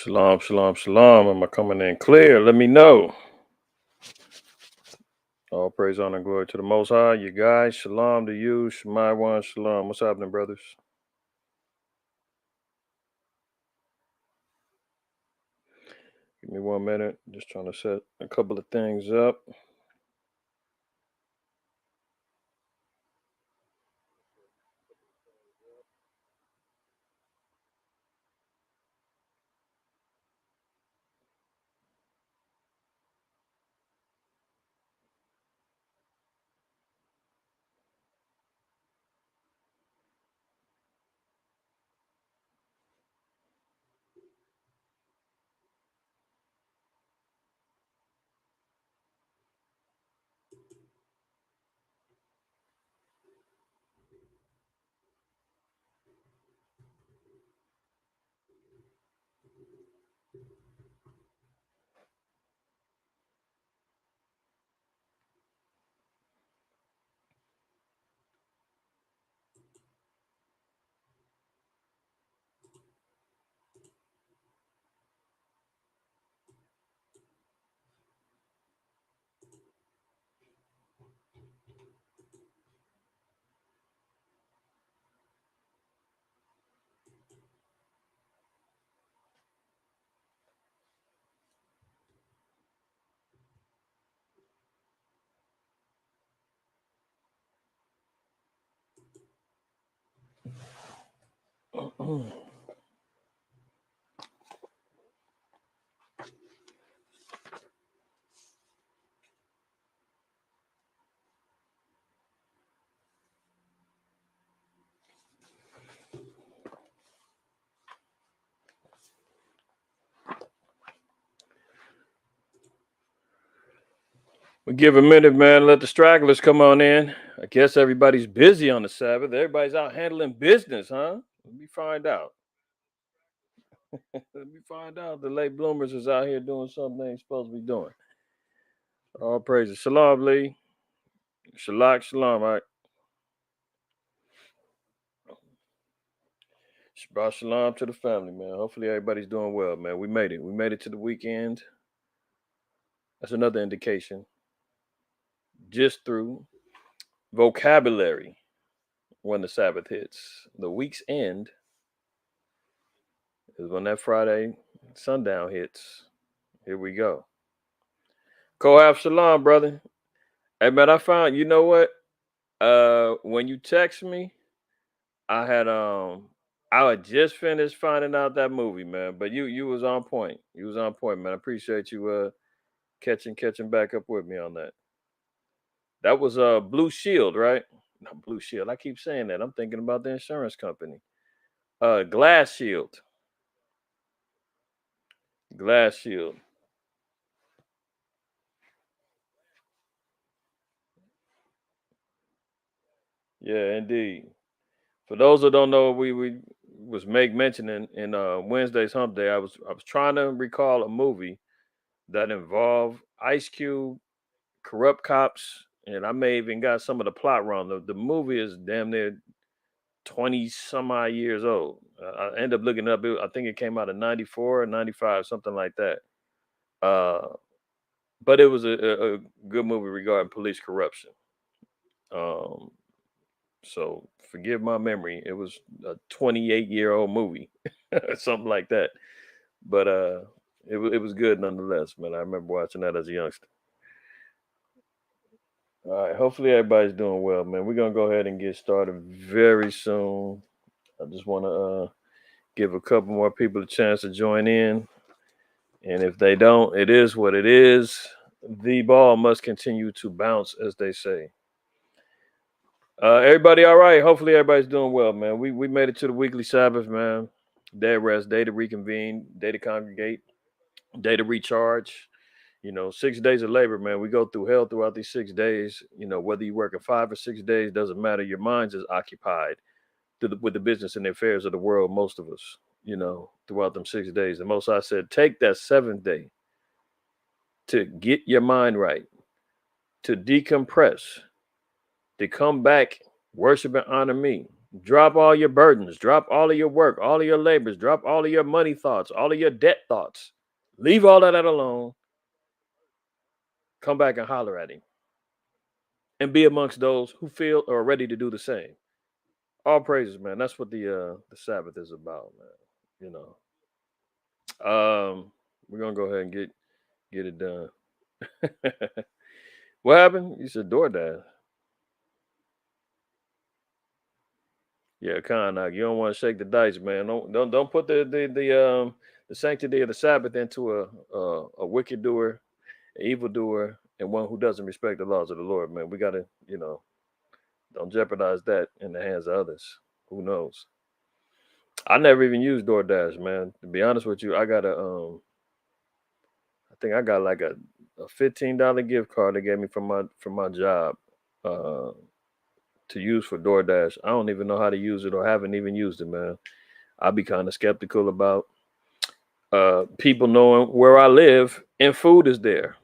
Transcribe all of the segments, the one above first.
Shalom, shalom, shalom. Am I coming in clear? Let me know. All praise, honor, and glory to the Most High. You guys, shalom to you. Shemai one, shalom. What's happening, brothers? Give me 1 minute. Just trying to set a couple of things up. We give a minute, man. Let the stragglers come on in. I guess everybody's busy on the Sabbath. Everybody's out handling business, huh? Let me find out. Let me find out. The late bloomers is out here doing something they ain't supposed to be doing. All praises. Shalom, Lee. Shalak, shalom. All right. Shabbat shalom to the family, man. Hopefully everybody's doing well, man. We made it. We made it to the weekend. That's another indication. Just through vocabulary when the Sabbath hits. The week's end is when that Friday sundown hits. Here we go. Kohab shalom, brother. Hey, man, I found, you know what? When you text me, I had just finished finding out that movie, man. But you was on point. You was on point, man. I appreciate you catching back up with me on that. That was Blue Shield, right? Not Blue Shield. I keep saying that. I'm thinking about the insurance company. Glass Shield. Glass Shield. Yeah, indeed. For those who don't know, we was make mentioning in Wednesday's Hump Day. I was trying to recall a movie that involved Ice Cube, corrupt cops, and I may even got some of the plot wrong. The movie is damn near 20 some odd years old. I end up looking it up. I think it came out in 94 or 95, something like that. Uh, but it was a good movie regarding police corruption. Um, so forgive my memory. It was a 28-year-old movie, something like that. But it was good nonetheless, man. I remember watching that as a youngster. All right, hopefully everybody's doing well, man. We're gonna go ahead and get started very soon. I just want to give a couple more people a chance to join in, and if they don't, it is what it is. The ball must continue to bounce, as they say. Everybody all right? Hopefully everybody's doing well, man. We made it to the weekly Sabbath, man. Day of rest, day to reconvene, day to congregate, day to recharge. 6 days of labor, man. We go through hell throughout these 6 days. Whether you work 5 or 6 days, doesn't matter. Your mind's is occupied with the business and the affairs of the world, most of us, throughout them 6 days. The Most High said, take that seventh day to get your mind right, to decompress, to come back, worship and honor me. Drop all your burdens, drop all of your work, all of your labors, drop all of your money thoughts, all of your debt thoughts. Leave all of that alone. Come back and holler at him and be amongst those who feel or are ready to do the same. All praises, man. That's what the Sabbath is about, man. We're gonna go ahead and get it done. What happened? You said DoorDash. Yeah, Kanak, you don't want to shake the dice, man. Don't put the sanctity of the Sabbath into a wicked doer, an evil doer, and one who doesn't respect the laws of the Lord, man. We gotta, don't jeopardize that in the hands of others. Who knows? I never even used DoorDash, man. To be honest with you, I think I got like a $15 gift card they gave me from my job uh, to use for DoorDash. I don't even know how to use it or haven't even used it, man. I'd be kind of skeptical about people knowing where I live and food is there.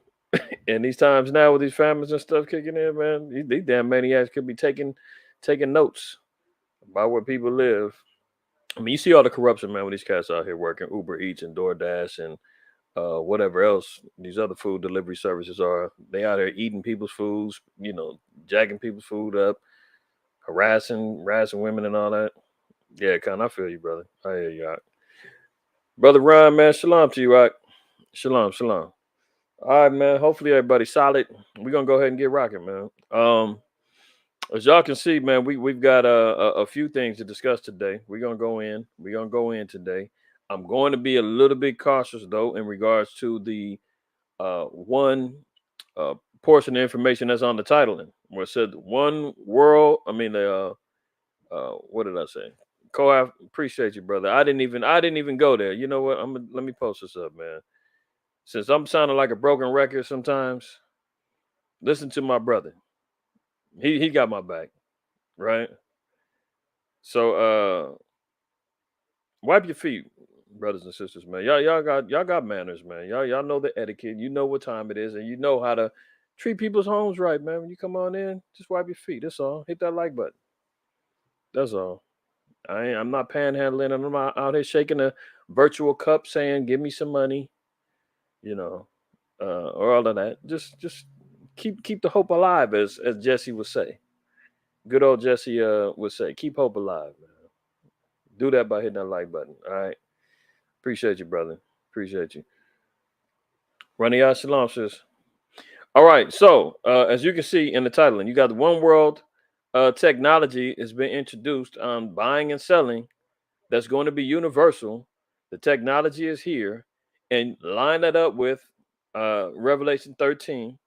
And these times now with these famines and stuff kicking in, man, these damn maniacs could be taking notes about where people live. I mean, you see all the corruption, man, when these cats out here working Uber Eats and DoorDash and whatever else these other food delivery services are. They out there eating people's foods, jacking people's food up, harassing women and all that. Yeah, I feel you, brother. I hear you out. Brother Ryan, man, shalom to you, right? Shalom, shalom. All right, man. Hopefully everybody's solid. We're gonna go ahead and get rocking, man. As y'all can see, man, we've got a few things to discuss today. We're gonna go in. We're gonna go in today. I'm going to be a little bit cautious though in regards to the one portion of information that's on the titling where it said one world. I mean, what did I say? Koaf, appreciate you, brother. I didn't even go there. You know what? Let me post this up, man. Since I'm sounding like a broken record sometimes, listen to my brother. He got my back, right? So wipe your feet, brothers and sisters, man. Y'all got manners, man. Y'all know the etiquette. You know what time it is, and you know how to treat people's homes right, man. When you come on in, just wipe your feet. That's all. Hit that like button. That's all. I'm not panhandling. I'm not out here shaking a virtual cup saying, "Give me some money," you know, or all of that. Just keep the hope alive, as Jesse would say. Good old Jesse would say, "Keep hope alive, man." Do that by hitting that like button. All right. Appreciate you, brother. Appreciate you. Running out shalom, sis. All right. So as you can see in the title, and you got the one world technology has been introduced on buying and selling that's going to be universal. The technology is here, and line that up with Revelation 13.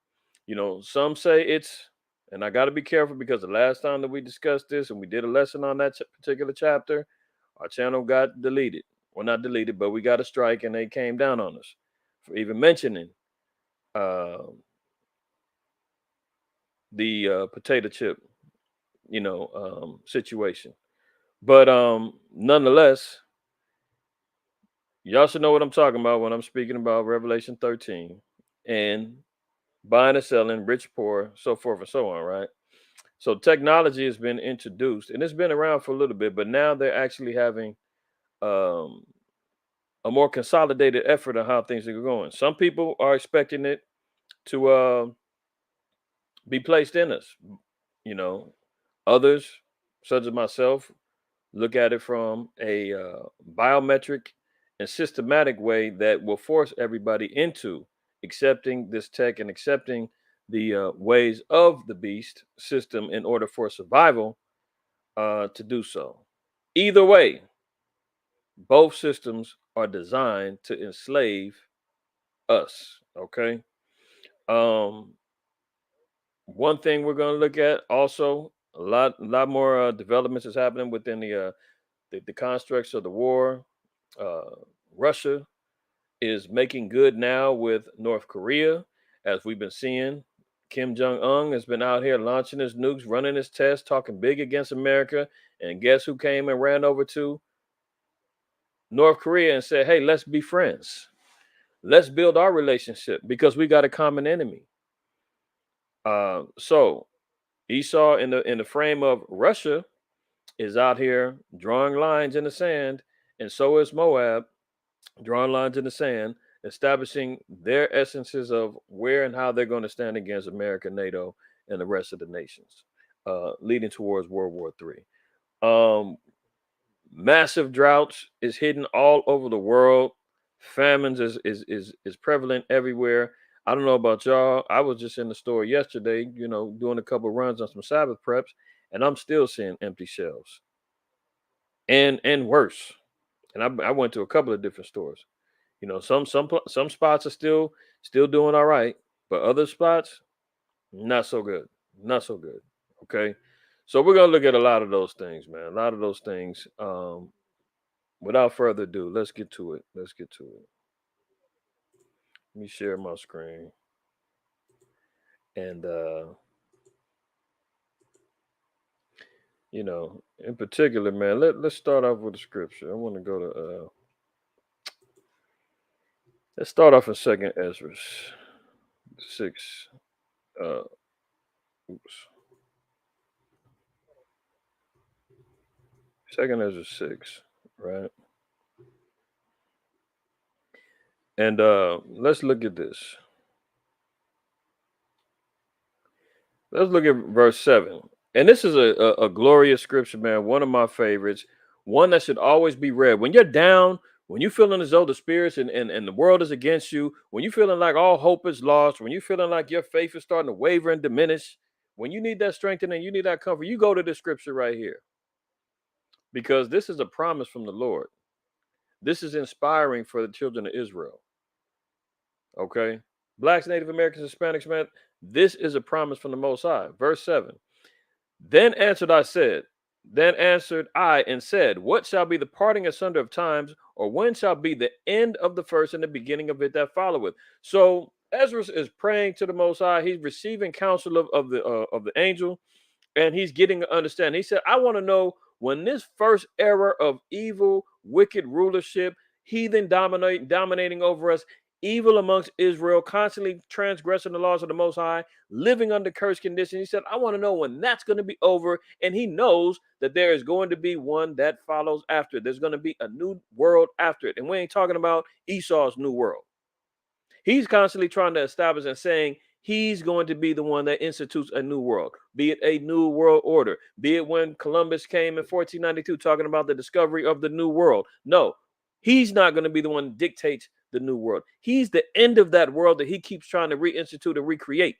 Some say it's, and I got to be careful because the last time that we discussed this and we did a lesson on that particular chapter, our channel got deleted. Well, not deleted, but we got a strike and they came down on us for even mentioning uh, the potato chip, situation. But nonetheless, y'all should know what I'm talking about when I'm speaking about Revelation 13 and buying and selling, rich, poor, so forth and so on, right? So technology has been introduced and it's been around for a little bit, but now they're actually having um, a more consolidated effort on how things are going. Some people are expecting it to be placed in us. You know, Others, such as myself, look at it from a biometric and systematic way that will force everybody into accepting this tech and accepting the ways of the beast system in order for survival to do so. Either way, both systems are designed to enslave us. Okay. Um, One thing we're going to look at also a lot more developments is happening within the constructs of the war. Uh, Russia is making good now with North Korea, as we've been seeing. Kim Jong Un has been out here launching his nukes, running his tests, talking big against America. And guess who came and ran over to North Korea and said, "Hey, let's be friends. Let's build our relationship because we got a common enemy." So Esau in the frame of Russia is out here drawing lines in the sand, and so is Moab drawing lines in the sand, establishing their essences of where and how they're going to stand against America, NATO, and the rest of the nations, leading towards World War III. Um, Massive droughts is hidden all over the world. Famines is prevalent everywhere. I don't know about y'all. I was just in the store yesterday, doing a couple runs on some Sabbath preps, and I'm still seeing empty shelves and worse. And I went to a couple of different stores. Some spots are still doing all right, but other spots not so good, not so good. Okay, so we're gonna look at a lot of those things, man. A lot of those things. Without further ado, let's get to it. Let's get to it. Let me share my screen, and in particular, man, let's start off with the scripture. I want to go to let's start off in Second Ezra 6. Uh, oops. Second Ezra 6, right? And let's look at this. Let's look at verse 7. And this is a glorious scripture, man. One of my favorites. One that should always be read. When you're down, when you're feeling as though the spirits and the world is against you, when you're feeling like all hope is lost, when you're feeling like your faith is starting to waver and diminish, when you need that strengthening, you need that comfort, you go to this scripture right here. Because this is a promise from the Lord. This is inspiring for the children of Israel. Okay? Blacks, Native Americans, Hispanics, man, this is a promise from the Most High. Verse 7. Then answered I and said, what shall be the parting asunder of times, or when shall be the end of the first and the beginning of it that followeth? So Ezra is praying to the Most High. He's receiving counsel of the angel, and he's getting to understand. He said, I want to know when this first era of evil, wicked rulership, heathen dominating over us, evil amongst Israel, constantly transgressing the laws of the Most High, living under cursed conditions. He said, I want to know when that's going to be over. And he knows that there is going to be one that follows after it. There's going to be a new world after it. And we ain't talking about Esau's new world. He's constantly trying to establish and saying he's going to be the one that institutes a new world, be it a new world order, be it when Columbus came in 1492 talking about the discovery of the new world. No, he's not going to be the one that dictates the new world. He's the end of that world that he keeps trying to reinstitute and recreate.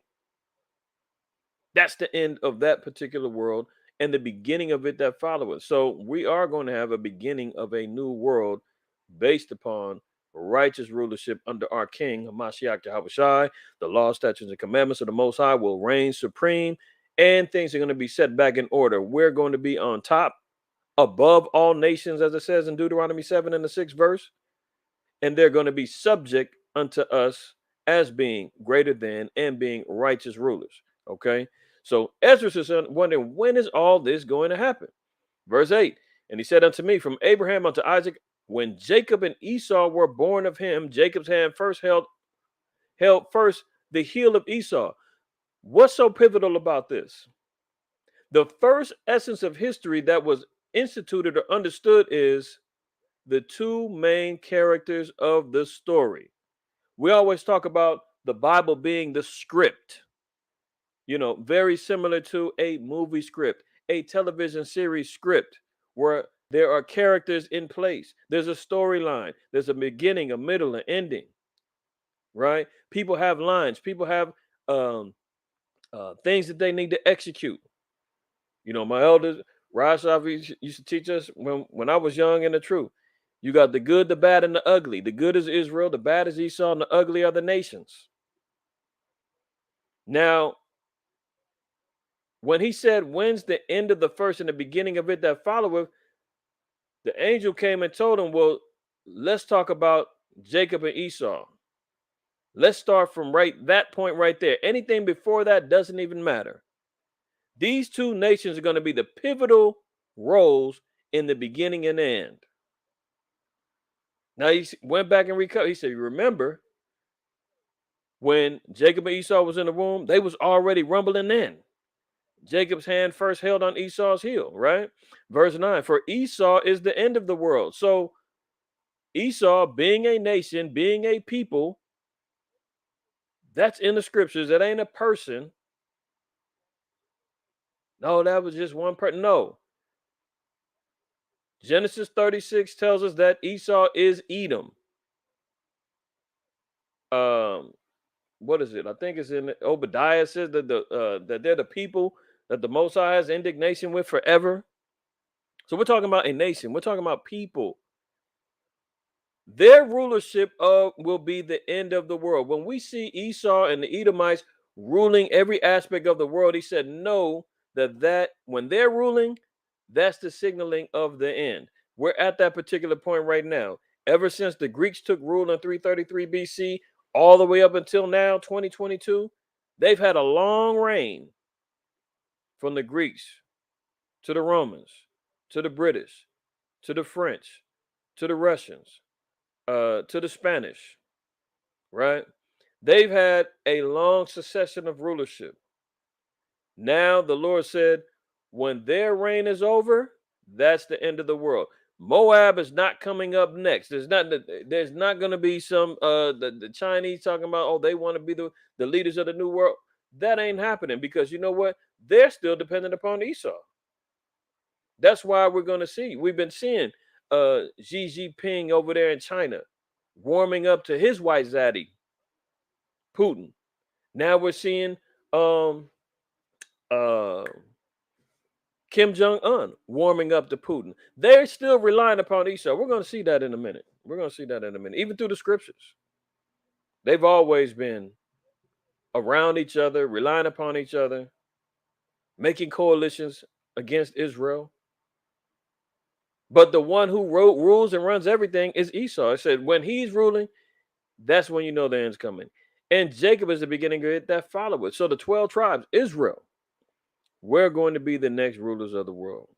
That's the end of that particular world and the beginning of it that followeth. So we are going to have a beginning of a new world based upon righteous rulership under our King, Hamashiach Yahushai. The law, statutes, and commandments of the Most High will reign supreme, and things are going to be set back in order. We're going to be on top, above all nations, as it says in Deuteronomy 7 and the 6th verse, and they're going to be subject unto us as being greater than and being righteous rulers. Okay, so Ezra is wondering, when is all this going to happen? Verse 8, and he said unto me, from Abraham unto Isaac, when Jacob and Esau were born of him, Jacob's hand first held first the heel of Esau. What's so pivotal about this? The first essence of history that was instituted or understood is the two main characters of the story. We always talk about the Bible being the script, very similar to a movie script, a television series script, where there are characters in place. There's a storyline, there's a beginning, a middle, an ending, right? People have lines, people have things that they need to execute. My elders, Raj used to teach us when I was young in the truth. You got the good, the bad, and the ugly. The good is Israel, the bad is Esau, and the ugly are the nations. Now, when he said, when's the end of the first and the beginning of it that followeth, the angel came and told him, well, let's talk about Jacob and Esau. Let's start from that point right there. Anything before that doesn't even matter. These two nations are going to be the pivotal roles in the beginning and end. Now he went back and recovered. He said, remember, when Jacob and Esau was in the womb, they was already rumbling in. Jacob's hand first held on Esau's heel, right? Verse 9, for Esau is the end of the world. So Esau, being a nation, being a people, that's in the scriptures. That ain't a person. No, that was just one person. No. Genesis 36 tells us that Esau is Edom. What is it? I think it's in Obadiah says that that they're the people that the Most High has indignation with forever. So we're talking about a nation. We're talking about people. Their rulership will be the end of the world. When we see Esau and the Edomites ruling every aspect of the world, he said, know that when they're ruling, that's the signaling of the end. We're at that particular point right now. Ever since the Greeks took rule in 333 BC, all the way up until now, 2022, they've had a long reign from the Greeks to the Romans, to the British, to the French, to the Russians, to the Spanish, right? They've had a long succession of rulership. Now the Lord said, when their reign is over, that's the end of the world. Moab is not coming up next. There's not going to be some the Chinese talking about, oh, they want to be the leaders of the new world. That ain't happening, because you know what? They're still dependent upon Esau. That's why we've been seeing Xi Jinping over there in China warming up to his white zaddy, Putin. Now we're seeing uh, Kim Jong-un warming up to Putin. They're still relying upon Esau. We're going to see that in a minute. Even through the scriptures. They've always been around each other, relying upon each other, making coalitions against Israel. But the one who rules and runs everything is Esau. It said when he's ruling, that's when you know the end's coming. And Jacob is the beginning of it that follow it. So the 12 tribes, Israel, we're going to be the next rulers of the world.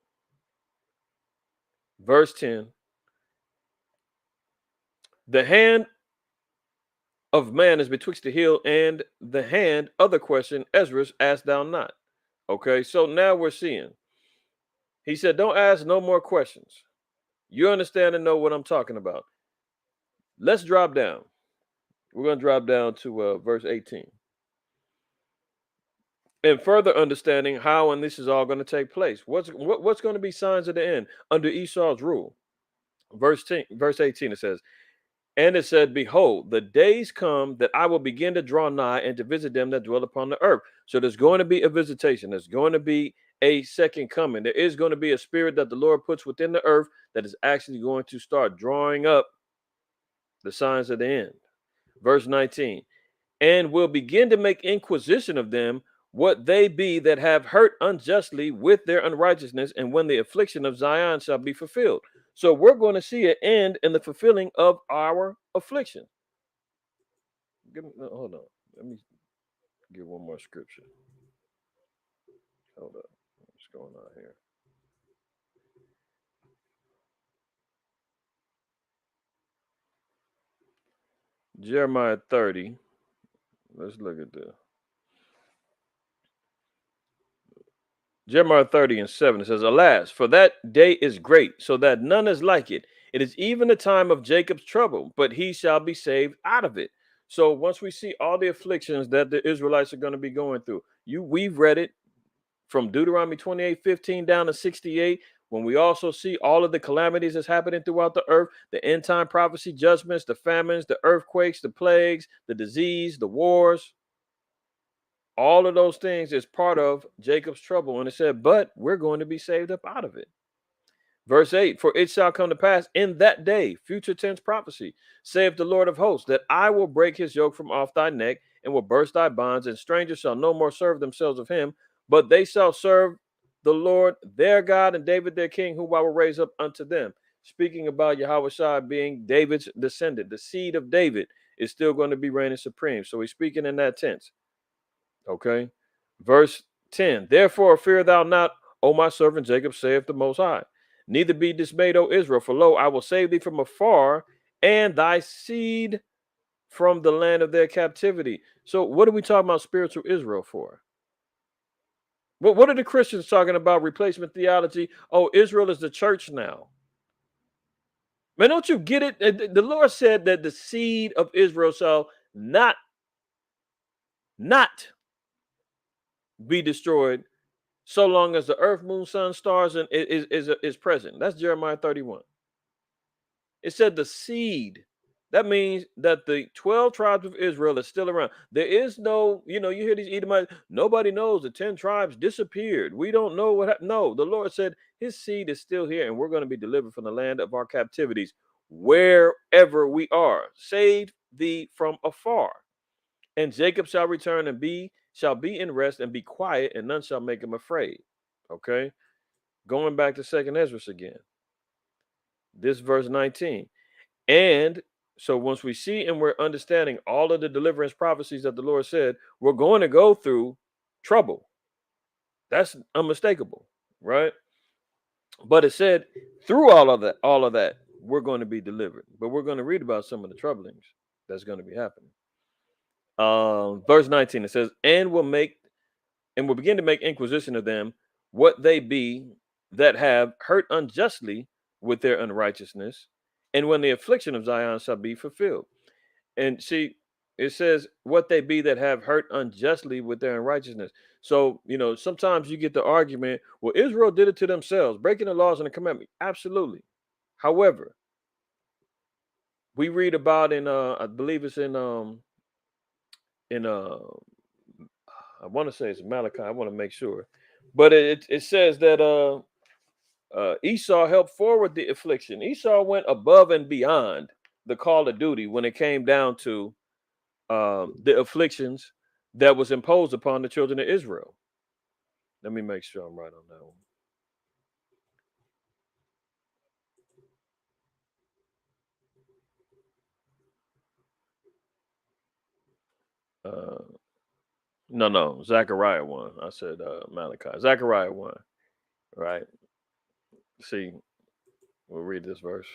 Verse 10, the hand of man is betwixt the heel and the hand. Other question, Ezra, ask thou not. Okay, so now we're seeing. He said, don't ask no more questions. You understand and know what I'm talking about. Let's drop down. We're going to drop down to verse 18. And further understanding how and this is all going to take place. What's going to be signs of the end under Esau's rule? Verse 18, it says, and it said, behold, the days come that I will begin to draw nigh and to visit them that dwell upon the earth. So there's going to be a visitation. There's going to be a second coming. There is going to be a spirit that the Lord puts within the earth that is actually going to start drawing up the signs of the end. Verse 19, and will begin to make inquisition of them what they be that have hurt unjustly with their unrighteousness, and when the affliction of Zion shall be fulfilled. So we're going to see an end in the fulfilling of our affliction. Hold on. Let me get one more scripture. Hold up. What's going on here? Jeremiah 30. Let's look at this. Jeremiah 30 and 7, it says, alas, for that day is great, so that none is like it. It is even the time of Jacob's trouble, but he shall be saved out of it. So once we see all the afflictions that the Israelites are going to be going through, we've read it from Deuteronomy 28:15 down to 68, when we also see all of the calamities that's happening throughout the earth, the end time prophecy judgments, the famines, the earthquakes, the plagues, the disease, the wars. All of those things is part of Jacob's trouble. And it said, but we're going to be saved up out of it. Verse 8, for it shall come to pass in that day, future tense prophecy, saith the Lord of hosts, that I will break his yoke from off thy neck and will burst thy bonds, and strangers shall no more serve themselves of him, but they shall serve the Lord their God and David their king, whom I will raise up unto them. Speaking about Yahweh Shai being David's descendant, the seed of David is still going to be reigning supreme. So he's speaking in that tense. Okay. Verse 10, therefore fear thou not, O my servant Jacob, saith the Most High. Neither be dismayed, O Israel, for lo, I will save thee from afar, and thy seed from the land of their captivity. So what are we talking about spiritual Israel for? What are the Christians talking about? Replacement theology. Oh, Israel is the church now. Man, don't you get it? The Lord said that the seed of Israel shall not be destroyed so long as the earth, moon, sun, stars, and is present. That's Jeremiah 31. It said the seed. That means that the 12 tribes of Israel is still around. There is no, you hear these Edomites, nobody knows the 10 tribes disappeared. We don't know what happened. No, the Lord said his seed is still here, and we're going to be delivered from the land of our captivities wherever we are. Save thee from afar. And Jacob shall return and shall be in rest and be quiet, and none shall make him afraid. Okay. Going back to second Ezra again. This verse 19. And so once we see and we're understanding all of the deliverance prophecies that the Lord said, we're going to go through trouble. That's unmistakable, right? But it said through all of that, we're going to be delivered. But we're going to read about some of the troublings that's going to be happening. Verse 19, it says, and will begin to make inquisition of them what they be that have hurt unjustly with their unrighteousness, and when the affliction of Zion shall be fulfilled. And see, it says what they be that have hurt unjustly with their unrighteousness. So, sometimes you get the argument, well, Israel did it to themselves, breaking the laws and the commandment. Absolutely. However, we read about I believe it's in I want to say it's Malachi. I want to make sure, but it says that Esau helped forward the affliction. Esau went above and beyond the call of duty when it came down to the afflictions that was imposed upon the children of Israel. Let me make sure I'm right on that one. No, Zechariah 1. I said Malachi. Zechariah 1. Right. See, we'll read this verse.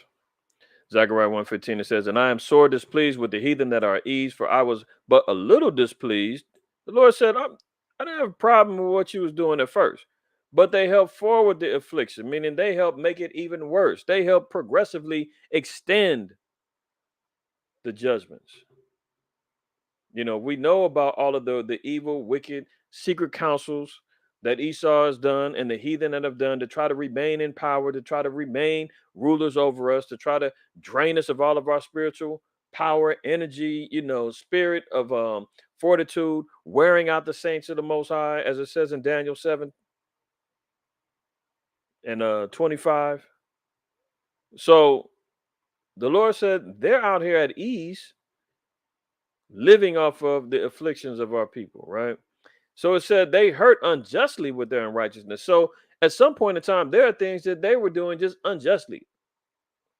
Zechariah 1:15, it says, and I am sore displeased with the heathen that are at ease, for I was but a little displeased. The Lord said, I didn't have a problem with what you was doing at first, but they helped forward the affliction, meaning they helped make it even worse. They helped progressively extend the judgments. We know about all of the evil, wicked, secret counsels that Esau has done and the heathen that have done to try to remain in power, to try to remain rulers over us, to try to drain us of all of our spiritual power, energy, spirit of fortitude, wearing out the saints of the Most High, as it says in Daniel 7 and 25. So the Lord said they're out here at ease, living off of the afflictions of our people, right? So it said they hurt unjustly with their unrighteousness. So at some point in time, there are things that they were doing just unjustly,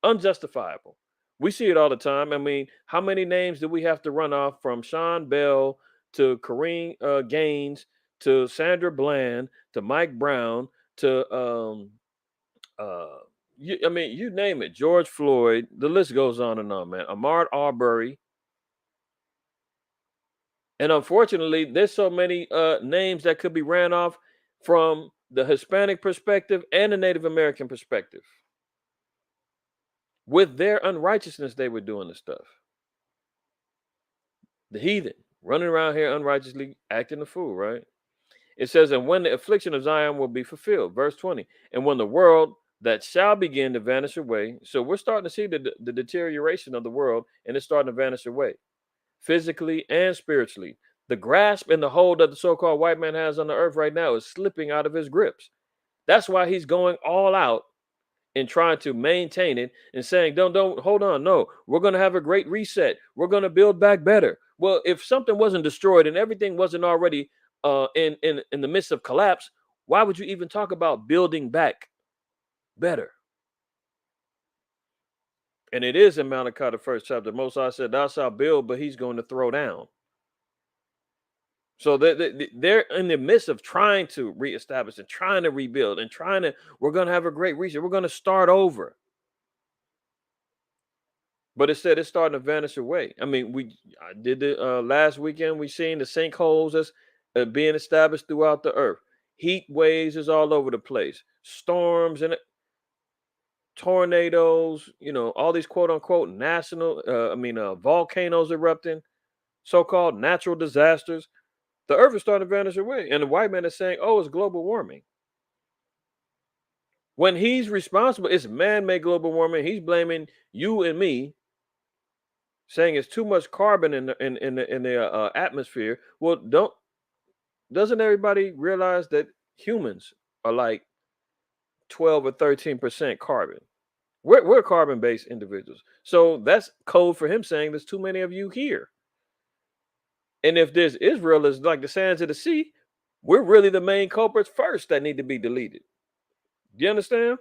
unjustifiable. We see it all the time. I mean, how many names do we have to run off from Sean Bell to Kareem Gaines to Sandra Bland to Mike Brown to you name it, George Floyd. The list goes on, man. Ahmaud Arbery. And unfortunately, there's so many names that could be ran off from the Hispanic perspective and the Native American perspective. With their unrighteousness, they were doing the stuff. The heathen running around here unrighteously, acting a fool, right? It says, and when the affliction of Zion will be fulfilled, verse 20, and when the world that shall begin to vanish away. So we're starting to see the deterioration of the world, and it's starting to vanish away, physically and spiritually. The grasp and the hold that the so-called white man has on the earth right now is slipping out of his grips. That's why he's going all out and trying to maintain it and saying, don't hold on. No, we're going to have a great reset. We're going to build back better. Well, if something wasn't destroyed and everything wasn't already in the midst of collapse, why would you even talk about building back better? And it is in Malachi, the first chapter. Most High said, thou shalt build, but he's going to throw down. So they're in the midst of trying to reestablish and trying to rebuild and we're going to have a great reset. We're going to start over. But it said it's starting to vanish away. I mean, I did the last weekend. We seen the sinkholes that's being established throughout the earth. Heat waves is all over the place. Storms and tornadoes, all these quote unquote volcanoes erupting, so-called natural disasters. The earth is starting to vanish away. And the white man is saying, oh, it's global warming. When he's responsible, it's man-made global warming. He's blaming you and me, saying it's too much carbon in the atmosphere. Well, doesn't everybody realize that humans are like 12 or 13% carbon? We're carbon-based individuals. So that's code for him saying there's too many of you here. And if this Israel is like the sands of the sea, we're really the main culprits first that need to be deleted. Do you understand?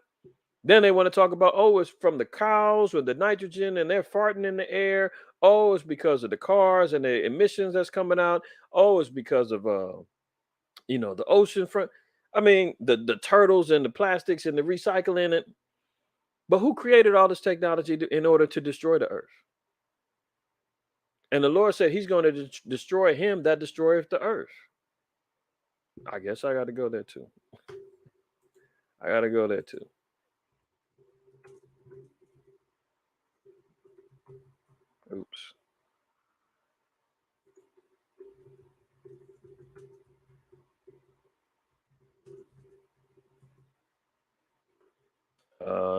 Then they want to talk about, oh, it's from the cows with the nitrogen and they're farting in the air. Oh, it's because of the cars and the emissions that's coming out. Oh, it's because of the ocean front. I mean, the turtles and the plastics and the recycling it. But who created all this technology in order to destroy the earth? And the Lord said he's going to destroy him that destroyeth the earth. I guess I got to go there too. I got to go there too. Oops.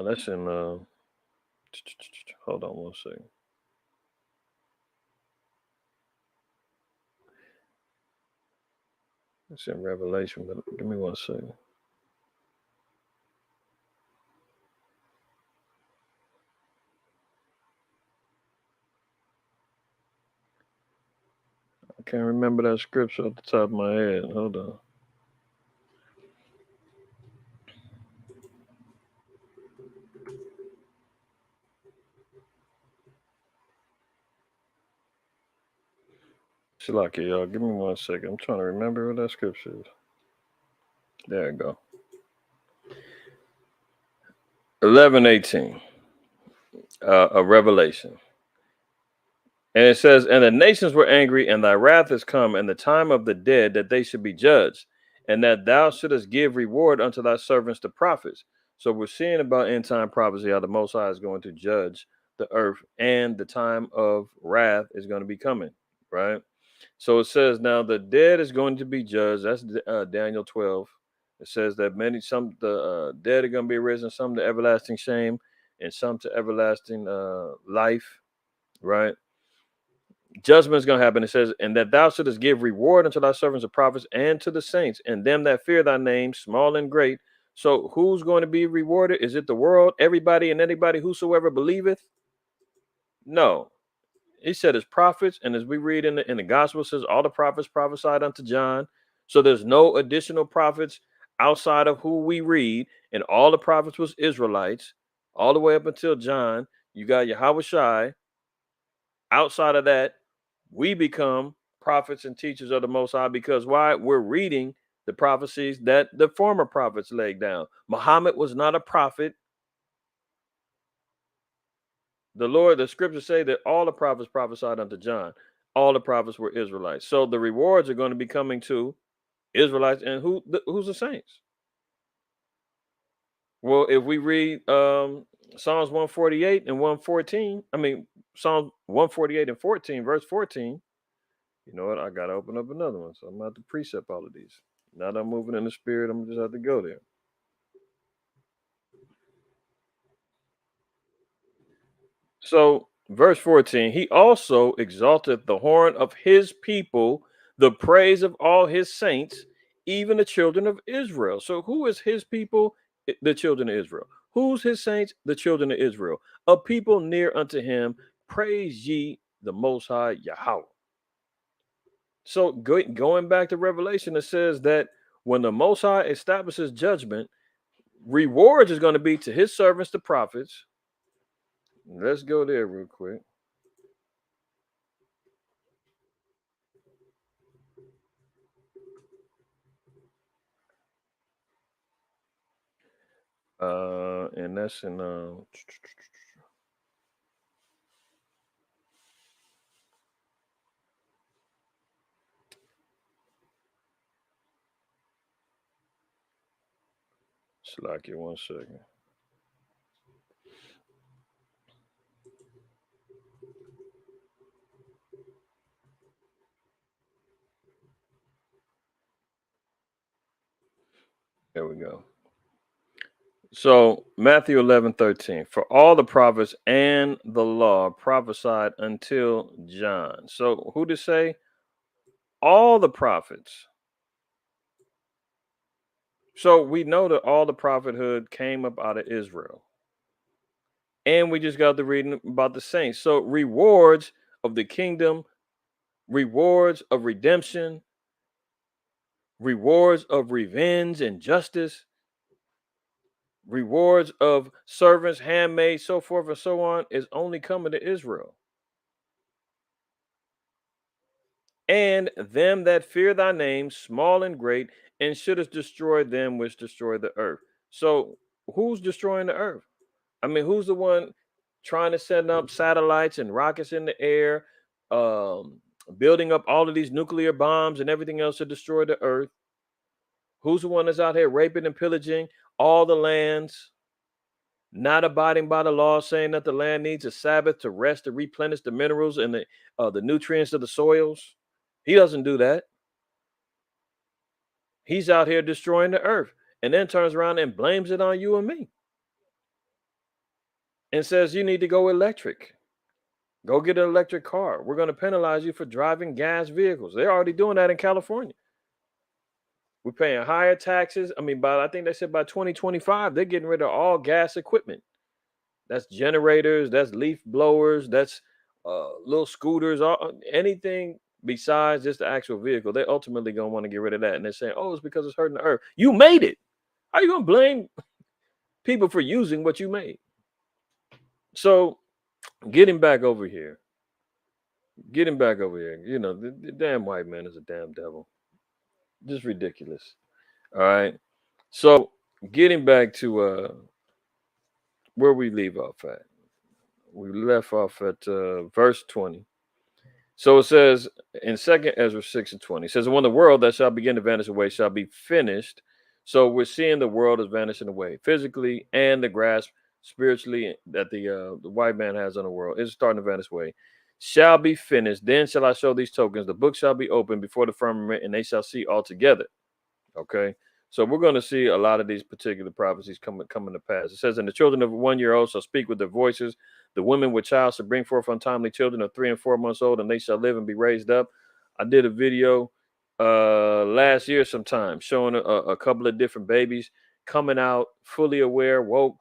That's in hold on one second. It's in Revelation, but give me one second. I can't remember that scripture off the top of my head. Hold on. Shilaki, y'all. Give me one second. I'm trying to remember what that scripture is. There we go. 11:18. A Revelation. And it says, and the nations were angry, and thy wrath is come, and the time of the dead that they should be judged, and that thou shouldest give reward unto thy servants the prophets. So we're seeing about end time prophecy how the Most High is going to judge the earth, and the time of wrath is going to be coming, right? So it says now the dead is going to be judged. That's Daniel 12. It says that some the dead are going to be risen, some to everlasting shame, and some to everlasting life, right? Judgment is going to happen. It says, and that thou shouldest give reward unto thy servants the prophets and to the saints and them that fear thy name, small and great. So who's going to be rewarded? Is it the world, everybody and anybody whosoever believeth? No. He said his prophets, and as we read in the gospel, it says all the prophets prophesied unto John. So there's no additional prophets outside of who we read, and all the prophets was Israelites, all the way up until John. You got Yahweh Shai. Outside of that, we become prophets and teachers of the Most High because why? We're reading the prophecies that the former prophets laid down. Muhammad was not a prophet. The scriptures say that all the prophets prophesied unto John. All the prophets were Israelites. So the rewards are going to be coming to Israelites and who's the saints? Well, if we read Psalms 148 and 114, Psalms 148 and 14, verse 14. You know what? I gotta open up another one, so I'm gonna have to precept all of these. Now that I'm moving in the spirit, I'm just have to go there. So, verse 14, he also exalted the horn of his people, the praise of all his saints, even the children of Israel. So, who is his people? The children of Israel. Who's his saints? The children of Israel. A people near unto him, praise ye the Most High Yahweh. So, going back to Revelation, it says that when the Most High establishes judgment, rewards is going to be to his servants, the prophets. Let's go there real quick. And that's in Slack you 1 second. There we go. So Matthew 11:13. For all the prophets and the law prophesied until John. So who to say? All the prophets. So we know that all the prophethood came up out of Israel. And we just got to reading about the saints. So rewards of the kingdom, rewards of redemption, rewards of revenge and justice, rewards of servants, handmaids, so forth and so on, is only coming to Israel. And them that fear thy name, small and great, and shouldest destroy them which destroy the earth. So who's destroying the earth? I mean, who's the one trying to send up satellites and rockets in the air, um, building up all of these nuclear bombs and everything else to destroy the earth? Who's the one that's out here raping and pillaging all the lands, not abiding by the law, saying that the land needs a Sabbath to rest to replenish the minerals and the nutrients of the soils? He doesn't do that. He's out here destroying the earth, and then turns around and blames it on you and me, and says you need to go electric. Go get an electric car. We're going to penalize you for driving gas vehicles. They're already doing that in California. We're paying higher taxes. I mean, I think they said by 2025, they're getting rid of all gas equipment. That's generators, that's leaf blowers, that's little scooters, anything besides just the actual vehicle. They're ultimately going to want to get rid of that. And they're saying, oh, it's because it's hurting the earth. You made it. How are you going to blame people for using what you made? So getting back over here, you know, the damn white man is a damn devil. Just ridiculous. All right. So getting back to where we leave off at. We left off at verse 20. So it says in Second Ezra 6 and 20, it says, when the world that shall begin to vanish away shall be finished. So we're seeing the world is vanishing away physically, and the grasp spiritually that the white man has on the world is starting to vanish away. Shall be finished. Then shall I show these tokens. The book shall be opened before the firmament, and they shall see altogether. Okay. So we're going to see a lot of these particular prophecies coming to pass. It says, and the children of 1 year old shall speak with their voices. The women with child shall bring forth untimely children of 3 and 4 months old, and they shall live and be raised up. I did a video last year sometime showing a couple of different babies coming out fully aware, woke,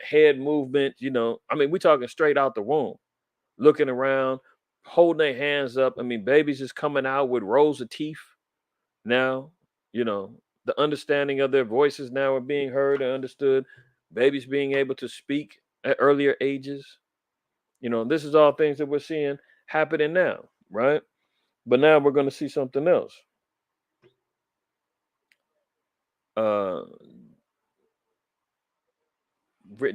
head movement. You know, I mean, we're talking straight out the womb, looking around, holding their hands up. I mean, babies is coming out with rows of teeth now. You know, the understanding of their voices now are being heard and understood. Babies being able to speak at earlier ages. You know, this is all things that we're seeing happening now, right? But now we're going to see something else. Uh,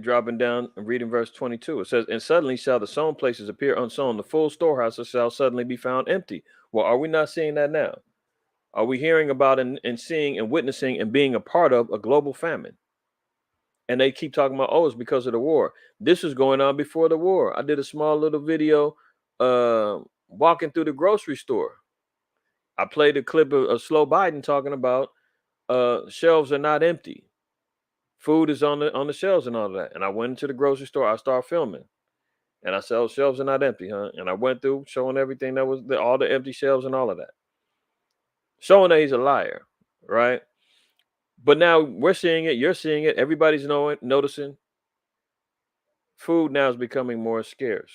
Dropping down and reading verse 22, it says, and suddenly shall the sown places appear unsown, the full storehouses shall suddenly be found empty. Well, are we not seeing that now? Are we hearing about and seeing and witnessing and being a part of a global famine? And they keep talking about, oh, it's because of the war. This was going on before the war. I did a small little video walking through the grocery store. I played a clip of Slow Biden talking about shelves are not empty. Food is on the shelves and all of that. And I went into the grocery store. I started filming. And I said, oh, shelves are not empty, huh? And I went through showing everything that was all the empty shelves and all of that. Showing that he's a liar, right? But now we're seeing it. You're seeing it. Everybody's noticing. Food now is becoming more scarce.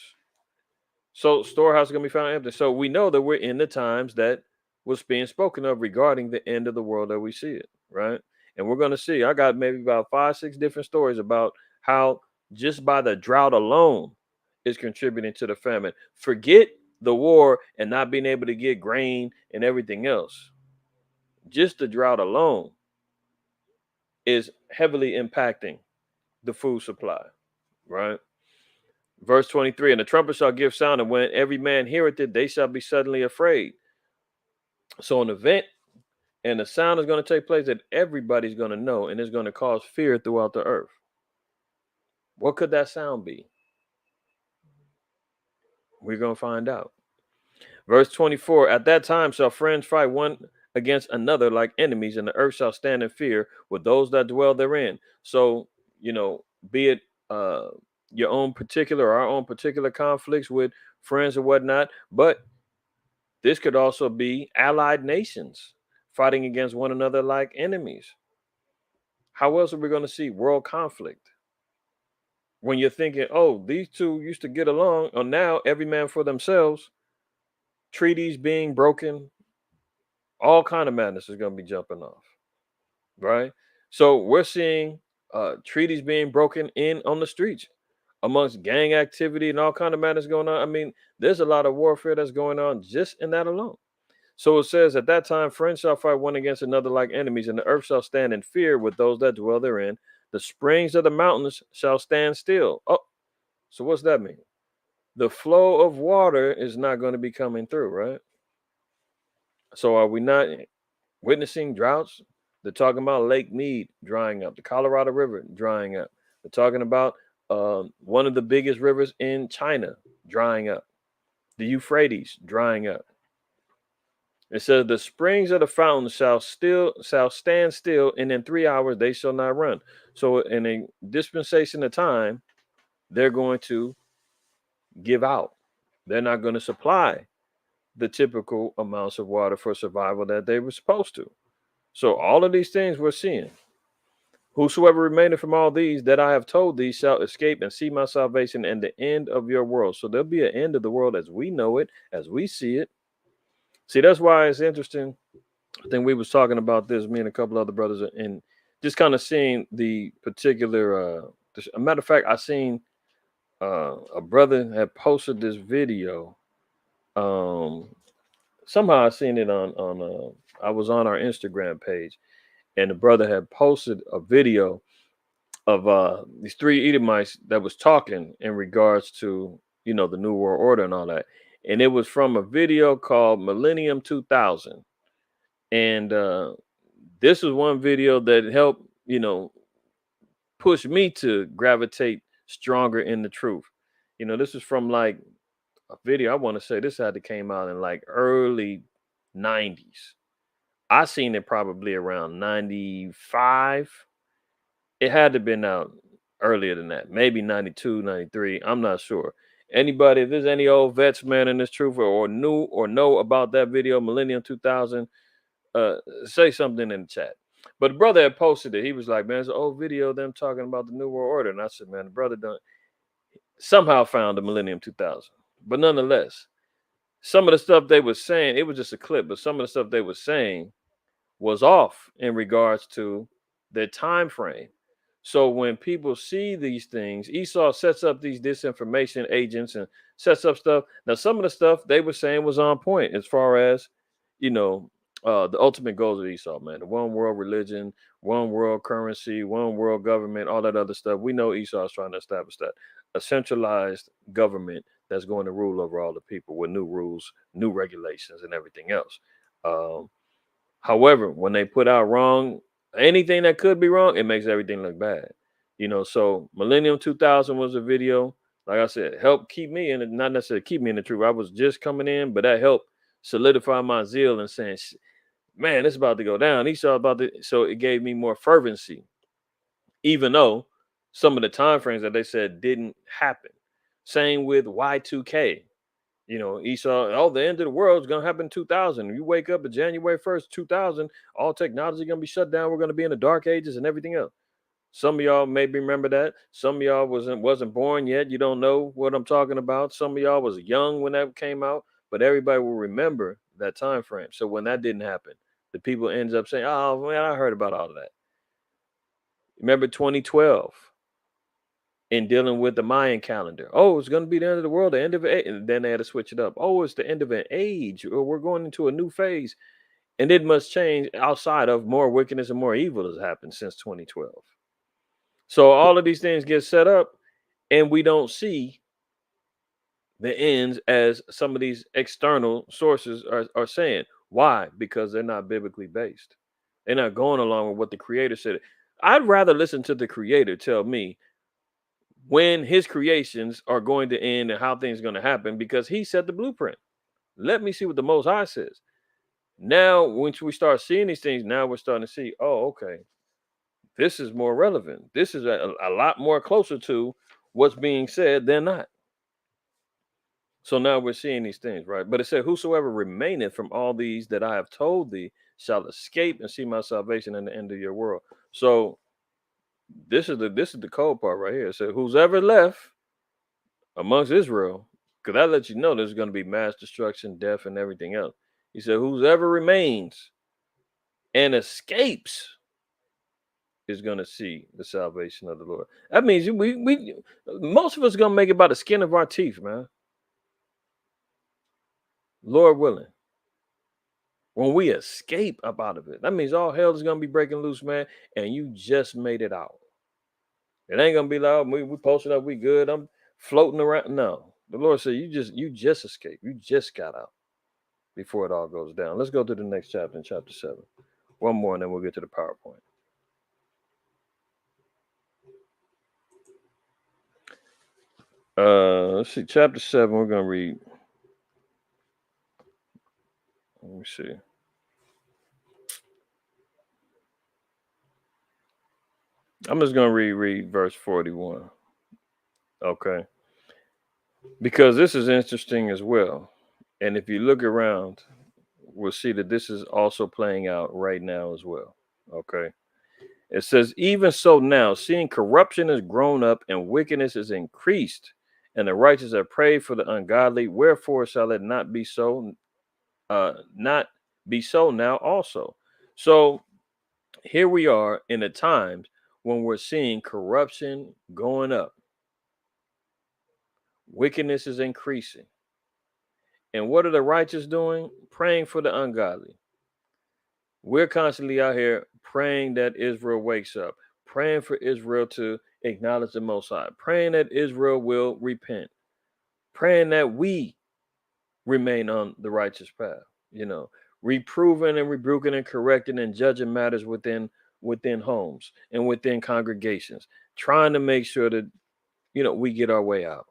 So storehouse is going to be found empty. So we know that we're in the times that was being spoken of regarding the end of the world that we see it, right? And we're going to see. I got maybe about 5, 6 different stories about how just by the drought alone is contributing to the famine. Forget the war and not being able to get grain and everything else. Just the drought alone is heavily impacting the food supply, right? Verse 23, and the trumpet shall give sound, and when every man heareth it, they shall be suddenly afraid. So an event And the sound is going to take place that everybody's going to know, and it's going to cause fear throughout the earth. What could that sound be? We're going to find out. Verse 24, at that time shall friends fight one against another like enemies, and the earth shall stand in fear with those that dwell therein. So, be it uh, your own particular or our own particular conflicts with friends or whatnot, but this could also be allied nations fighting against one another like enemies. How else are we going to see world conflict? When you're thinking, oh, these two used to get along, or now every man for themselves, treaties being broken, all kind of madness is going to be jumping off, right? So we're seeing treaties being broken in on the streets amongst gang activity and all kind of madness going on. I mean, there's a lot of warfare that's going on just in that alone. So it says, at that time, friends shall fight one against another like enemies, and the earth shall stand in fear with those that dwell therein. The springs of the mountains shall stand still. Oh, so what's that mean? The flow of water is not going to be coming through, right? So are we not witnessing droughts? They're talking about Lake Mead drying up, the Colorado River drying up. They're talking about one of the biggest rivers in China drying up, the Euphrates drying up. It says the springs of the fountain shall stand still, and in 3 hours they shall not run. So in a dispensation of time, they're going to give out. They're not going to supply the typical amounts of water for survival that they were supposed to. So all of these things we're seeing. Whosoever remaineth from all these that I have told thee shall escape and see my salvation and the end of your world. So there'll be an end of the world as we know it, as we see it. See, that's why it's interesting. I think we was talking about this, me and a couple other brothers, and just kind of seeing the particular. A matter of fact, I seen a brother had posted this video. Somehow I seen it on. I was on our Instagram page, and the brother had posted a video of these three Edomites that was talking in regards to the New World Order and all that, and it was from a video called Millennium 2000, and this is one video that helped push me to gravitate stronger in the truth. This is from like a video. I want to say this had to came out in like early 90s. I seen it probably around 95. It had to have been out earlier than that, maybe 92, 93. I'm not sure. Anybody, if there's any old vets, man, in this truth or knew or know about that video, Millennium 2000, say something in the chat. But the brother had posted it. He was like, man, it's an old video of them talking about the New World Order. And I said, man, the brother done somehow found the Millennium 2000. But nonetheless, some of the stuff they were saying, it was just a clip, but some of the stuff they were saying was off in regards to their time frame. So when people see these things, Esau sets up these disinformation agents and sets up stuff. Now, some of the stuff they were saying was on point as far as, the ultimate goals of Esau, man. The one world religion, one world currency, one world government, all that other stuff. We know Esau is trying to establish that. A centralized government that's going to rule over all the people with new rules, new regulations, and everything else. However, when they put out wrong, anything that could be wrong, it makes everything look bad. So Millennium 2000 was a video, like I said, helped keep me in it, not necessarily keep me in the truth. I was just coming in, but that helped solidify my zeal and saying, man, it's about to go down. Esau about to, so it gave me more fervency, even though some of the time frames that they said didn't happen. Same with Y2K. Esau, oh, the end of the world is going to happen in 2000. You wake up at January 1st, 2000, all technology is going to be shut down. We're going to be in the dark ages and everything else. Some of y'all maybe remember that. Some of y'all wasn't born yet. You don't know what I'm talking about. Some of y'all was young when that came out, but everybody will remember that time frame. So when that didn't happen, the people ends up saying, oh, man, I heard about all of that. Remember 2012? In dealing with the Mayan calendar. Oh, it's going to be the end of the world, the end of it. And then they had to switch it up. Oh, it's the end of an age, or we're going into a new phase. And it must change outside of more wickedness and more evil has happened since 2012. So all of these things get set up, and we don't see the ends as some of these external sources are saying. Why? Because they're not biblically based. They're not going along with what the creator said. I'd rather listen to the creator tell me when his creations are going to end and how things are going to happen because he set the blueprint. Let me see what the Most High says. Now, once we start seeing these things, now we're starting to see, oh, okay, this is more relevant. This is a lot more closer to what's being said than not. So now we're seeing these things, right? But it said, whosoever remaineth from all these that I have told thee shall escape and see my salvation in the end of your world. So this is the cold part right here. It said, who's ever left amongst Israel, because that lets you know there's going to be mass destruction, death, and everything else. He said, who's ever remains and escapes is going to see the salvation of the Lord. That means we most of us going to make it by the skin of our teeth, man. Lord willing. When we escape up out of it, that means all hell is going to be breaking loose, man, and you just made it out. It ain't going to be like, oh, we posted up, we good, I'm floating around. No. The Lord said, you just escaped. You just got out before it all goes down. Let's go to the next chapter in chapter 7. One more, and then we'll get to the PowerPoint. Let's see, chapter 7, we're going to read. Let me see. I'm just going to reread verse 41. Okay. Because this is interesting as well. And if you look around, we'll see that this is also playing out right now as well. Okay. It says, even so now, seeing corruption has grown up and wickedness is increased, and the righteous are prayed for the ungodly, wherefore shall it not be so, not be so now also. So here we are in the times when we're seeing corruption going up, wickedness is increasing. And what are the righteous doing? Praying for the ungodly. We're constantly out here praying that Israel wakes up, praying for Israel to acknowledge the Most High, praying that Israel will repent, praying that we remain on the righteous path, reproving and rebuking and correcting and judging matters within homes and within congregations, trying to make sure that, we get our way out.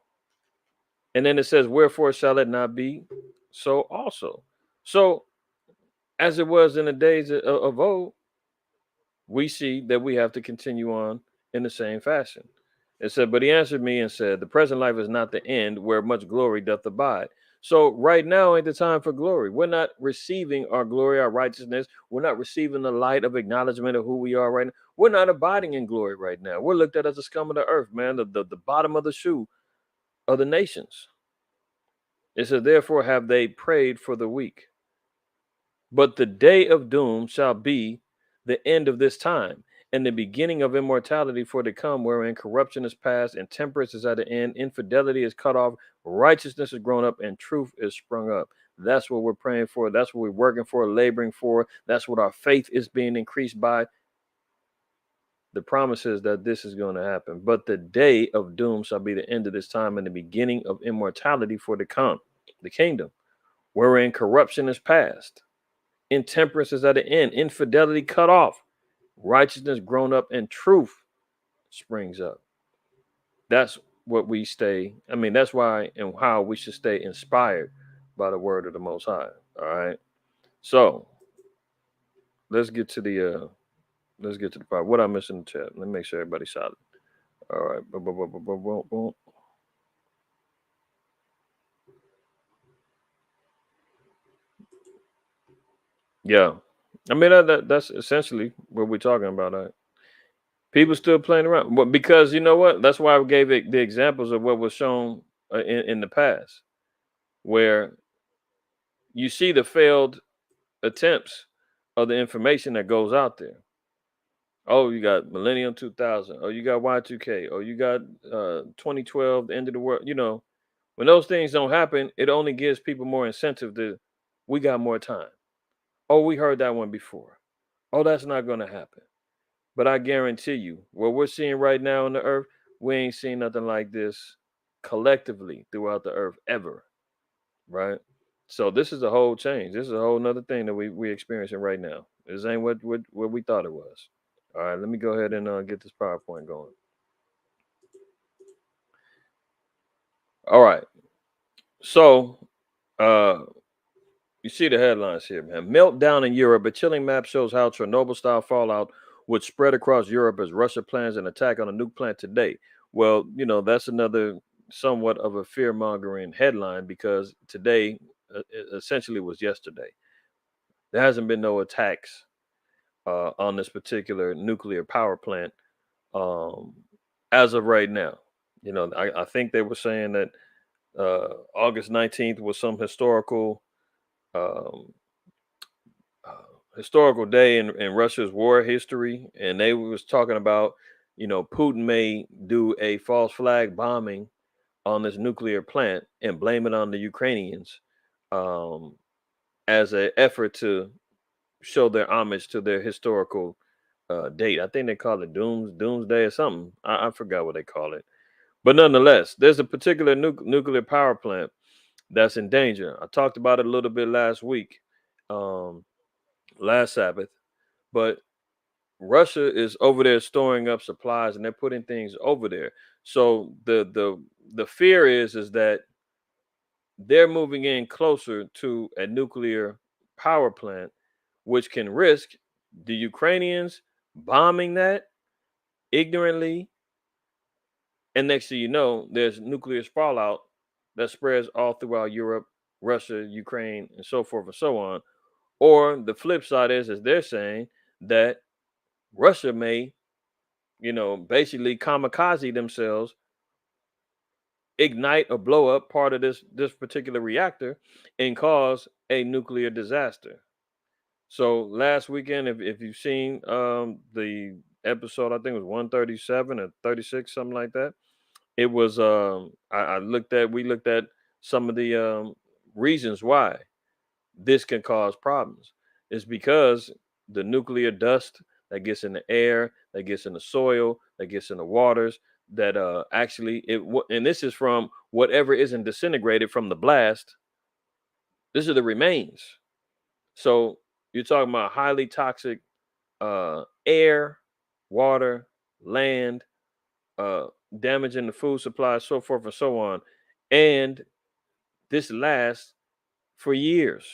And then it says, wherefore shall it not be so also? So as it was in the days of old, we see that we have to continue on in the same fashion. It said, but he answered me and said, the present life is not the end where much glory doth abide. So right now ain't the time for glory. We're not receiving our glory, our righteousness. We're not receiving the light of acknowledgement of who we are right now. We're not abiding in glory right now. We're looked at as the scum of the earth, man, the bottom of the shoe of the nations. It says, therefore have they prayed for the weak. But the day of doom shall be the end of this time, and the beginning of immortality for to come, wherein corruption is past, and temperance is at an end, infidelity is cut off, righteousness is grown up, and truth is sprung up. That's what we're praying for. That's what we're working for, laboring for. That's what our faith is being increased by. The promise is that this is going to happen. But the day of doom shall be the end of this time, and the beginning of immortality for to come, the kingdom, wherein corruption is past. Intemperance is at an end, infidelity cut off, righteousness grown up, and truth springs up. That's what we stay. I mean, that's why and how we should stay inspired by the word of the Most High. All right. So let's get to the part. What I missed in the chat. Let me make sure everybody's solid. All right. Boom, boom, boom, boom, boom, boom, boom. Yeah. I mean, that's essentially what we're talking about. Right? People still playing around, but because you know what? That's why I gave it the examples of what was shown in the past, where you see the failed attempts of the information that goes out there. Oh, you got Millennium 2000. Oh, you got Y2K. Oh, you got 2012, the end of the world. When those things don't happen, it only gives people more incentive to, we got more time. Oh, we heard that one before. Oh, that's not going to happen. But I guarantee you, what we're seeing right now on the earth, we ain't seen nothing like this collectively throughout the earth ever, right? So this is a whole change. This is a whole nother thing that we experiencing right now. This ain't what we thought it was. All right, let me go ahead and get this PowerPoint going. All right. So uh you see the headlines here, man. Meltdown in Europe. A chilling map shows how Chernobyl style fallout would spread across Europe as Russia plans an attack on a nuke plant today. Well, that's another somewhat of a fear mongering headline because today essentially was yesterday. There hasn't been no attacks on this particular nuclear power plant um, as of right now. I think they were saying that August 19th was some um, historical day in Russia's war history, and they was talking about, Putin may do a false flag bombing on this nuclear plant and blame it on the Ukrainians um, as an effort to show their homage to their historical date. I think they call it Doomsday or something. I forgot what they call it. But nonetheless, there's a particular nuclear power plant that's in danger. I talked about it a little bit last week, um, last Sabbath. But Russia is over there storing up supplies and they're putting things over there. So the fear is that they're moving in closer to a nuclear power plant, which can risk the Ukrainians bombing that ignorantly, and next thing you know, there's nuclear fallout that spreads all throughout Europe, Russia, Ukraine, and so forth and so on. Or the flip side is they're saying that Russia may, basically kamikaze themselves, ignite or blow up part of this particular reactor and cause a nuclear disaster. So last weekend, if you've seen the episode, I think it was 137 or 36, something like that. It was I looked at we looked at some of the reasons why this can cause problems. Is because the nuclear dust that gets in the air, that gets in the soil, that gets in the waters, that actually and this is from whatever isn't disintegrated from the blast. This are the remains. So you're talking about highly toxic air, water, land, uh, damaging the food supply, so forth and so on. And this lasts for years.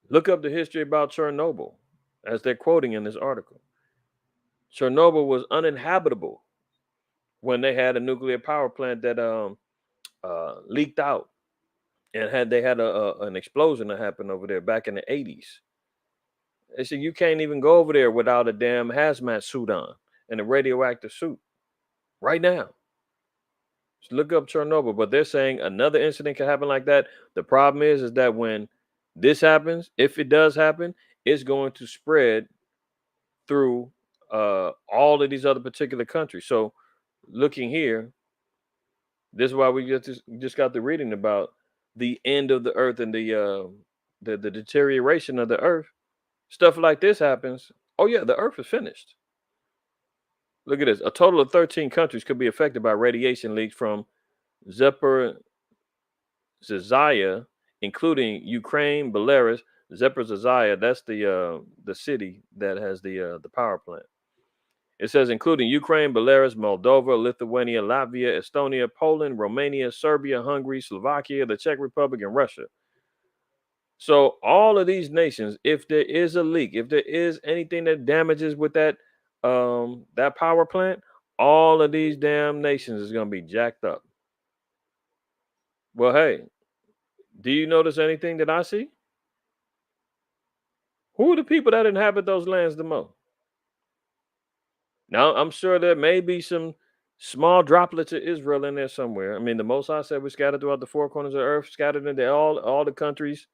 Look up the history about Chernobyl, as they're quoting in this article. Chernobyl was uninhabitable when they had a nuclear power plant that leaked out and they had an explosion that happened over there back in the 80s. They said you can't even go over there without a damn hazmat suit on and a radioactive suit right now. Just look up Chernobyl, but they're saying another incident can happen like that. The problem is that when this happens, if it does happen, it's going to spread through all of these other particular countries. So, looking here, this is why we just got the reading about the end of the earth and the deterioration of the earth. Stuff like this happens. Oh yeah, the earth is finished. Look at this. A total of 13 countries could be affected by radiation leaks from Zaporizhzhia, including Ukraine, Belarus. Zaporizhzhia, that's the city that has the power plant. It says including Ukraine, Belarus, Moldova, Lithuania, Latvia, Estonia, Poland, Romania, Serbia, Hungary, Slovakia, the Czech Republic, and Russia. So all of these nations, if there is a leak, if there is anything that damages with that power plant, all of these damn nations is gonna be jacked up. Well, hey, do you notice anything that I see? Who are the people that inhabit those lands the most? Now, I'm sure there may be some small droplets of Israel in there somewhere. I mean, the Most High said we scattered throughout the four corners of the earth, scattered into all the countries.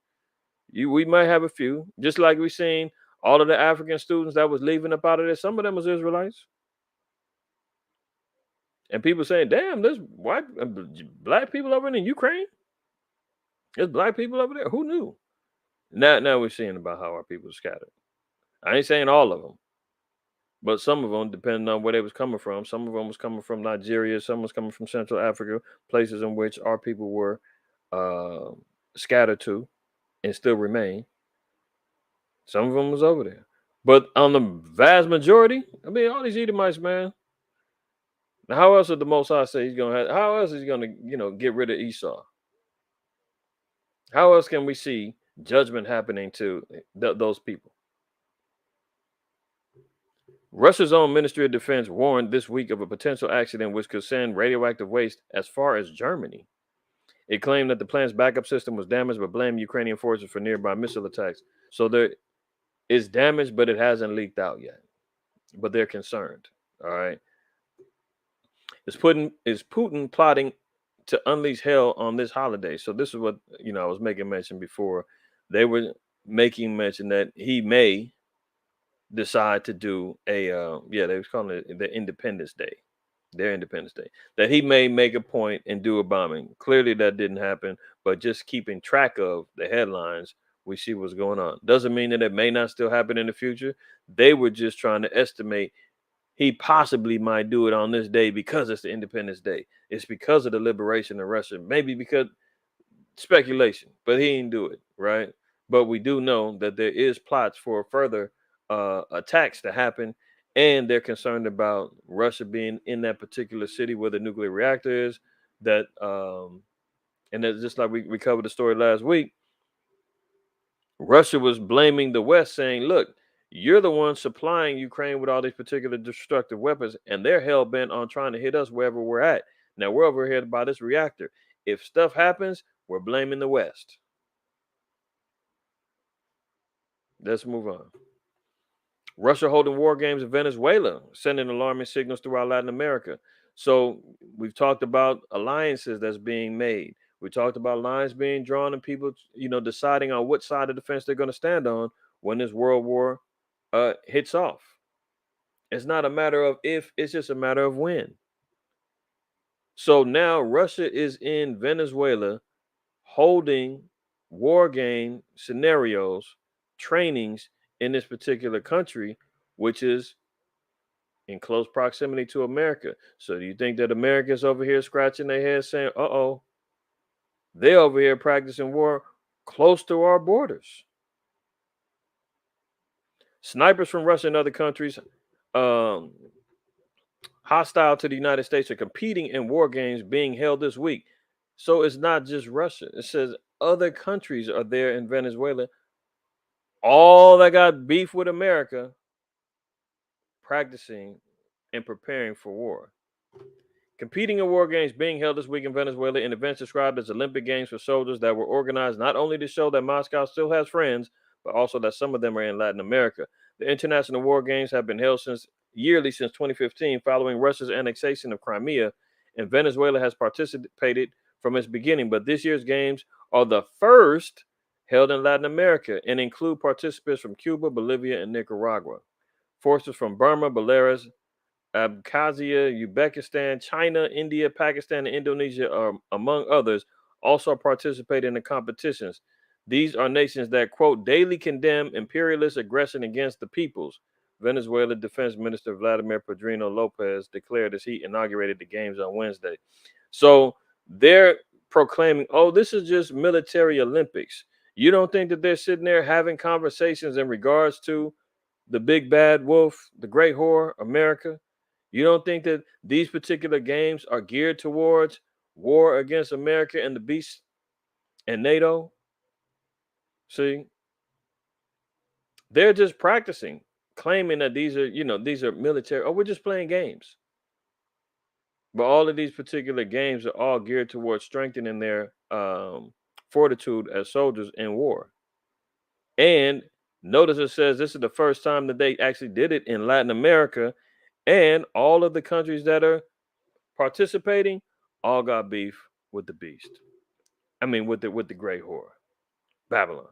We might have a few, just like we seen all of the African students that was leaving up out of there. Some of them was Israelites, and people saying, "Damn, there's white, black people over in the Ukraine. There's black people over there. Who knew?" Now we're seeing about how our people are scattered. I ain't saying all of them. But some of them, depending on where they was coming from, some of them was coming from Nigeria, some was coming from Central Africa, places in which our people were uh, scattered to and still remain. Some of them was over there. But on the vast majority, I mean, all these Edomites, man. Now, how else would the Most High say he's gonna have? How else is he gonna, get rid of Esau? How else can we see judgment happening to those people? Russia's own Ministry of Defense warned this week of a potential accident which could send radioactive waste as far as Germany. It claimed that the plant's backup system was damaged, but blamed Ukrainian forces for nearby missile attacks. So there is damage, but it hasn't leaked out yet. But they're concerned. All right. Is Putin plotting to unleash hell on this holiday? So this is what I was making mention before. They were making mention that he may decide to do they was calling it the Independence Day, their Independence Day, that he may make a point and do a bombing. Clearly that didn't happen, but just keeping track of the headlines, we see what's going on. Doesn't mean that it may not still happen in the future. They were just trying to estimate he possibly might do it on this day because it's the Independence Day. It's because of the liberation of Russia. Maybe because speculation, but he didn't do it, right? But we do know that there is plots for further attacks to happen, and they're concerned about Russia being in that particular city where the nuclear reactor is. That and that's just like we covered the story last week. Russia was blaming the West, saying, "Look, you're the one supplying Ukraine with all these particular destructive weapons, and they're hell bent on trying to hit us wherever we're at. Now we're over here by this reactor. If stuff happens, we're blaming the West." Let's move on. Russia holding war games in Venezuela, sending alarming signals throughout Latin America. So we've talked about alliances that's being made. We talked about lines being drawn and people, deciding on what side of the fence they're going to stand on when this world war hits off. It's not a matter of if, it's just a matter of when. So now Russia is in Venezuela holding war game scenarios, trainings in this particular country, which is in close proximity to America. So do you think that America's over here scratching their head saying, uh-oh, they're over here practicing war close to our borders? Snipers from Russia and other countries um, hostile to the United States are competing in war games being held this week. So it's not just Russia. It says other countries are there in Venezuela, all that got beef with America, practicing and preparing for war. Competing in war games being held this week in Venezuela in events described as Olympic Games for soldiers that were organized not only to show that Moscow still has friends, but also that some of them are in Latin America. The International War Games have been held yearly since 2015 following Russia's annexation of Crimea, and Venezuela has participated from its beginning. But this year's games are the first held in Latin America and include participants from Cuba, Bolivia, and Nicaragua. Forces from Burma, Belarus, Abkhazia, Uzbekistan, China, India, Pakistan, and Indonesia, are, among others, also participate in the competitions. These are nations that, quote, daily condemn imperialist aggression against the peoples. Venezuela Defense Minister Vladimir Pedrino Lopez declared as he inaugurated the games on Wednesday. So they're proclaiming, oh, this is just military Olympics. You don't think that they're sitting there having conversations in regards to the big bad wolf, the great whore, America? You don't think that these particular games are geared towards war against America and the beast and NATO? See, they're just practicing, claiming that these are military. Oh, we're just playing games. But all of these particular games are all geared towards strengthening their fortitude as soldiers in war. And notice it says this is the first time that they actually did it in Latin America, and all of the countries that are participating all got beef with the beast. I mean, with the great whore, Babylon.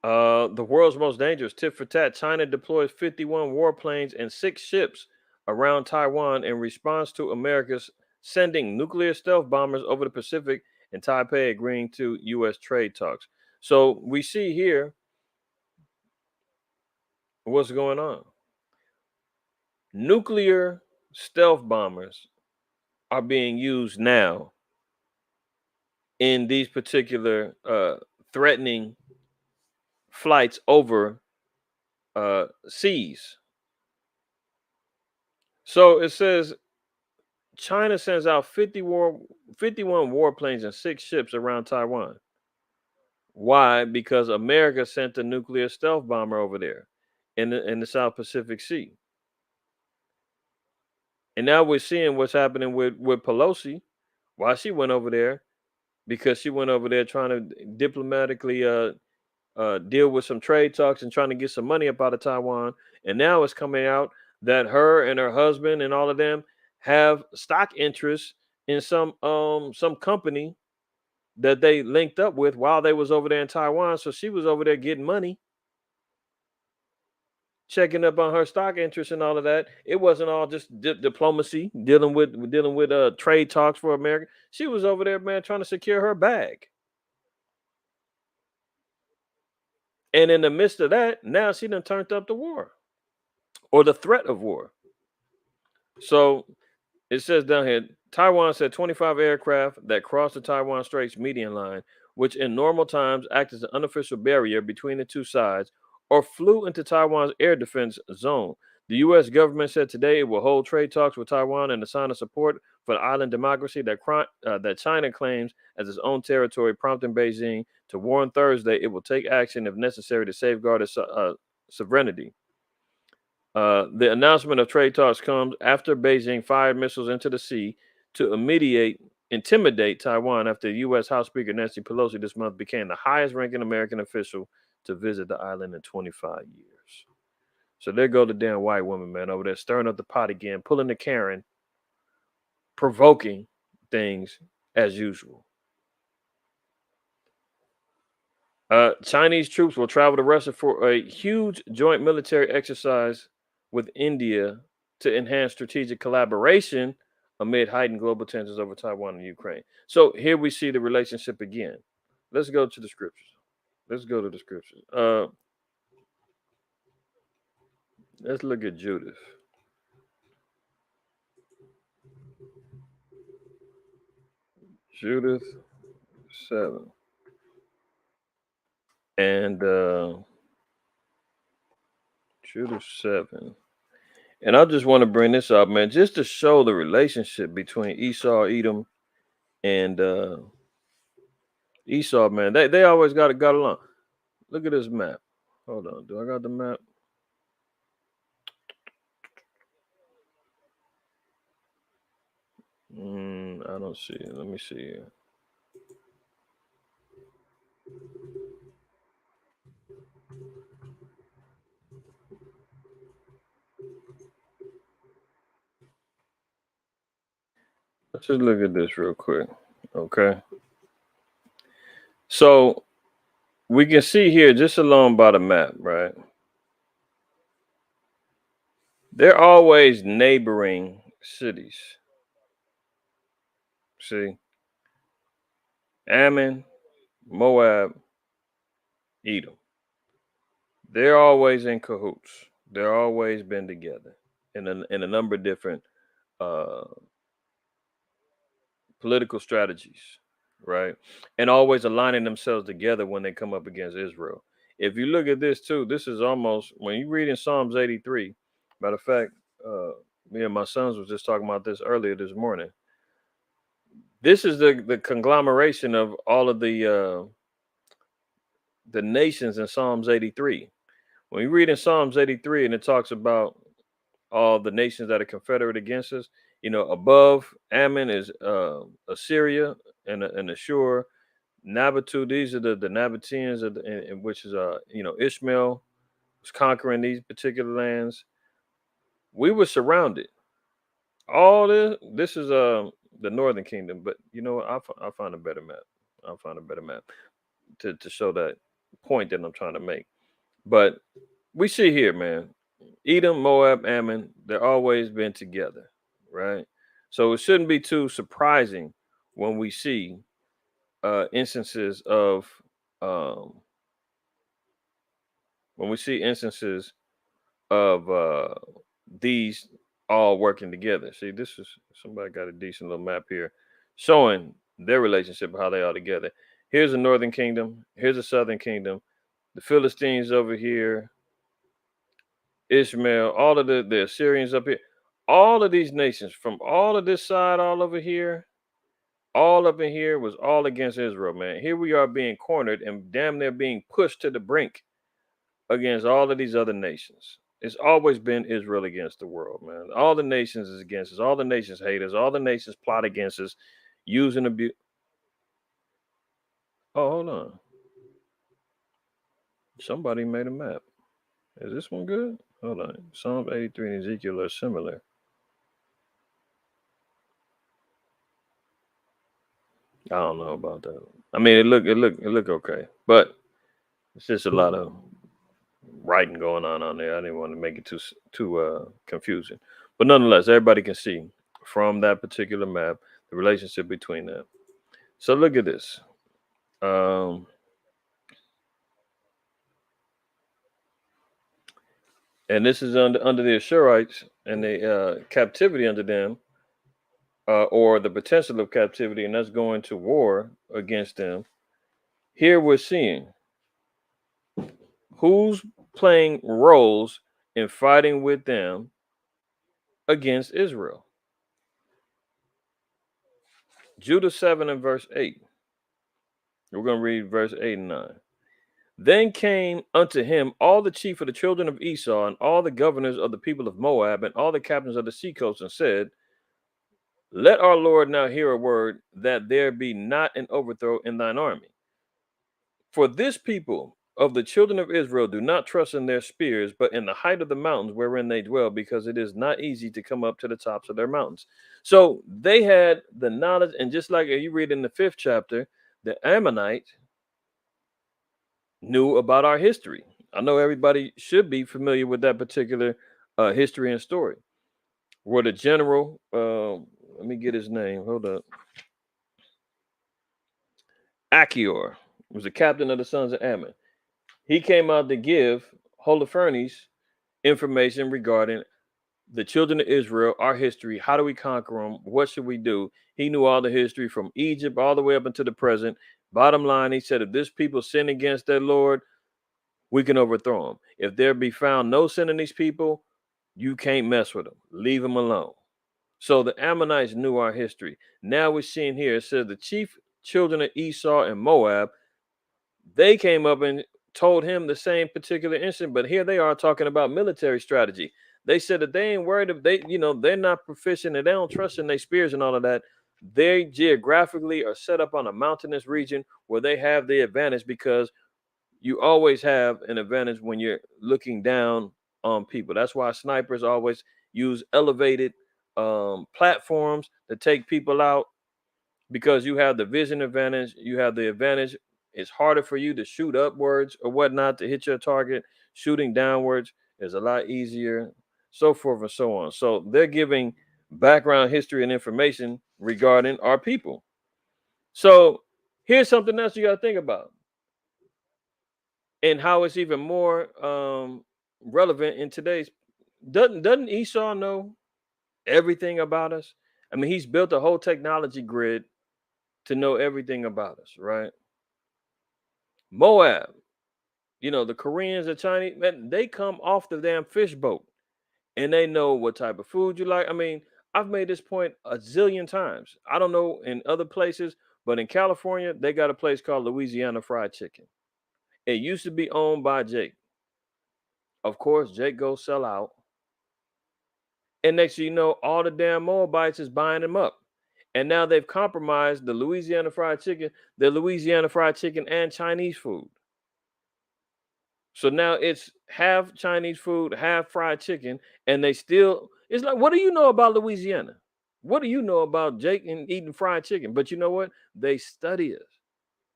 The world's most dangerous tit for tat. China deploys 51 warplanes and 6 ships around Taiwan in response to America's sending nuclear stealth bombers over the Pacific and Taipei agreeing to U.S. trade talks. So we see here what's going on. Nuclear stealth bombers are being used now in these particular threatening flights over seas. So it says China sends out 51 warplanes and 6 ships around Taiwan. Why? Because America sent a nuclear stealth bomber over there in the South Pacific Sea. And now we're seeing what's happening with Pelosi. Why she went over there? Because she went over there trying to diplomatically deal with some trade talks and trying to get some money up out of Taiwan. And now it's coming out that her and her husband and all of them have stock interests in some company that they linked up with while they was over there in Taiwan. So she was over there getting money, checking up on her stock interests and all of that. It wasn't all just diplomacy, dealing with trade talks for America. She was over there, man, trying to secure her bag. And in the midst of that, now she done turned up the war or the threat of war. So it says down here, Taiwan said 25 aircraft that crossed the Taiwan Straits median line, which in normal times act as an unofficial barrier between the two sides, or flew into Taiwan's air defense zone. The U.S. government said today it will hold trade talks with Taiwan in a sign of support for the island democracy that China claims as its own territory, prompting Beijing to warn Thursday it will take action if necessary to safeguard its sovereignty. The announcement of trade talks comes after Beijing fired missiles into the sea to intimidate Taiwan after U.S. House Speaker Nancy Pelosi this month became the highest ranking American official to visit the island in 25 years. So there go the damn white woman, man, over there stirring up the pot again, pulling the Karen, provoking things as usual. Chinese troops will travel to Russia for a huge joint military exercise with India to enhance strategic collaboration amid heightened global tensions over Taiwan and Ukraine. So here we see the relationship again. Let's go to the scriptures. Let's go to the scriptures. Let's look at Judith. Judith 7. And Judith 7. And I just want to bring this up, man, just to show the relationship between Esau, Edom, and Esau, man. They always got along. Look at this map. Hold on. Do I got the map? I don't see it. Let me see here. Let's just look at this real quick. Okay. So we can see here just along by the map, right? They're always neighboring cities. See, Ammon, Moab, Edom. They're always in cahoots. They're always been together in a number of different uh, political strategies, right? And always aligning themselves together when they come up against Israel. If you look at this too, this is almost when you read in Psalms 83. Matter of fact, me and my sons was just talking about this earlier this morning. This is the conglomeration of all of the nations in Psalms 83. When you read in Psalms 83 and it talks about all the nations that are confederate against us, above Ammon is Assyria and Ashur. Nabatew, these are the Nabateans, in which is Ishmael was conquering these particular lands. We were surrounded. All this is the Northern Kingdom, but you know what? I'll find a better map. I'll find a better map to show that point that I'm trying to make. But we see here, man, Edom, Moab, Ammon, they're always been together, right? So it shouldn't be too surprising when we see instances of um, when we see instances of these all working together. See, this is somebody got a decent little map here showing their relationship, how they are together. Here's a northern kingdom. Here's a southern kingdom. The Philistines over here, Ishmael, all of the Assyrians up here. All of these nations from all of this side, all over here, all up in here was all against Israel, man. Here we are being cornered and damn near being pushed to the brink against all of these other nations. It's always been Israel against the world, man. All the nations is against us. All the nations hate us. All the nations plot against us, using abuse. Oh, hold on. Somebody made a map. Is this one good? Hold on. Psalm 83 and Ezekiel are similar. I don't know about that. I mean, it look okay, but it's just a lot of writing going on there. I didn't want to make it too confusing, but nonetheless, everybody can see from that particular map the relationship between them. So look at this. Um, and this is under the Ashurites and the captivity under them, or the potential of captivity, and that's going to war against them. Here we're seeing who's playing roles in fighting with them against Israel. Judah 7 and verse 8. We're going to read verse 8 and 9. Then came unto him all the chief of the children of Esau, and all the governors of the people of Moab, and all the captains of the seacoast, and said, let our Lord now hear a word, that there be not an overthrow in thine army. For this people of the children of Israel do not trust in their spears, but in the height of the mountains wherein they dwell, because it is not easy to come up to the tops of their mountains. So they had the knowledge, and just like you read in the 5th chapter, the Ammonite knew about our history. I know everybody should be familiar with that particular history and story. Where the general, let me get his name. Hold up. Achior was the captain of the sons of Ammon. He came out to give Holofernes information regarding the children of Israel, our history. How do we conquer them? What should we do? He knew all the history from Egypt all the way up until the present. Bottom line, he said, if this people sin against their Lord, we can overthrow them. If there be found no sin in these people, you can't mess with them. Leave them alone. So the Ammonites knew our history. Now we're seeing here, it says the chief children of Esau and Moab, they came up and told him the same particular incident, but here they are talking about military strategy. They said that they ain't worried if they're not proficient and they don't trust in their spears and all of that. They geographically are set up on a mountainous region where they have the advantage, because you always have an advantage when you're looking down on people. That's why snipers always use elevated platforms to take people out, because you have the vision advantage. You have the advantage. It's harder for you to shoot upwards or whatnot to hit your target. Shooting downwards is a lot easier, so forth and so on. So they're giving background history and information regarding our people. So here's something else you got to think about, and how it's even more relevant in today's. Doesn't Esau know everything about us? I mean, he's built a whole technology grid to know everything about us, right? Moab, the Koreans, the Chinese, man, they come off the damn fish boat and they know what type of food you like. I mean, I've made this point a zillion times. I don't know in other places, but in California, they got a place called Louisiana Fried Chicken. It used to be owned by Jake. Of course, Jake goes sell out. And next thing you know, all the damn Moabites is buying them up. And now they've compromised the Louisiana Fried Chicken and Chinese food. So now it's half Chinese food, half fried chicken, and it's like, what do you know about Louisiana? What do you know about Jake and eating fried chicken? But you know what? They study us.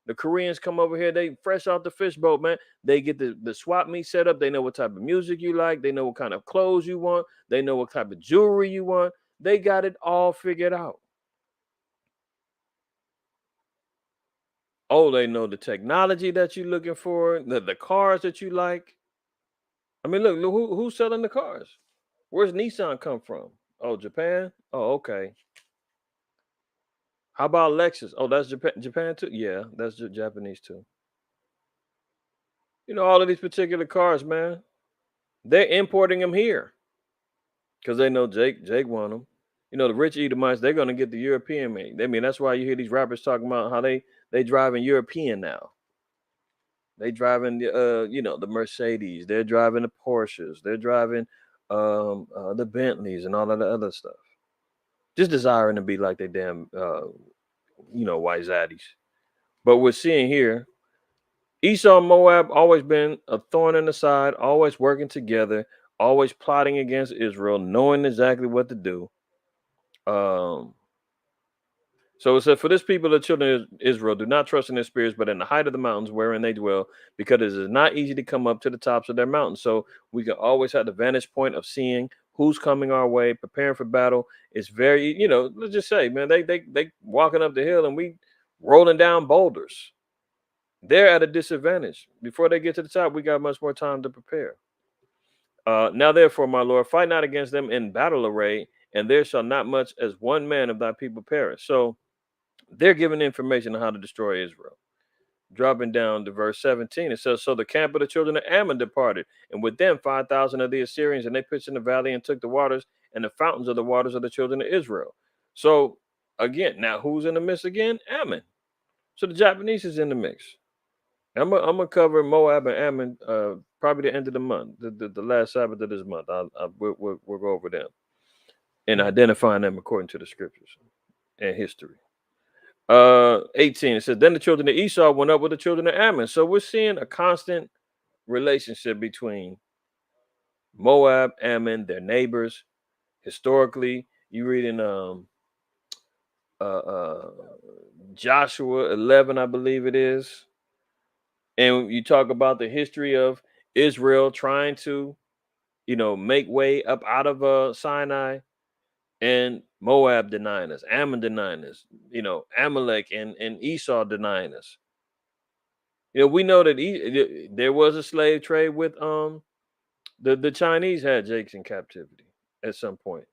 The Koreans come over here, they fresh out the fish boat, man. They get the swap meet set up. They know what type of music you like. They know what kind of clothes you want. They know what type of jewelry you want. They got it all figured out. Oh, they know the technology that you're looking for, the cars that you like. I mean, look who's selling the cars? Where's Nissan come from? Oh, Japan? Oh, okay. How about Lexus? Oh, that's Japan. Japan too. Yeah, that's Japanese too. You know, all of these particular cars, man. They're importing them here because they know Jake want them. You know, the rich Edomites, they're gonna get the European made. I mean, that's why you hear these rappers talking about how they driving European now. They driving the the Mercedes. They're driving the Porsches. They're driving the Bentleys and all of the other stuff. Just desiring to be like they damn white zaddies. But we're seeing here Esau and Moab always been a thorn in the side, always working together, always plotting against Israel, knowing exactly what to do. Um, so it said, for this people, the children of Israel, do not trust in their spirits, but in the height of the mountains wherein they dwell, because it is not easy to come up to the tops of their mountains. So we can always have the vantage point of seeing who's coming our way, preparing for battle. It's very, let's just say, man, they walking up the hill and we rolling down boulders. They're at a disadvantage. Before they get to the top, we got much more time to prepare. Now, therefore, my Lord, fight not against them in battle array, and there shall not much as one man of thy people perish. So they're giving information on how to destroy Israel. Dropping down to verse 17, it says, so the camp of the children of Ammon departed, and with them 5,000 of the Assyrians, and they pitched in the valley and took the waters and the fountains of the waters of the children of Israel. So again, now who's in the midst again? Ammon. So the Japanese is in the mix. I'm gonna cover Moab and Ammon probably the end of the month, the last Sabbath of this month. We'll go over them and identifying them according to the scriptures and history. 18, it says, then the children of Esau went up with the children of Ammon. So we're seeing a constant relationship between Moab, Ammon, their neighbors. Historically, you read in uh, uh, Joshua 11, I believe it is, and you talk about the history of Israel trying to make way up out of Sinai, and Moab denying us, Ammon denying us, Amalek and Esau denying us. We know that there was a slave trade with the Chinese had Jakes in captivity at some point,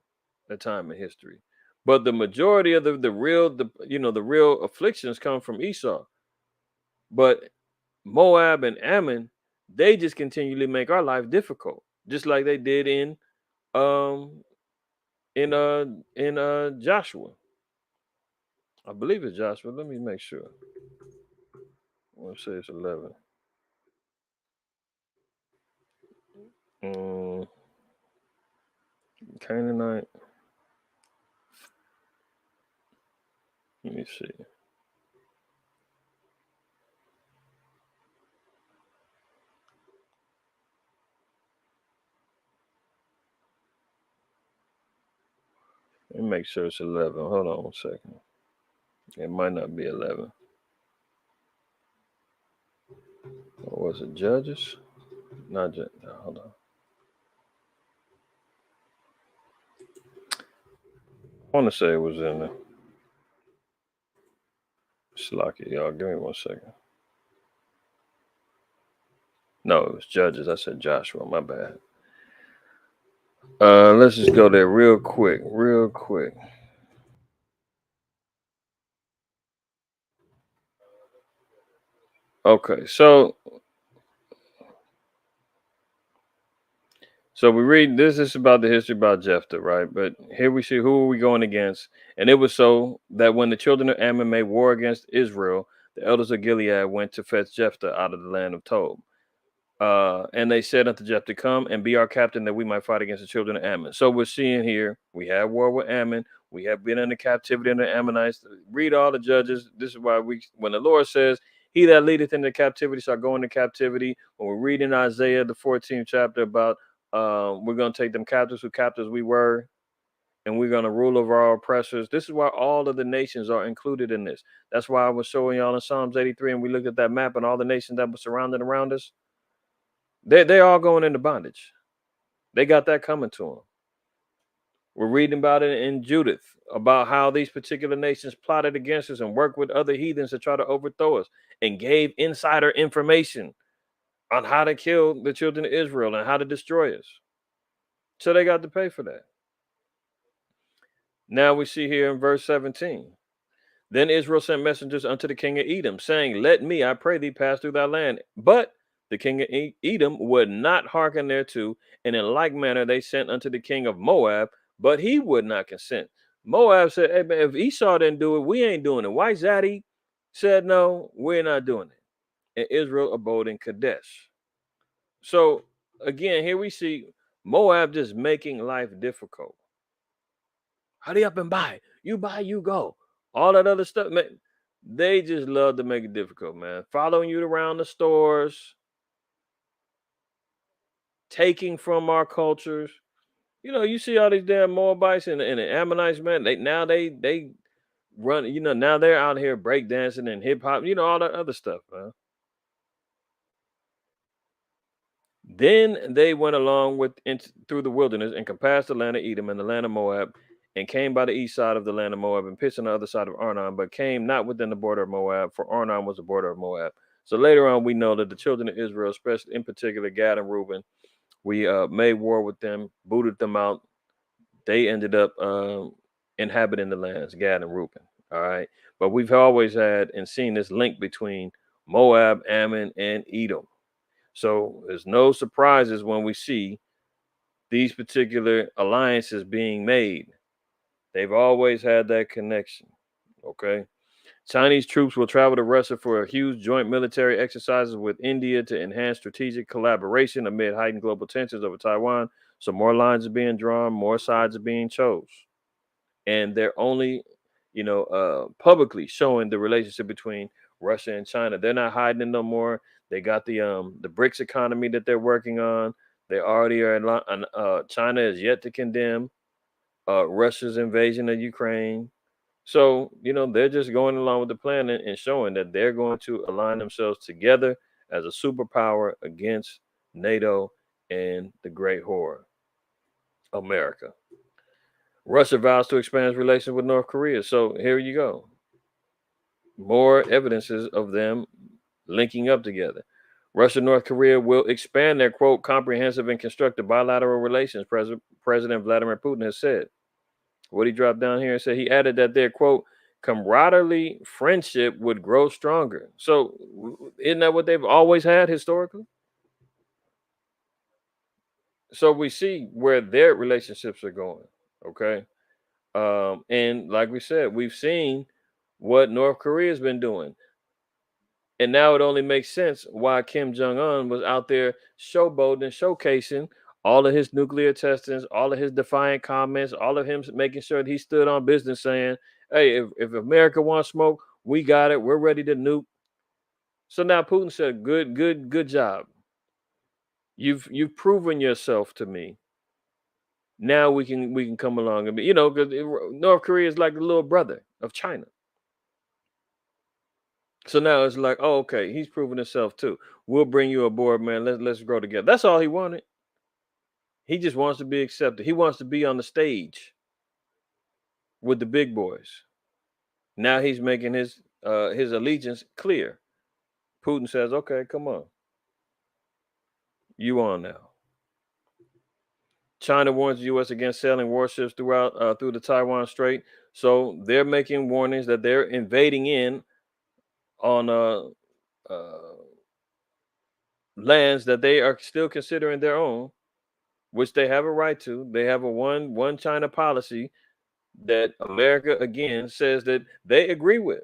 a time in history. But the majority of the real afflictions come from Esau. But Moab and Ammon, they just continually make our life difficult, just like they did um in Joshua. I believe it's Joshua. Let me make sure. Let's say it's 11. Um, Canaanite. Let me see. Let me make sure it's 11. Hold on 1 second. It might not be 11. Or was it Judges? Not Judges. Hold on. I want to say it was in the Slocky, y'all. Give me 1 second. No, it was Judges. I said Joshua. My bad. Let's just go there real quick. Real quick. Okay, so we read this is about the history about Jephthah, right? But here we see who are we going against. And it was so that when the children of Ammon made war against Israel, the elders of Gilead went to fetch Jephthah out of the land of Tob. And they said unto Jephthah, come and be our captain that we might fight against the children of Ammon. So we're seeing here, we have war with Ammon. We have been in the captivity of the Ammonites. Read all the judges. This is why when the Lord says, he that leadeth into captivity shall go into captivity. When we're reading Isaiah, the 14th chapter about we're going to take them captives who captives we were, and we're going to rule over our oppressors. This is why all of the nations are included in this. That's why I was showing y'all in Psalms 83, and we looked at that map and all the nations that were surrounded around us. They're all going into bondage. They got that coming to them. We're reading about it in Judith, about how these particular nations plotted against us and worked with other heathens to try to overthrow us and gave insider information on how to kill the children of Israel and how to destroy us. So they got to pay for that. Now we see here in verse 17. Then Israel sent messengers unto the king of Edom, saying, Let me, I pray thee, pass through thy land. But the king of Edom would not hearken thereto, and in like manner they sent unto the king of Moab, but he would not consent. Moab said, Hey man, if Esau didn't do it, we ain't doing it. Why Zadok said no, we're not doing it. And Israel abode in Kadesh. So again, here we see Moab just making life difficult. Hurry up and buy. You buy, you go. All that other stuff, man. They just love to make it difficult, man. Following you around the stores, taking from our cultures. You know, you see all these damn Moabites and the Ammonites, man. They run. You know, now they're out here breakdancing and hip hop. You know, all that other stuff, man. Then they went along through the wilderness and compassed the land of Edom and the land of Moab, and came by the east side of the land of Moab and pitched on the other side of Arnon, but came not within the border of Moab, for Arnon was the border of Moab. So later on, we know that the children of Israel, especially in particular Gad and Reuben, we made war with them, booted them out. They ended up inhabiting the lands, Gad and Reuben. All right, but we've always had and seen this link between Moab, Ammon, and Edom. So there's no surprises when we see these particular alliances being made. They've always had that connection. Okay. Chinese troops will travel to Russia for a huge joint military exercises with India to enhance strategic collaboration amid heightened global tensions over Taiwan. So more lines are being drawn, more sides are being chose. And they're only, publicly showing the relationship between Russia and China. They're not hiding it no more. They got the BRICS economy that they're working on. They already are. China is yet to condemn Russia's invasion of Ukraine. So they're just going along with the plan and showing that they're going to align themselves together as a superpower against NATO and the Great Whore, America. Russia vows to expand its relations with North Korea. So here you go. More evidences of them linking up together. Russia and North Korea will expand their, quote, comprehensive and constructive bilateral relations, President Vladimir Putin has said. What he dropped down here and said, he added that their, quote, camaraderie friendship would grow stronger. So isn't that what they've always had historically? So we see where their relationships are going. Okay. And like we said, we've seen what North Korea's been doing. And now it only makes sense why Kim Jong-un was out there showboating and showcasing all of his nuclear testings, all of his defiant comments, all of him making sure that he stood on business saying, hey, if America wants smoke, we got it. We're ready to nuke. So now Putin said, good job. You've proven yourself to me. Now we can come along and be, because North Korea is like the little brother of China. So now it's like, oh, okay, he's proven himself too. We'll bring you aboard, man. Let's grow together. That's all he wanted. He just wants to be accepted. He wants to be on the stage with the big boys. Now he's making his allegiance clear. Putin says, okay, come on. You on now. China warns the U.S. against sailing warships through the Taiwan Strait. So they're making warnings that they're invading in on lands that they are still considering their own, which they have a right to. They have a one China policy that America again says that they agree with.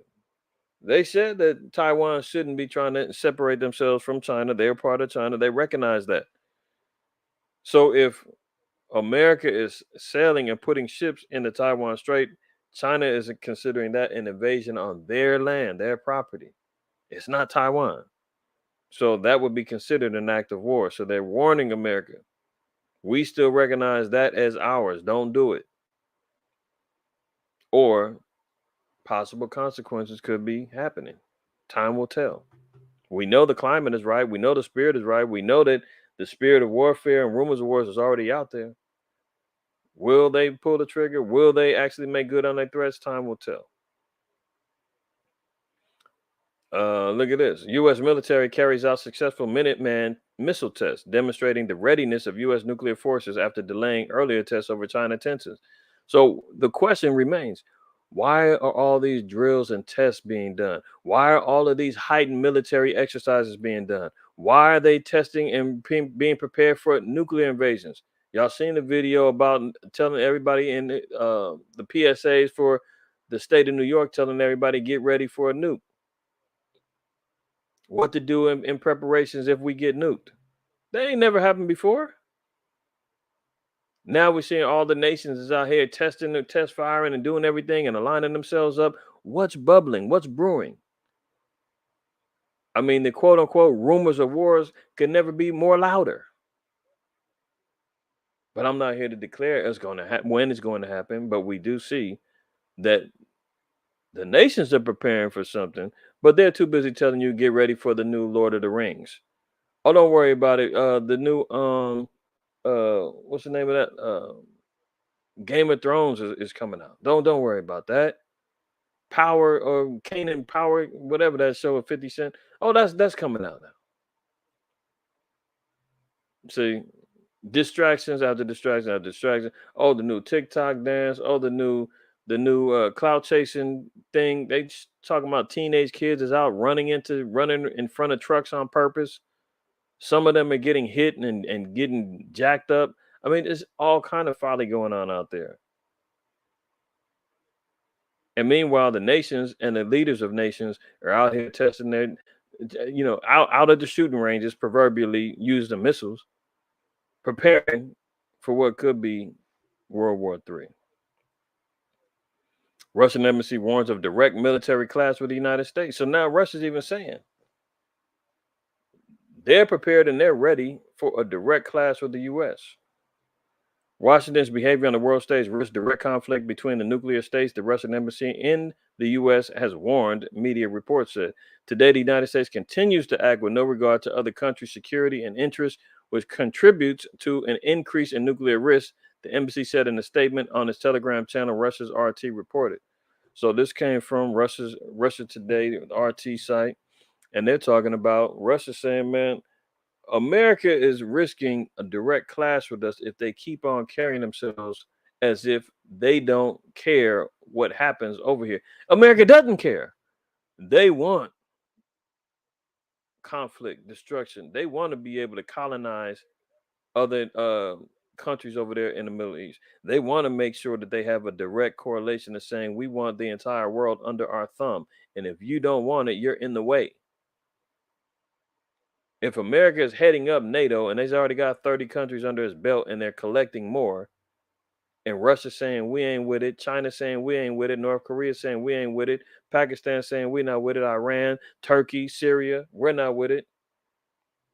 They said that Taiwan shouldn't be trying to separate themselves from China. They're part of China. They recognize that. So if America is sailing and putting ships in the Taiwan Strait, China is considering that an invasion on their land, their property. It's not Taiwan. So that would be considered an act of war. So they're warning America. We still recognize that as ours. Don't do it. Or possible consequences could be happening. Time will tell. We know the climate is right. We know the spirit is right. We know that the spirit of warfare and rumors of wars is already out there. Will they pull the trigger? Will they actually make good on their threats? Time will tell. Look at this. U.S. military carries out successful Minuteman missile tests, demonstrating the readiness of U.S. nuclear forces after delaying earlier tests over China tensions. So the question remains, Why are all these drills and tests being done? Why are all of these heightened military exercises being done? Why are they testing and being prepared for nuclear invasions? Y'all seen the video about telling everybody in the PSAs for the state of New York, telling everybody get ready for a nuke. What to do in preparations if we get nuked? That ain't never happened before. Now we're seeing all the nations is out here testing and test firing and doing everything and aligning themselves up. What's bubbling? What's brewing? I mean, the quote unquote rumors of wars could never be more louder. But I'm not here to declare it's going to happen when it's going to happen. But we do see that the nations are preparing for something, but they're too busy telling you get ready for the new Lord of the Rings. Oh, don't worry about it. The new what's the name of that? Game of Thrones is coming out. Don't worry about that. Power or Canaan Power, whatever that show of 50 Cent. Oh, that's coming out now. See, distractions after distraction after distraction. Oh, the new TikTok dance. Oh, the new cloud chasing thing. They talking about teenage kids is out running in front of trucks on purpose. Some of them are getting hit and getting jacked up. I mean, there's all kind of folly going on out there. And meanwhile, the nations and the leaders of nations are out here testing their, out of the shooting ranges, proverbially use the missiles, preparing for what could be World War III. Russian embassy warns of direct military clash with the United States. So now Russia's even saying they're prepared and they're ready for a direct clash with the U.S. Washington's behavior on the world stage risks direct conflict between the nuclear states. The Russian embassy in the U.S. has warned, media reports said. Today, the United States continues to act with no regard to other countries' security and interests, which contributes to an increase in nuclear risk, the embassy said in a statement on its Telegram channel, Russia's RT reported. So this came from Russia Today, the RT site, and they're talking about Russia saying, man, America is risking a direct clash with us if they keep on carrying themselves as if they don't care what happens over here. America doesn't care. They want conflict, destruction. They want to be able to colonize other countries over there in the Middle East. They want to make sure that they have a direct correlation to saying we want the entire world under our thumb. And if you don't want it, you're in the way. If America is heading up NATO and they've already got 30 countries under its belt and they're collecting more, and Russia saying we ain't with it, China saying we ain't with it, North Korea saying we ain't with it, Pakistan saying we're not with it, Iran, Turkey, Syria, we're not with it,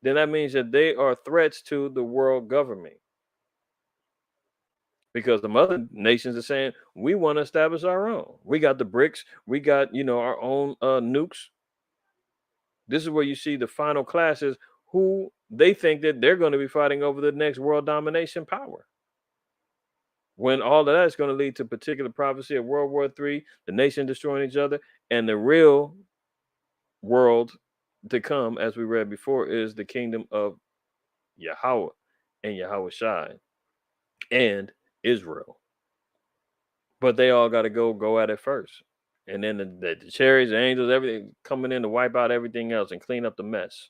then that means that they are threats to the world government. Because the other nations are saying we want to establish our own. We got the BRICS, we got our own nukes. This is where you see the final classes who they think that they're going to be fighting over the next world domination power. When all of that is going to lead to particular prophecy of World War III, the nation destroying each other, and the real world to come, as we read before, is the kingdom of Yahweh and Yahweh Shai and Israel. But they all got to go at it first. And then the chariots, the angels, everything coming in to wipe out everything else and clean up the mess.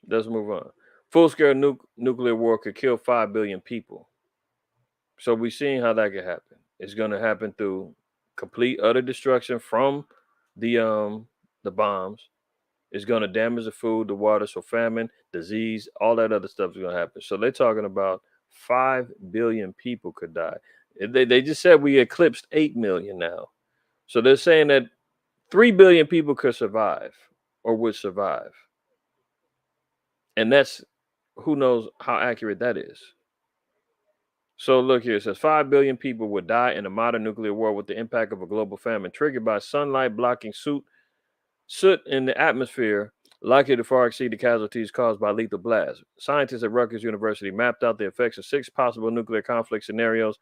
Let's move on. Full-scale nuclear war could kill 5 billion people. So we're seeing how that could happen. It's going to happen through complete utter destruction from the bombs. It's going to damage the food, the water, so famine, disease, all that other stuff is going to happen. So they're talking about 5 billion people could die. They just said we eclipsed 8 million now. So they're saying that 3 billion people could survive or would survive. And that's, who knows how accurate that is. So look here, it says 5 billion people would die in a modern nuclear war with the impact of a global famine triggered by sunlight blocking soot in the atmosphere, likely to far exceed the casualties caused by lethal blasts. Scientists at Rutgers University mapped out the effects of 6 possible nuclear conflict scenarios.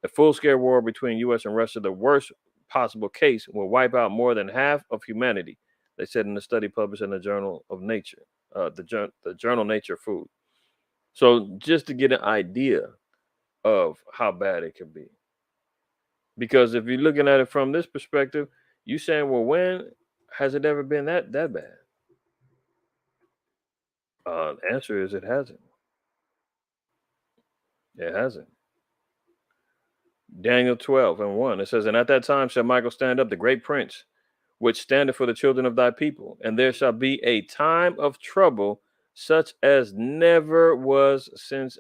A full-scale war between U.S. and Russia, the worst possible case, will wipe out more than half of humanity, they said in a study published in the Journal of Nature, the journal Nature Food. So just to get an idea of how bad it could be. Because if you're looking at it from this perspective, you saying, well, when has it ever been that bad? The answer is it hasn't. It hasn't. Daniel 12:1. It says, and at that time shall Michael stand up, the great prince, which standeth for the children of thy people, and there shall be a time of trouble such as never was since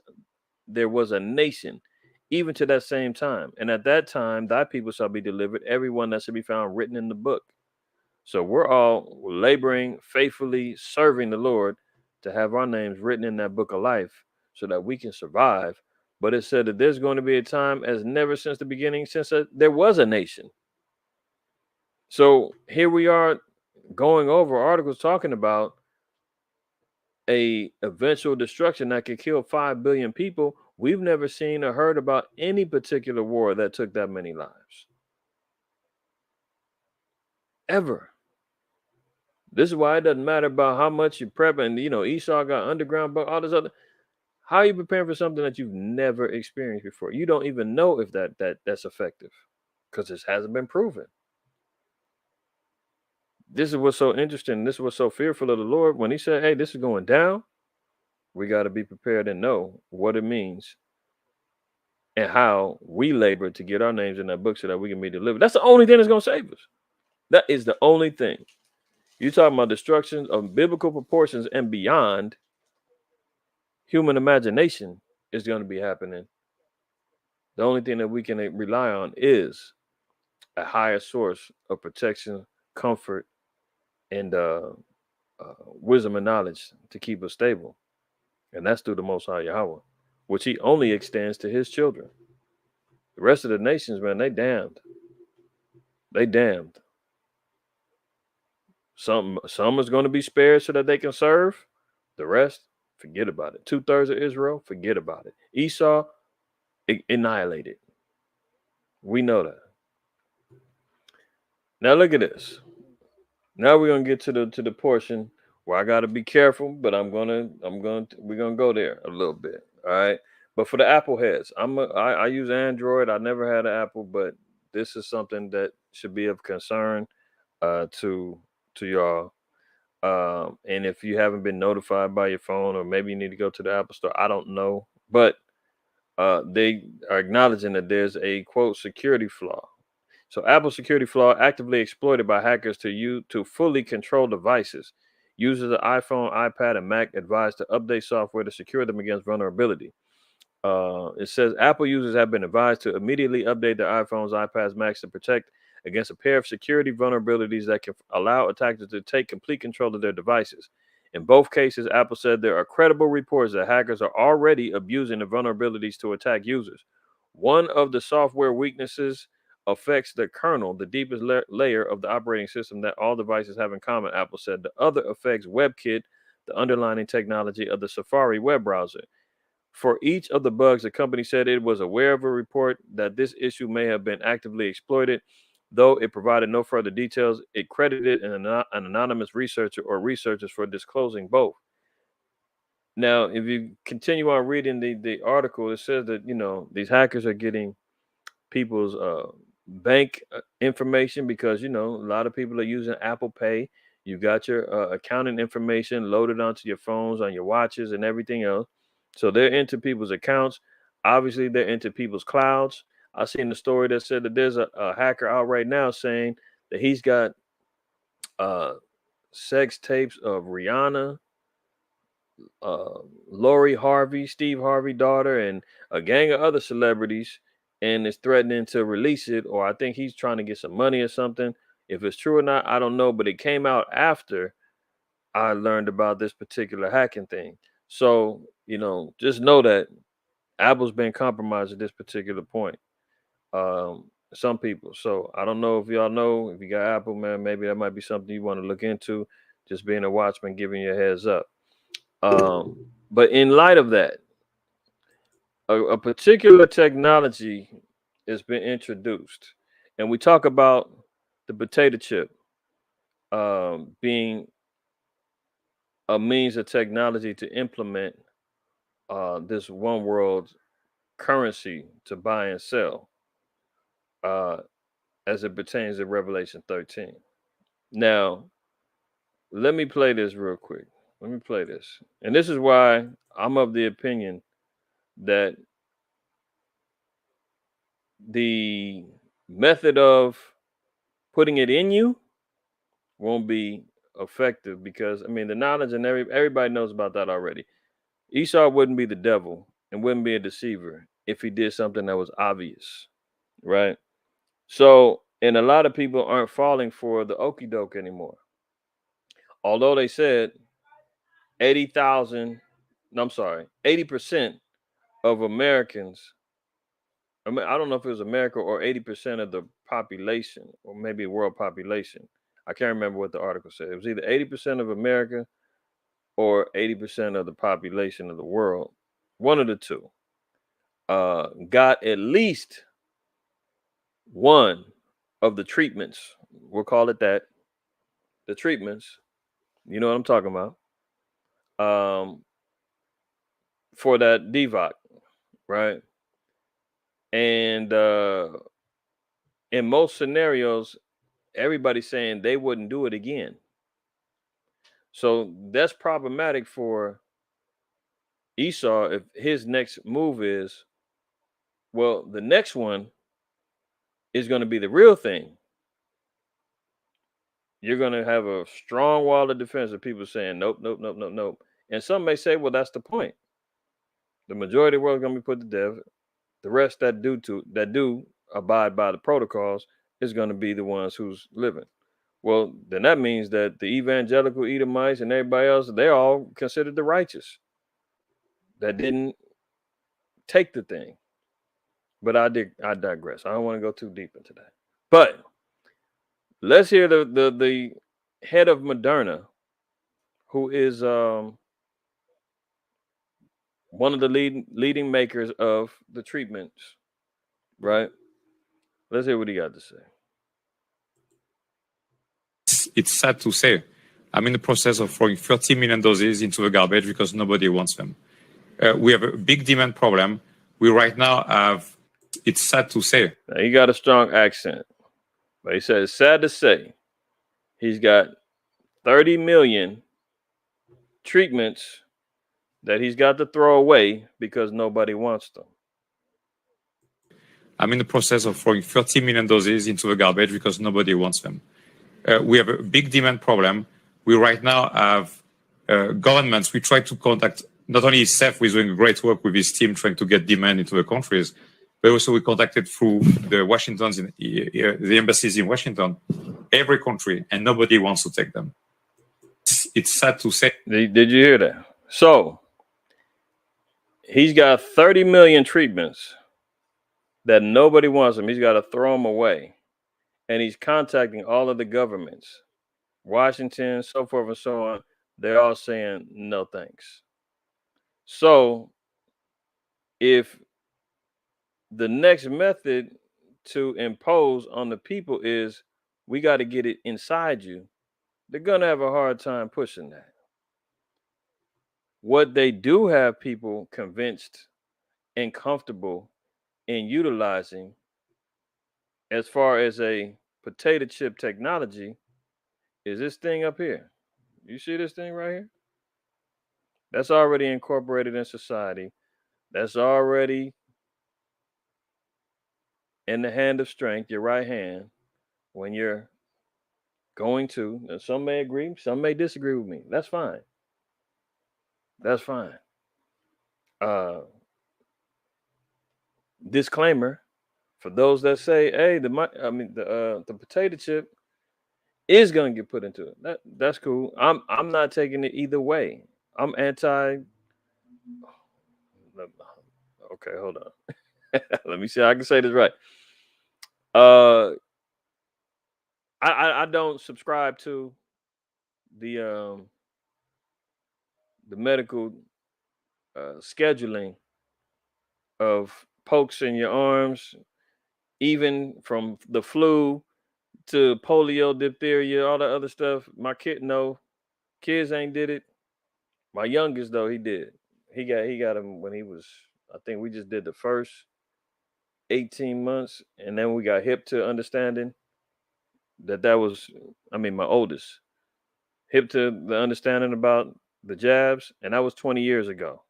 there was a nation, even to that same time. And at that time thy people shall be delivered, every one that shall be found written in the book. So we're all laboring, faithfully serving the Lord to have our names written in that book of life so that we can survive. But it said that there's going to be a time as never since the beginning, since there was a nation. So here we are going over articles talking about a eventual destruction that could kill 5 billion people. We've never seen or heard about any particular war that took that many lives. Ever. This is why it doesn't matter about how much you prep, and Esau got underground, but all this other. How are you preparing for something that you've never experienced before? You don't even know if that's effective because this hasn't been proven. This is what's so interesting. This is what's so fearful of the Lord. When he said, hey, this is going down, we got to be prepared and know what it means and how we labor to get our names in that book so that we can be delivered. That's the only thing that's going to save us. That is the only thing. You're talking about destruction of biblical proportions and beyond human imagination is going to be happening. The only thing that we can rely on is a higher source of protection, comfort, and wisdom and knowledge to keep us stable. And that's through the Most High Yahweh, which he only extends to his children. The rest of the nations, man, they damned. They damned. Some is going to be spared so that they can serve. The rest, forget about it. 2/3 of Israel, forget about it. Esau, annihilated. We know that. Now look at this. Now we're gonna get to the portion where I gotta be careful, but we're gonna go there a little bit. All right. But for the Apple heads, I use Android. I never had an Apple, but this is something that should be of concern to y'all. And if you haven't been notified by your phone, or maybe you need to go to the Apple store, I don't know. But they are acknowledging that there's a quote security flaw. So Apple security flaw actively exploited by hackers to fully control devices. Users of iPhone, iPad, and Mac advised to update software to secure them against vulnerability. It says Apple users have been advised to immediately update their iPhones, iPads, Macs to protect against a pair of security vulnerabilities that can allow attackers to take complete control of their devices. In both cases, Apple said there are credible reports that hackers are already abusing the vulnerabilities to attack users. One of the software weaknesses affects the kernel, the deepest layer of the operating system that all devices have in common, Apple said. The other affects WebKit, the underlying technology of the Safari web browser. For each of the bugs, the company said it was aware of a report that this issue may have been actively exploited. Though it provided no further details, it credited an anonymous researcher or researchers for disclosing both. Now, if you continue on reading the article, it says that, these hackers are getting people's bank information because, a lot of people are using Apple Pay. You got your accounting information loaded onto your phones, on your watches, and everything else. So they're into people's accounts. Obviously, they're into people's clouds. I seen the story that said that there's a hacker out right now saying that he's got uh, sex tapes of Rihanna, uh, Lori Harvey, Steve Harvey daughter, and a gang of other celebrities, and is threatening to release it, or I think he's trying to get some money or something. If it's true or not, I don't know, but it came out after I learned about this particular hacking thing. So, just know that Apple's been compromised at this particular point. Some people. So I don't know if y'all know, if you got Apple, man, maybe that might be something you want to look into. Just being a watchman, giving you a heads up. But in light of that, a particular technology has been introduced, and we talk about the potato chip being a means of technology to implement this one world currency to buy and sell. as it pertains to Revelation 13. Now, let me play this real quick. Let me play this. And this is why I'm of the opinion that the method of putting it in you won't be effective, because I mean the knowledge and everybody knows about that already. Esau wouldn't be the devil and wouldn't be a deceiver if he did something that was obvious, right? So, and a lot of people aren't falling for the okey doke anymore. Although they said 80,000, no, I'm sorry, 80% of Americans, I mean, I don't know if it was America or 80% of the population, or maybe world population. I can't remember what the article said. It was either 80% of America or 80% of the population of the world. One of the two got at least one of the treatments. We'll call it that. The treatments. You know what I'm talking about. For that DVOC, right? And in most scenarios, everybody's saying they wouldn't do it again. So that's problematic for Esau if his next move is, well, the next one is going to be the real thing. You're going to have a strong wall of defense of people saying, nope, nope, nope, nope, nope. And some may say, well, that's the point. The majority of the world is going to be put to death. The rest that do abide by the protocols is going to be the ones who's living. Well, then that means that the evangelical Edomites and everybody else, they're all considered the righteous that didn't take the thing. But I digress. I don't want to go too deep into that. But let's hear the head of Moderna, who is one of the leading makers of the treatments, right? Let's hear what he got to say. It's sad to say. I'm in the process of throwing 30 million doses into the garbage because nobody wants them. We have a big demand problem. We right now have, it's sad to say. Now, he got a strong accent, but he said it's sad to say he's got 30 million treatments that he's got to throw away because nobody wants them. I'm in the process of throwing 30 million doses into the garbage because nobody wants them. We have a big demand problem. We right now have governments. We try to contact, not only ICF, who is doing great work with his team trying to get demand into the countries, but also we contacted through the embassies in Washington, every country, and nobody wants to take them. It's sad to say. Did you hear that? So he's got 30 million treatments that nobody wants them. He's got to throw them away. And he's contacting all of the governments, Washington, so forth and so on. They're all saying no thanks. So if the next method to impose on the people is we got to get it inside you, they're going to have a hard time pushing that. What they do have people convinced and comfortable in utilizing as far as a potato chip technology is this thing up here. You see this thing right here? That's already incorporated in society. That's already in the hand of strength, your right hand, when you're going to, and some may agree, some may disagree with me. That's fine. That's fine. Disclaimer for those that say, hey, the potato chip is gonna get put into it. That's cool. I'm not taking it either way. I'm anti. Okay, hold on. Let me see how I can say this right. I don't subscribe to the medical scheduling of pokes in your arms, even from the flu to polio, diphtheria, all that other stuff. My kids ain't did it. My youngest though, he did. He got him when he was. I think we just did the first 18 months, and then we got hip to understanding that was, I mean, my oldest hip to the understanding about the jabs, and that was 20 years ago.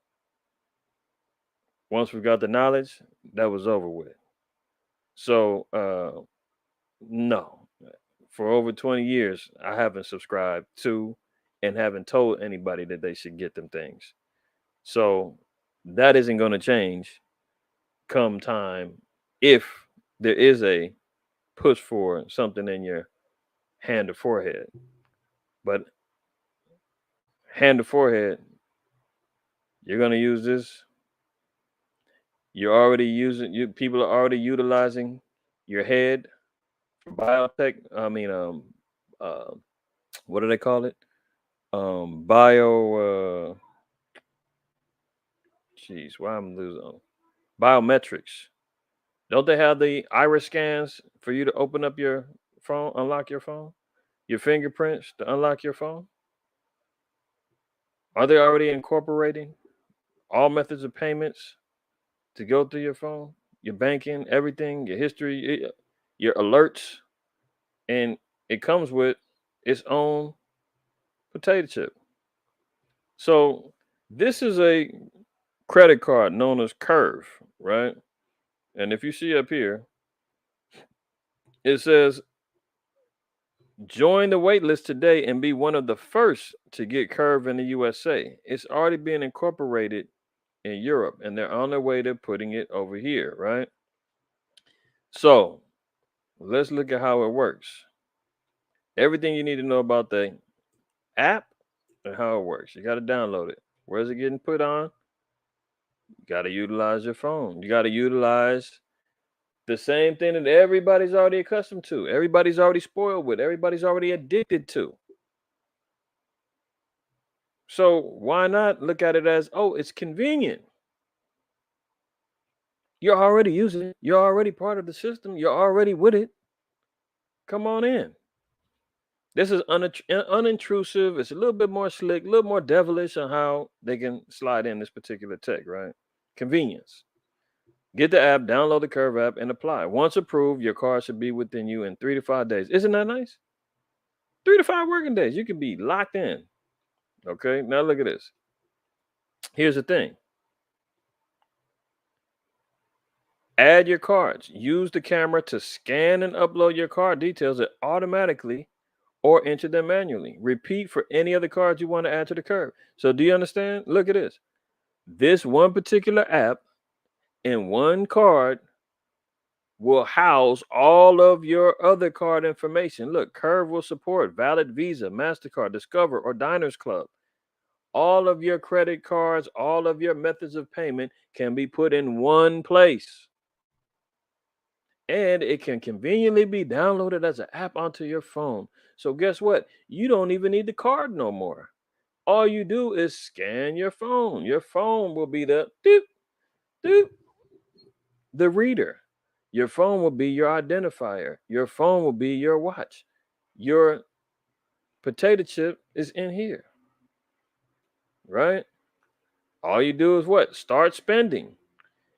Once we got the knowledge, that was over with. So no, for over 20 years, I haven't subscribed to and haven't told anybody that they should get them things. So that isn't going to change come time if there is a push for something in your hand or forehead. But hand or forehead, you're going to use this. You're already using you people are already utilizing your head for biotech. I mean, uh, what do they call it? Bio. Jeez, why I'm losing biometrics. Don't they have the iris scans for you to open up your phone, unlock your phone, your fingerprints to unlock your phone? Are they already incorporating all methods of payments to go through your phone, your banking, everything, your history, your alerts, and it comes with its own potato chip. So this is a credit card known as Curve, right? And if you see up here, it says join the waitlist today and be one of the first to get Curve in the USA. It's already been incorporated in Europe, and they're on their way to putting it over here, right? So let's look at how it works. Everything you need to know about the app and how it works. You got to download it. Where's it getting put on? You got to utilize your phone. You got to utilize the same thing that everybody's already accustomed to. Everybody's already spoiled with. Everybody's already addicted to. So why not look at it as, oh, it's convenient. You're already using it. You're already part of the system. You're already with it. Come on in. This is unintrusive. It's a little bit more slick, a little more devilish on how they can slide in this particular tech, right? Convenience. Get the app, download the Curve app, and apply. Once approved, your car should be within you in 3 to 5 days. Isn't that nice? 3 to 5 working days. You can be locked in. Okay, now look at this. Here's the thing. Add your cards. Use the camera to scan and upload your card details automatically or enter them manually. Repeat for any other cards you want to add to the Curve. So do you understand? Look at this. This one particular app and one card will house all of your other card information. Look, Curve will support valid Visa, MasterCard, Discover, or Diners Club. All of your credit cards, all of your methods of payment can be put in one place. And it can conveniently be downloaded as an app onto your phone. So guess what? You don't even need the card no more. All you do is scan your phone. Your phone will be the doop, doop, the reader. Your phone will be your identifier. Your phone will be your watch. Your potato chip is in here, right? All you do is what? Start spending.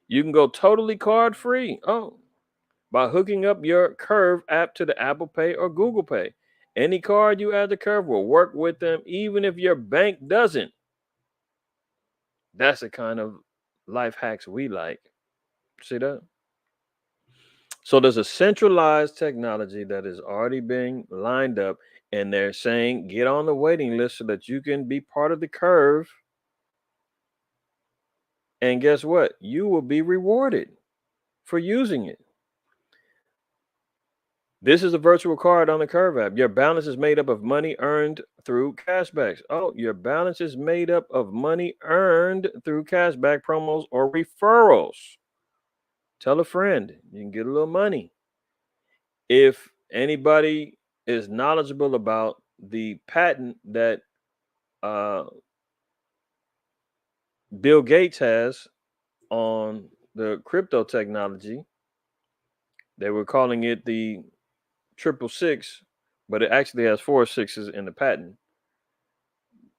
You can go totally card free. Oh, by hooking up your Curve app to the Apple Pay or Google Pay. Any card you add to Curve will work with them, even if your bank doesn't. That's the kind of life hacks we like. See that? So there's a centralized technology that is already being lined up, and they're saying get on the waiting list so that you can be part of the Curve. And guess what? You will be rewarded for using it. This is a virtual card on the Curve app. Your balance is made up of money earned through cashbacks. Oh, your balance is made up of money earned through cashback promos or referrals. Tell a friend, you can get a little money. If anybody is knowledgeable about the patent that Bill Gates has on the crypto technology, they were calling it the 666, but it actually has 4 sixes in the patent.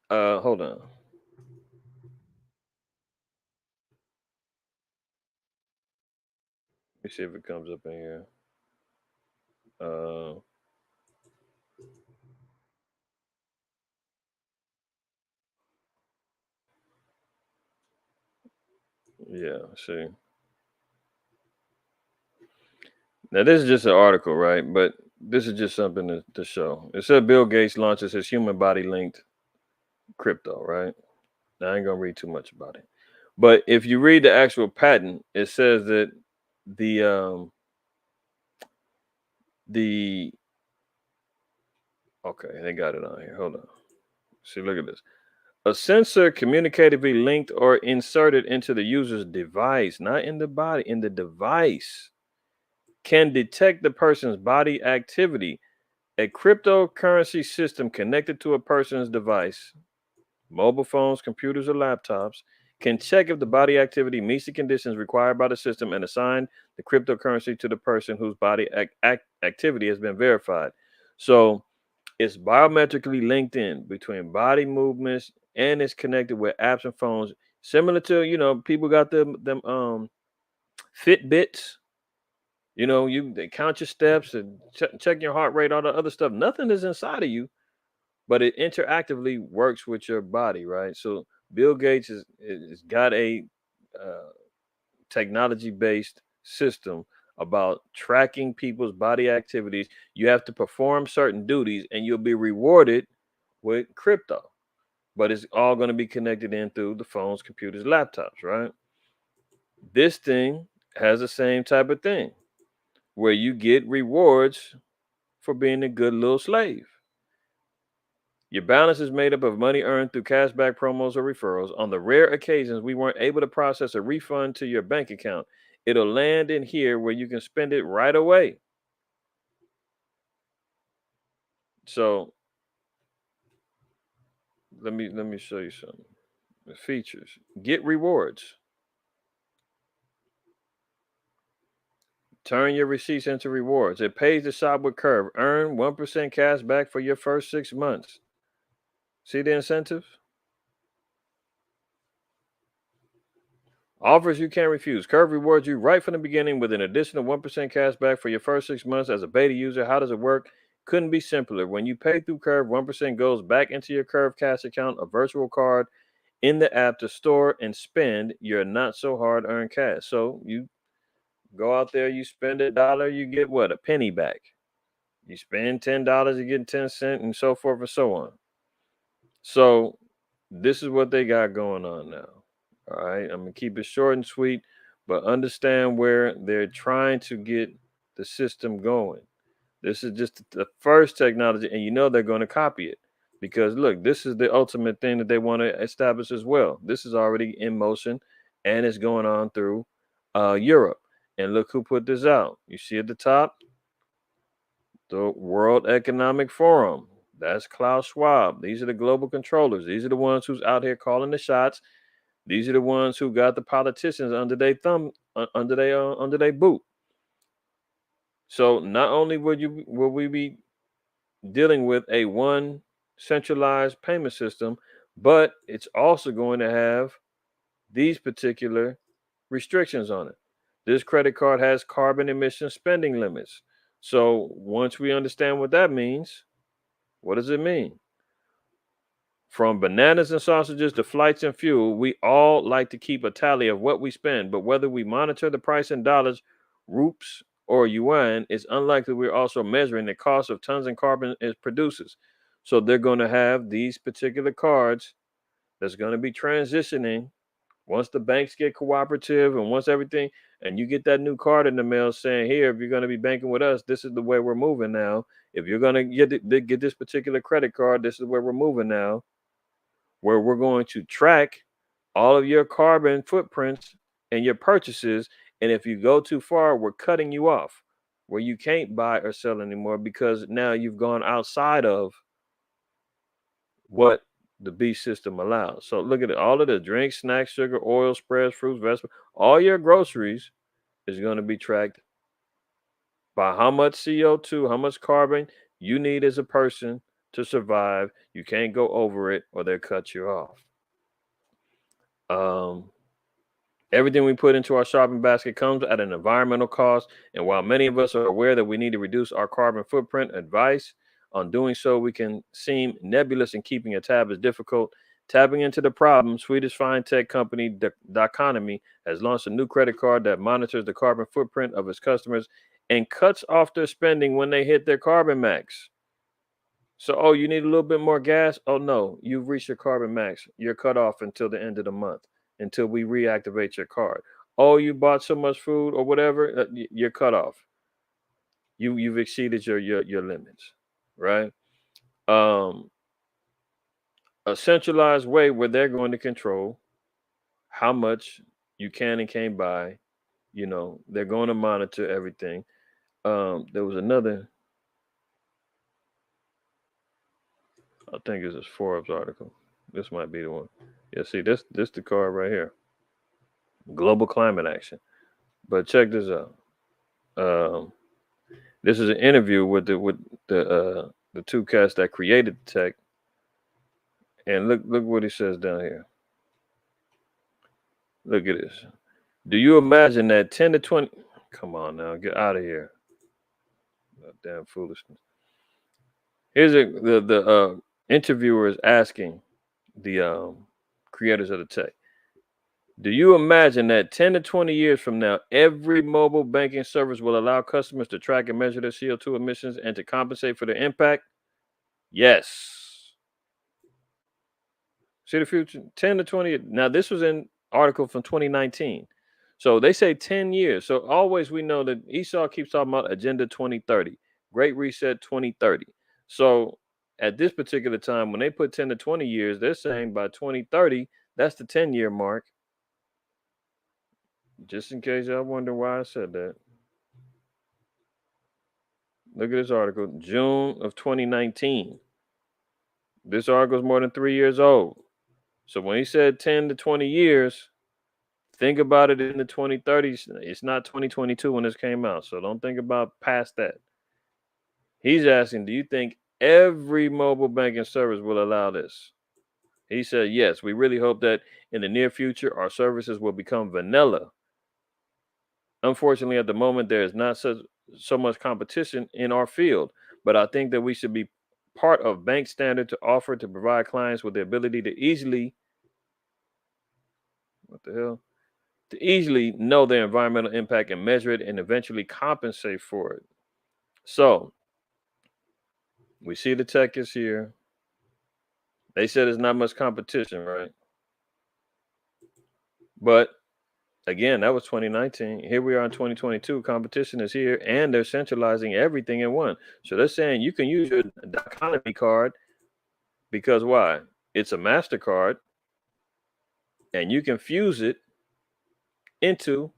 Hold on. Let me see if it comes up in here. Yeah, see. Now this is just an article, right? But this is just something to show. It said Bill Gates launches his human body linked crypto, right? Now, I ain't gonna read too much about it. But if you read the actual patent, it says that the the okay, they got it on here. Hold on. See, look at this. A sensor communicatively linked or inserted into the user's device, not in the body, in the device, can detect the person's body activity. A cryptocurrency system connected to a person's device, mobile phones, computers, or laptops, can check if the body activity meets the conditions required by the system and assign the cryptocurrency to the person whose body activity has been verified. So it's biometrically linked in between body movements and it's connected with apps and phones, similar to people got them Fitbits. You they count your steps and check your heart rate, all the other stuff. Nothing is inside of you, but it interactively works with your body, right? So Bill Gates is got a uh, technology based system about tracking people's body activities. You have to perform certain duties, and you'll be rewarded with crypto. But it's all going to be connected in through the phones, computers, laptops, right? This thing has the same type of thing where you get rewards for being a good little slave. Your balance is made up of money earned through cashback promos or referrals. On the rare occasions we weren't able to process a refund to your bank account, it'll land in here where you can spend it right away. So let me show you something. The features. Get rewards. Turn your receipts into rewards. It pays to shop with Curve. Earn 1% cash back for your first 6 months. See the incentive? Offers you can't refuse. Curve rewards you right from the beginning with an additional 1% cash back for your first 6 months as a beta user. How does it work? Couldn't be simpler. When you pay through Curve, 1% goes back into your Curve cash account, a virtual card in the app to store and spend your not so hard earned cash. So you go out there, you spend $1, you get what? A penny back. You spend $10, you get 10 cents, and so forth and so on. So this is what they got going on now. All right. I'm gonna keep it short and sweet, but understand where they're trying to get the system going. This is just the first technology, and they're going to copy it. Because look, this is the ultimate thing that they want to establish as well. This is already in motion and it's going on through Europe. And look who put this out. You see at the top, the World Economic Forum. That's Klaus Schwab. These are the global controllers. These are the ones who's out here calling the shots. These are the ones who got the politicians under their thumb, under their boot. So not only will we be dealing with a one centralized payment system, but it's also going to have these particular restrictions on it. This credit card has carbon emission spending limits. So once we understand what that means, what does it mean? From bananas and sausages to flights and fuel, we all like to keep a tally of what we spend, but whether we monitor the price in dollars, rupees, or yuan, it's unlikely we're also measuring the cost of tons of carbon it produces. So they're going to have these particular cards that's going to be transitioning once the banks get cooperative and once everything, and you get that new card in the mail saying, here, if you're going to be banking with us, this is the way we're moving now. If you're going to get this particular credit card, this is where we're moving now, where we're going to track all of your carbon footprints and your purchases. And if you go too far, we're cutting you off where you can't buy or sell anymore because now you've gone outside of what the B system allows. So look at it. All of the drinks, snacks, sugar, oil, spreads, fruits, vegetables, all your groceries is going to be tracked by how much CO2, how much carbon you need as a person to survive. You can't go over it or they'll cut you off. Um, Everything we put into our shopping basket comes at an environmental cost. And while many of us are aware that we need to reduce our carbon footprint, advice on doing so we can seem nebulous, and keeping a tab is difficult. Tapping into the problem, Swedish fintech company Daconomy has launched a new credit card that monitors the carbon footprint of its customers and cuts off their spending when they hit their carbon max. So, oh, you need a little bit more gas? Oh, no, you've reached your carbon max. You're cut off until the end of the month, until we reactivate your card. Oh, you bought so much food or whatever, you're cut off. You've exceeded your limits, right? Um, a centralized way where they're going to control how much you can and can't buy. They're going to monitor everything. There was another, I think it's a Forbes article. This might be the one. Yeah, see, this the card right here. Global climate action. But check this out. Um, this is an interview with the two cats that created the tech, and look what he says down here. Look at this. Do you imagine that 10 to 20? Come on now, get out of here. Damn foolishness. Here's the interviewer is asking the creators of the tech. Do you imagine that 10 to 20 years from now, every mobile banking service will allow customers to track and measure their CO2 emissions and to compensate for their impact? Yes. See the future? 10 to 20. Now, this was an article from 2019. So they say 10 years. So always we know that Esau keeps talking about Agenda 2030, Great Reset 2030. So at this particular time, when they put 10 to 20 years, they're saying by 2030, that's the 10-year mark. Just in case y'all wonder why I said that. Look at this article, June of 2019. This article is more than 3 years old. So when he said 10 to 20 years, think about it in the 2030s. It's not 2022 when this came out. So don't think about past that. He's asking, do you think every mobile banking service will allow this? He said, yes, we really hope that in the near future, our services will become vanilla. Unfortunately, at the moment, there is not so much competition in our field, but I think that we should be part of bank standard to offer to provide clients with the ability to easily, to easily know their environmental impact and measure it and eventually compensate for it. So we see the tech is here. They said there's not much competition, right? But again, that was 2019. Here we are in 2022. Competition is here, and they're centralizing everything in one. So they're saying you can use your economy card because why? It's a MasterCard, and you can fuse it into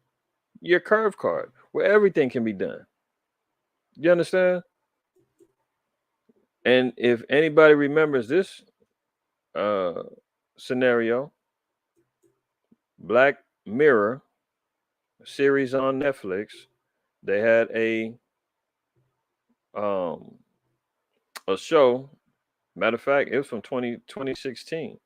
your Curve card where everything can be done. You understand? And if anybody remembers this scenario, Black Mirror series on Netflix, they had a show. Matter of fact, it was from 2016.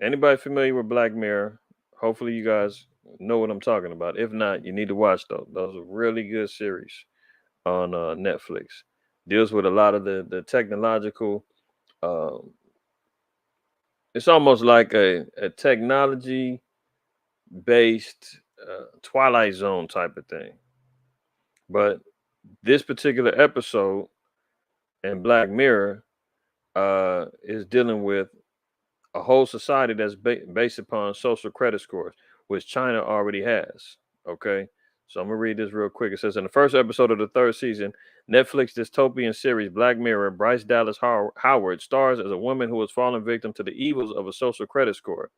Anybody familiar with Black Mirror? Hopefully you guys know what I'm talking about. If not, you need to watch those. Those are really good series on Netflix. Deals with a lot of the technological. It's almost like a technology based Twilight Zone type of thing. But this particular episode in Black Mirror is dealing with a whole society that's based upon social credit scores, which China already has. Okay. So I'm going to read this real quick. It says, in the first episode of the third season, Netflix dystopian series Black Mirror, Bryce Dallas Howard stars as a woman who has fallen victim to the evils of a social credit score,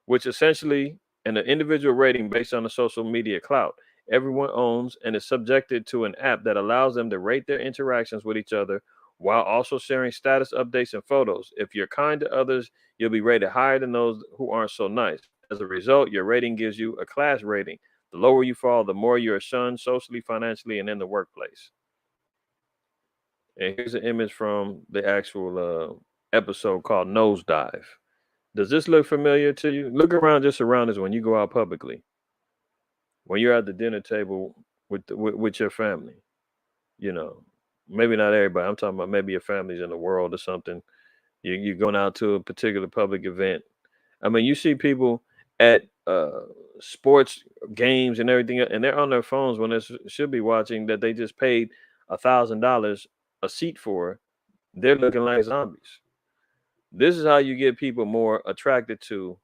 which essentially an individual rating based on the social media clout everyone owns and is subjected to an app that allows them to rate their interactions with each other while also sharing status updates and photos. If you're kind to others, you'll be rated higher than those who aren't so nice. As a result, your rating gives you a class rating. The lower you fall, the more you're shunned socially, financially, and in the workplace. And here's an image from the actual episode called Nosedive. Does this look familiar to you? Look around, just around us when you go out publicly, when you're at the dinner table with your family. You know, maybe not everybody. I'm talking about maybe your family's in the world or something. You're going out to a particular public event. I mean, you see people at sports games and everything, and they're on their phones when they should be watching that they just paid $1,000 a seat for. They're looking like zombies. This is how you get people more attracted to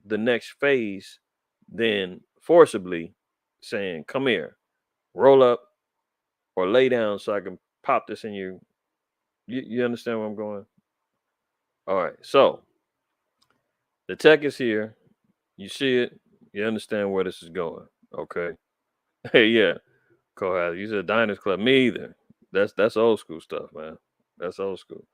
the next phase than forcibly saying, "Come here, roll up or lay down so I can pop this in you." You understand where I'm going? All right. So the tech is here. You see it. You understand where this is going. Okay. Hey, yeah. Kohal, you said Diners Club. Me either. That's old school stuff, man. That's old school.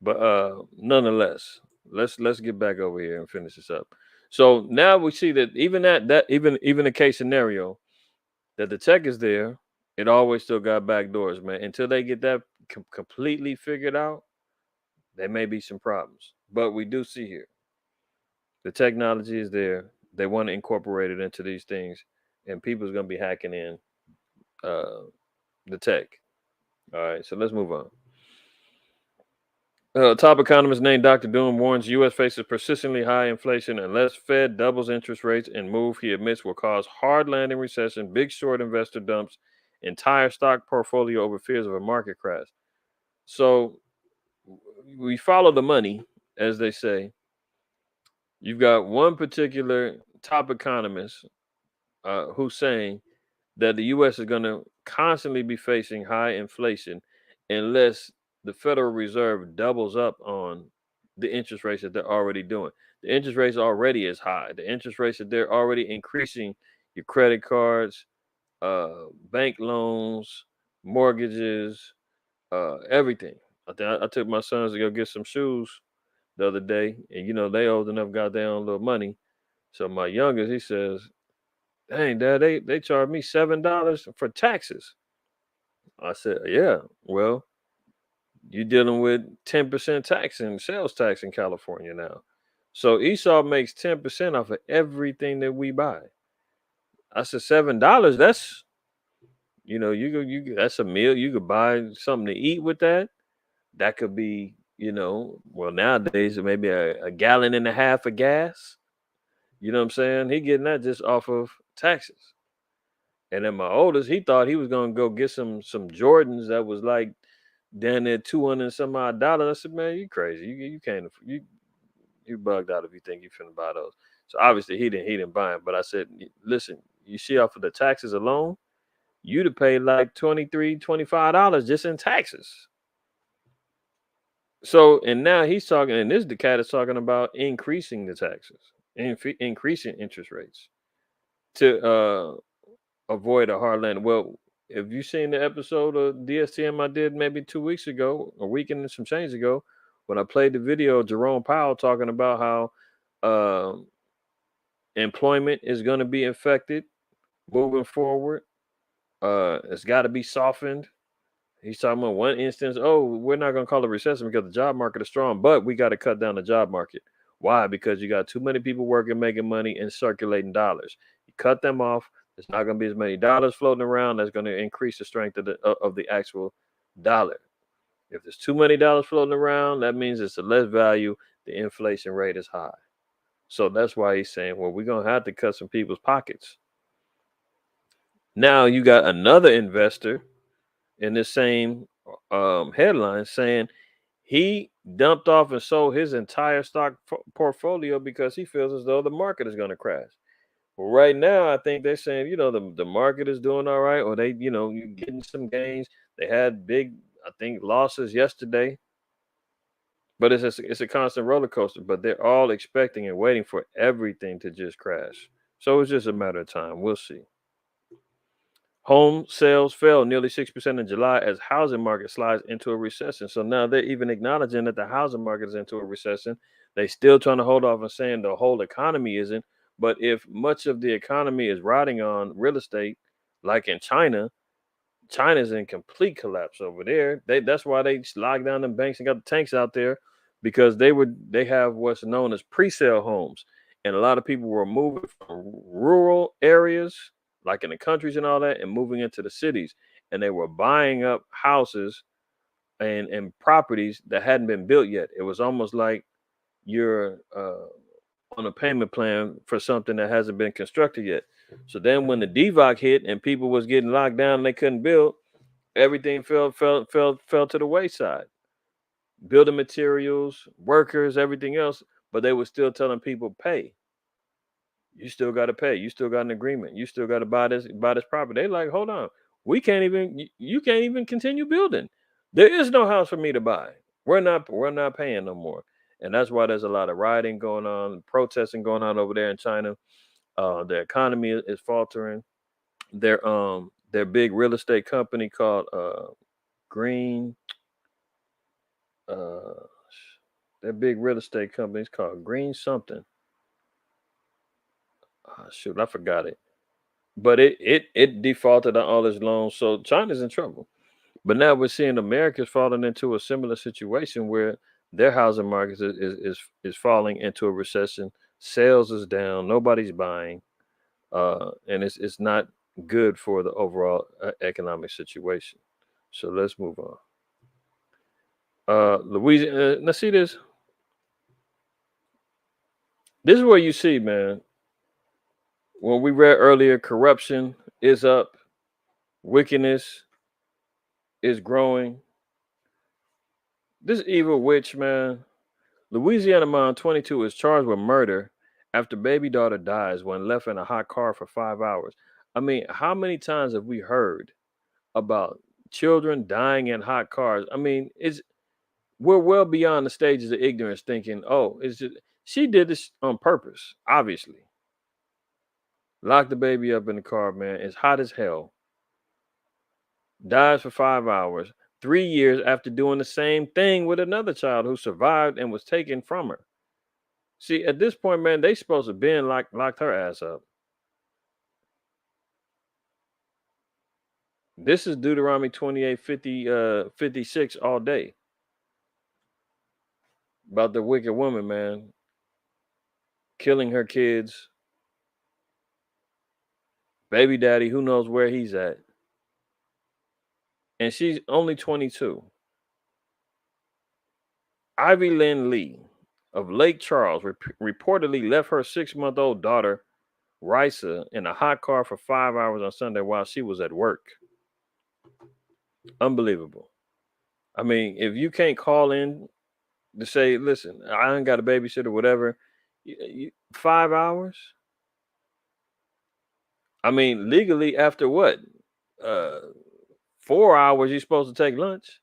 But nonetheless, let's get back over here and finish this up. So now we see that even the case scenario that the tech is there, it always still got back doors, man. Until they get that completely figured out, there may be some problems. But we do see here the technology is there. They want to incorporate it into these things, and people's gonna be hacking in uh, the tech. All right, so let's move on. Top economist named Dr. Doom warns U.S. faces persistently high inflation unless Fed doubles interest rates and move he admits will cause hard landing recession. Big short investor dumps entire stock portfolio over fears of a market crash. So we follow the money, as they say. You've got one particular top economist who's saying that the U.S. is going to constantly be facing high inflation unless the Federal Reserve doubles up on the interest rates that they're already doing. The interest rates already is high. The interest rates that they're already increasing your credit cards, bank loans, mortgages, everything. I took my sons to go get some shoes the other day, and they old enough got their own little money. So my youngest, he says, "Dang, Dad, they charged me $7 for taxes." I said, "Yeah, well, you're dealing with 10% tax and sales tax in California now. So Esau makes 10% off of everything that we buy." I said, $7, that's that's a meal. You could buy something to eat with that. That could be, well, nowadays it may be a gallon and a half of gas. You know what I'm saying? He getting that just off of taxes. And then my oldest, he thought he was gonna go get some Jordans that was like down there 200 and some odd dollars. I said, "Man, you crazy. You can't you bugged out if you think you finna buy those." So obviously he didn't buy them. But I said, "Listen, you see off of the taxes alone, you'd have paid like $23, $25 just in taxes." So and now he's talking, and the cat is talking about increasing the taxes, increasing interest rates to avoid a hard landing. Well, if you seen the episode of DSTM I did maybe 2 weeks ago, a week and some change ago, when I played the video of Jerome Powell talking about how employment is going to be affected moving forward, it's got to be softened. He's talking about one instance. Oh, we're not going to call it recession because the job market is strong, but we got to cut down the job market. Why? Because you got too many people working, making money, and circulating dollars. You cut them off. There's not going to be as many dollars floating around. That's going to increase the strength of the actual dollar. If there's too many dollars floating around, that means it's a less value. The inflation rate is high. So that's why he's saying, well, we're going to have to cut some people's pockets. Now you got another investor in this same headline saying he dumped off and sold his entire stock portfolio because he feels as though the market is going to crash. Well, right now, I think they're saying, the market is doing all right, or you're getting some gains. They had big, I think, losses yesterday, but it's a constant roller coaster. But they're all expecting and waiting for everything to just crash. So it's just a matter of time. We'll see. Home sales fell nearly 6% in July as housing market slides into a recession. So now they're even acknowledging that the housing market is into a recession. They still trying to hold off and saying the whole economy isn't. But if much of the economy is riding on real estate, like in China, China's in complete collapse over there. That's why they locked down them banks and got the tanks out there because they have what's known as pre-sale homes, and a lot of people were moving from rural areas, like in the countries and all that, and moving into the cities, and they were buying up houses and properties that hadn't been built yet. It was almost like you're on a payment plan for something that hasn't been constructed yet. So then when the DVOC hit and people was getting locked down and they couldn't build, everything fell to the wayside. Building materials, workers, everything else, but they were still telling people pay. You still got to pay. You still got an agreement. You still got to buy this property. They like, hold on, we can't even. You can't even continue building. There is no house for me to buy. We're not paying no more, and that's why there's a lot of rioting going on, protesting going on over there in China. The economy is faltering. Their big real estate company called Green. Uh, their big real estate company is called Green something. Shoot, I forgot it. But it defaulted on all its loans, so China's in trouble. But now we're seeing America's falling into a similar situation where their housing market is falling into a recession. Sales is down, nobody's buying, and it's not good for the overall economic situation. So let's move on. Louisiana, let's see this. This is where you see, man. When we read earlier, corruption is up, wickedness is growing. This evil witch, man. Louisiana mom, 22, is charged with murder after baby daughter dies when left in a hot car for 5 hours. I mean, how many times have we heard about children dying in hot cars? I mean, we're well beyond the stages of ignorance, thinking, oh, it's just she did this on purpose. Obviously, locked the baby up in the car, man. It's hot as hell. Dies for 5 hours. 3 years after doing the same thing with another child who survived and was taken from her. See, at this point, man, they supposed to been locked her ass up. This is Deuteronomy 28, 50, 56 all day. About the wicked woman, man. Killing her kids. Baby daddy, who knows where he's at. And she's only 22. Ivy Lynn Lee of Lake Charles reportedly left her 6-month-old daughter, Risa, in a hot car for 5 hours on Sunday while she was at work. Unbelievable. I mean, if you can't call in to say, listen, I ain't got a babysitter, whatever, 5 hours? I mean, legally, after what? Uh, 4 hours, you're supposed to take lunch.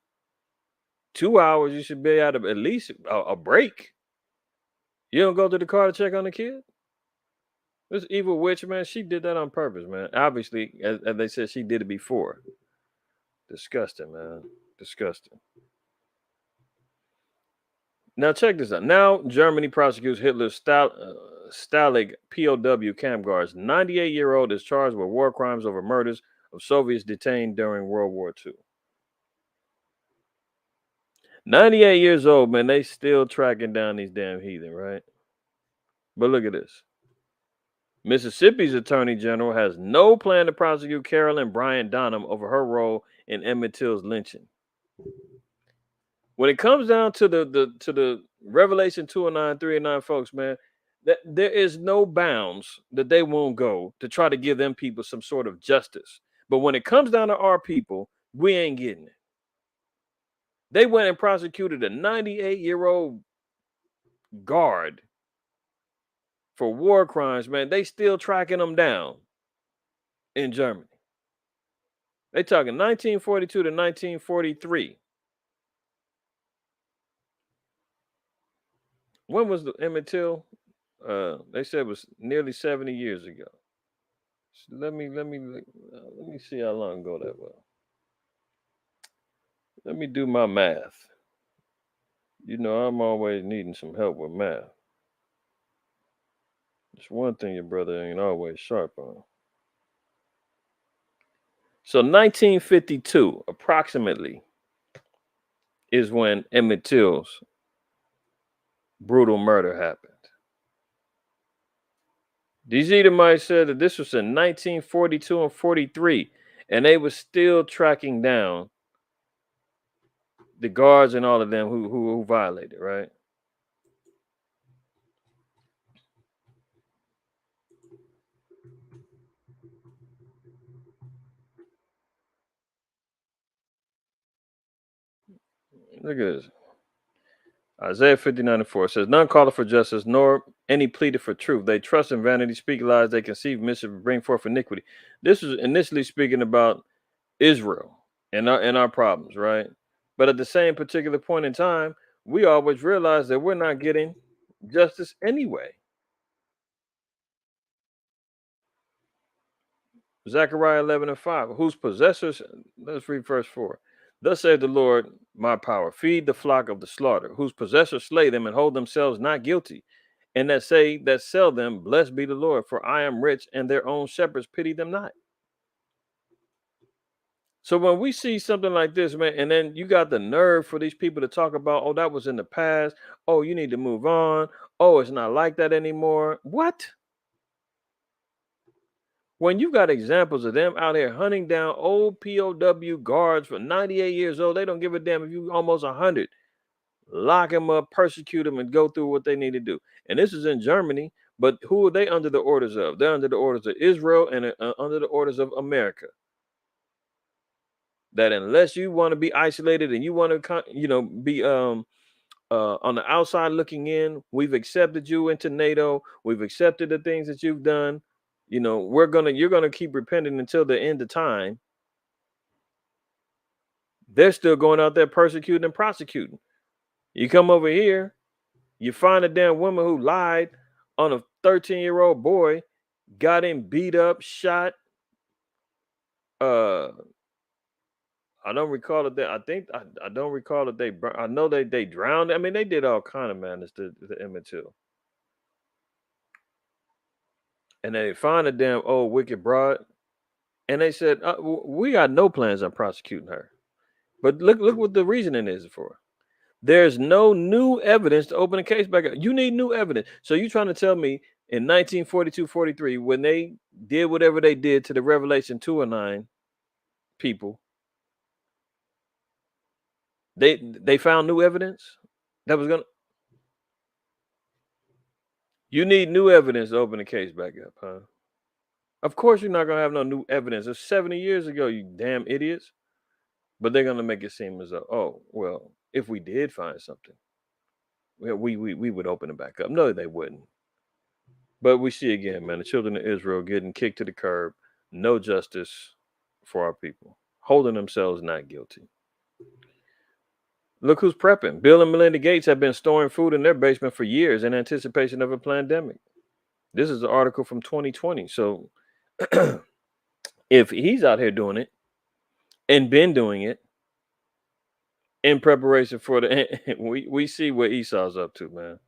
2 hours, you should be out of at least a break. You don't go to the car to check on the kid? This evil witch, man, she did that on purpose, man. Obviously, as they said, she did it before. Disgusting, man. Disgusting. Now, check this out. Now, Germany prosecutes Hitler's Stalag POW camp guards. 98-year-old is charged with war crimes over murders of Soviets detained during World War II. 98 years old, man. They still tracking down these damn heathen, right? But look at this. Mississippi's Attorney General has no plan to prosecute Carolyn Bryant Donham over her role in Emmett Till's lynching. When it comes down to the Revelation 2:9, 3:9 folks, man, that there is no bounds that they won't go to try to give them people some sort of justice. But when it comes down to our people, we ain't getting it. They went and prosecuted a 98-year-old guard for war crimes, man. They still tracking them down in Germany. They talking 1942 to 1943. When was the Emmett Till? They said it was nearly 70 years ago. So let me see how long ago that was. Let me do my math. You know, I'm always needing some help with math. It's one thing your brother ain't always sharp on. So 1952, approximately, is when Emmett Till's brutal murder happened. These Edomites said that this was in 1942 and 43, and they were still tracking down the guards and all of them who violated, right? Look at this. Isaiah 59:4 says, none calleth for justice, nor any pleaded for truth. They trust in vanity, speak lies, they conceive mischief, bring forth iniquity. This is initially speaking about Israel and our problems, right? But at the same particular point in time, we always realize that we're not getting justice anyway. Zechariah 11:5, whose possessors, let's read verse 4. Thus saith the Lord, my power, feed the flock of the slaughter, whose possessors slay them and hold themselves not guilty, and that say that sell them, blessed be the Lord, for I am rich, and their own shepherds pity them not. So when we see something like this, man, and then you got the nerve for these people to talk about, oh, that was in the past. Oh, you need to move on. Oh, it's not like that anymore. What? When you got examples of them out here hunting down old POW guards for 98 years old, they don't give a damn if you almost 100. Lock them up, persecute them, and go through what they need to do. And this is in Germany, but who are they under the orders of? They're under the orders of Israel and under the orders of America. That unless you want to be isolated and you want to, be on the outside looking in, we've accepted you into NATO. We've accepted the things that you've done. You're gonna keep repenting until the end of time. They're still going out there persecuting and prosecuting. You come over here, you find a damn woman who lied on a 13-year-old boy, got him beat up, shot. Uh, I don't recall that. I don't recall that they. I know they drowned. I mean, they did all kind of madness to Emmett Till. And they find a damn old wicked broad, and they said, "We got no plans on prosecuting her." But look what the reasoning is for. There's no new evidence to open a case back up. You need new evidence. So you trying to tell me in 1942, 43, when they did whatever they did to the Revelation 209 people, they found new evidence that was gonna. You need new evidence to open the case back up, huh? Of course, you're not gonna have no new evidence. It's 70 years ago, you damn idiots. But they're gonna make it seem as though, oh, well, if we did find something, well, we would open it back up. No, they wouldn't. But we see again, man, the children of Israel getting kicked to the curb, no justice for our people, holding themselves not guilty. Look who's prepping. Bill and Melinda Gates have been storing food in their basement for years in anticipation of a pandemic. This is an article from 2020. So if he's out here doing it and been doing it in preparation for the, we see what Esau's up to, man.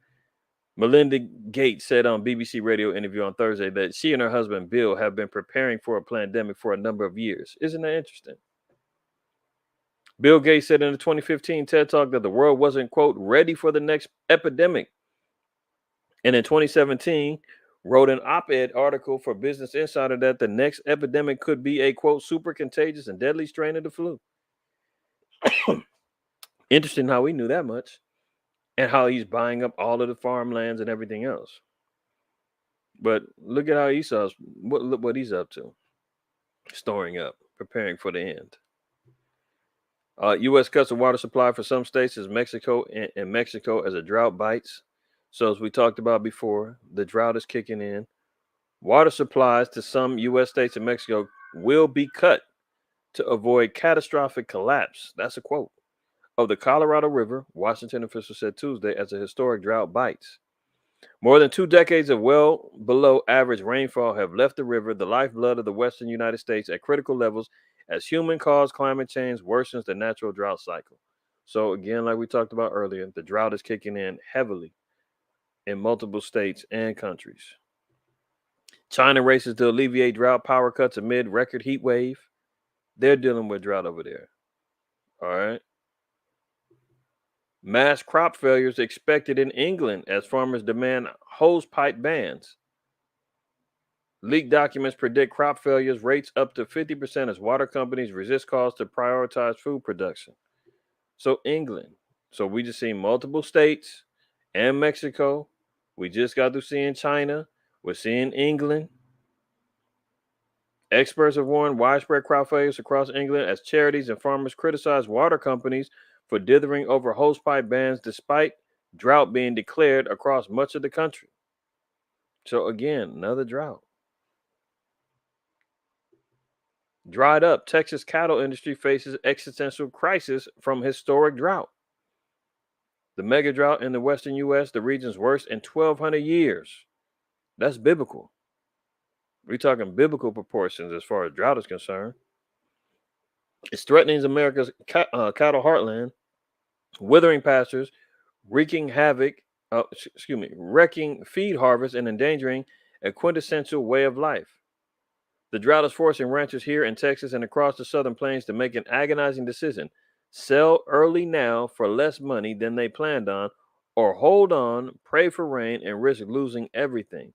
Melinda Gates said on BBC radio interview on Thursday that she and her husband Bill have been preparing for a pandemic for a number of years. Isn't that interesting? Bill Gates said in the 2015 TED Talk that the world wasn't, quote, ready for the next epidemic. And in 2017, wrote an op-ed article for Business Insider that the next epidemic could be a, quote, super contagious and deadly strain of the flu. Interesting how we knew that much and how he's buying up all of the farmlands and everything else. But look at how Esau's, what he's up to. Storing up, preparing for the end. U.S. cuts the water supply for some states as Mexico and Mexico as a drought bites. So as we talked about before, the drought is kicking in. Water supplies to some U.S. states and Mexico will be cut to avoid catastrophic collapse. That's a quote of the Colorado River, Washington officials said Tuesday, as a historic drought bites. More than 2 decades of well below average rainfall have left the river, the lifeblood of the western United States, at critical levels as human-caused climate change worsens the natural drought cycle. So again, like we talked about earlier, the drought is kicking in heavily in multiple states and countries. China races to alleviate drought power cuts amid record heat wave. They're dealing with drought over there. All right. Mass crop failures expected in England as farmers demand hose pipe bans. Leaked documents predict crop failures rates up to 50% as water companies resist calls to prioritize food production. So England. So we just seen multiple states and Mexico. We just got to seeing China. We're seeing England. Experts have warned widespread crop failures across England as charities and farmers criticize water companies for dithering over hosepipe bans despite drought being declared across much of the country. So again, another drought. Dried up, Texas cattle industry faces existential crisis from historic drought. The mega drought in the western U.S., the region's worst in 1,200 years. That's biblical. We're talking biblical proportions as far as drought is concerned. It's threatening America's cattle heartland, withering pastures, wreaking havoc, wrecking feed harvests, and endangering a quintessential way of life. The drought is forcing ranchers here in Texas and across the southern plains to make an agonizing decision: sell early now for less money than they planned on, or hold on, pray for rain, and risk losing everything.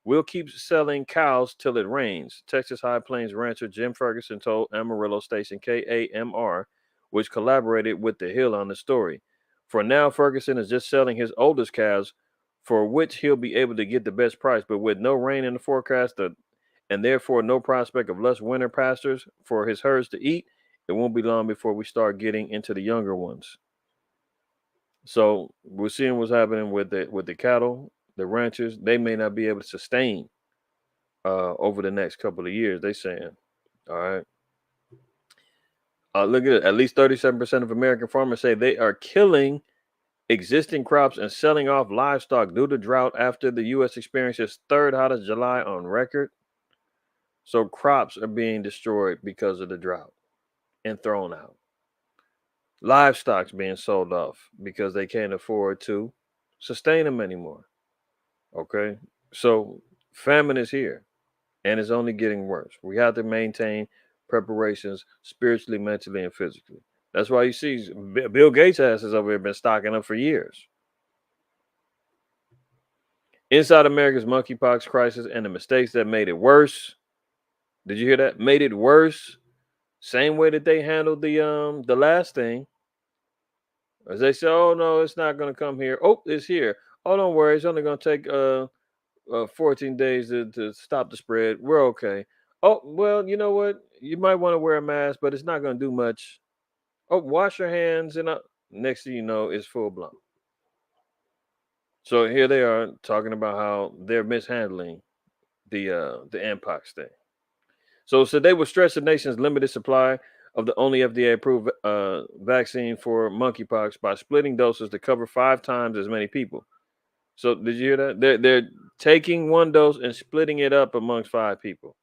We'll keep selling cows till it rains, Texas High Plains rancher Jim Ferguson told Amarillo station KAMR, which collaborated with The Hill on the story. For now, Ferguson is just selling his oldest calves, for which he'll be able to get the best price, but with no rain in the forecast and therefore no prospect of less winter pastures for his herds to eat, it won't be long before we start getting into the younger ones. So we're seeing what's happening with the cattle, the ranchers. They may not be able to sustain over the next couple of years. They saying, all right. Look at it. At least 37% of American farmers say they are killing existing crops and selling off livestock due to drought after the U.S. experienced its third hottest July on record. So crops are being destroyed because of the drought and thrown out. Livestock's being sold off because they can't afford to sustain them anymore. Okay. So famine is here and it's only getting worse. We have to maintain preparations spiritually, mentally, and physically. That's why you see Bill Gates' asses over here been stocking up for years. Inside America's monkeypox crisis and the mistakes that made it worse. Did you hear that? Made it worse. Same way that they handled the last thing. As they say, oh no, it's not gonna come here. Oh, it's here. Oh, don't worry, it's only gonna take 14 days to stop the spread. We're okay. Oh, well, you know what? You might want to wear a mask, but it's not going to do much. Oh, wash your hands. And next thing you know, it's full blown. So here they are talking about how they're mishandling the Mpox thing. So they would stress the nation's limited supply of the only FDA approved vaccine for monkeypox by splitting doses to cover 5 times as many people. So did you hear that? They're taking one dose and splitting it up amongst 5 people.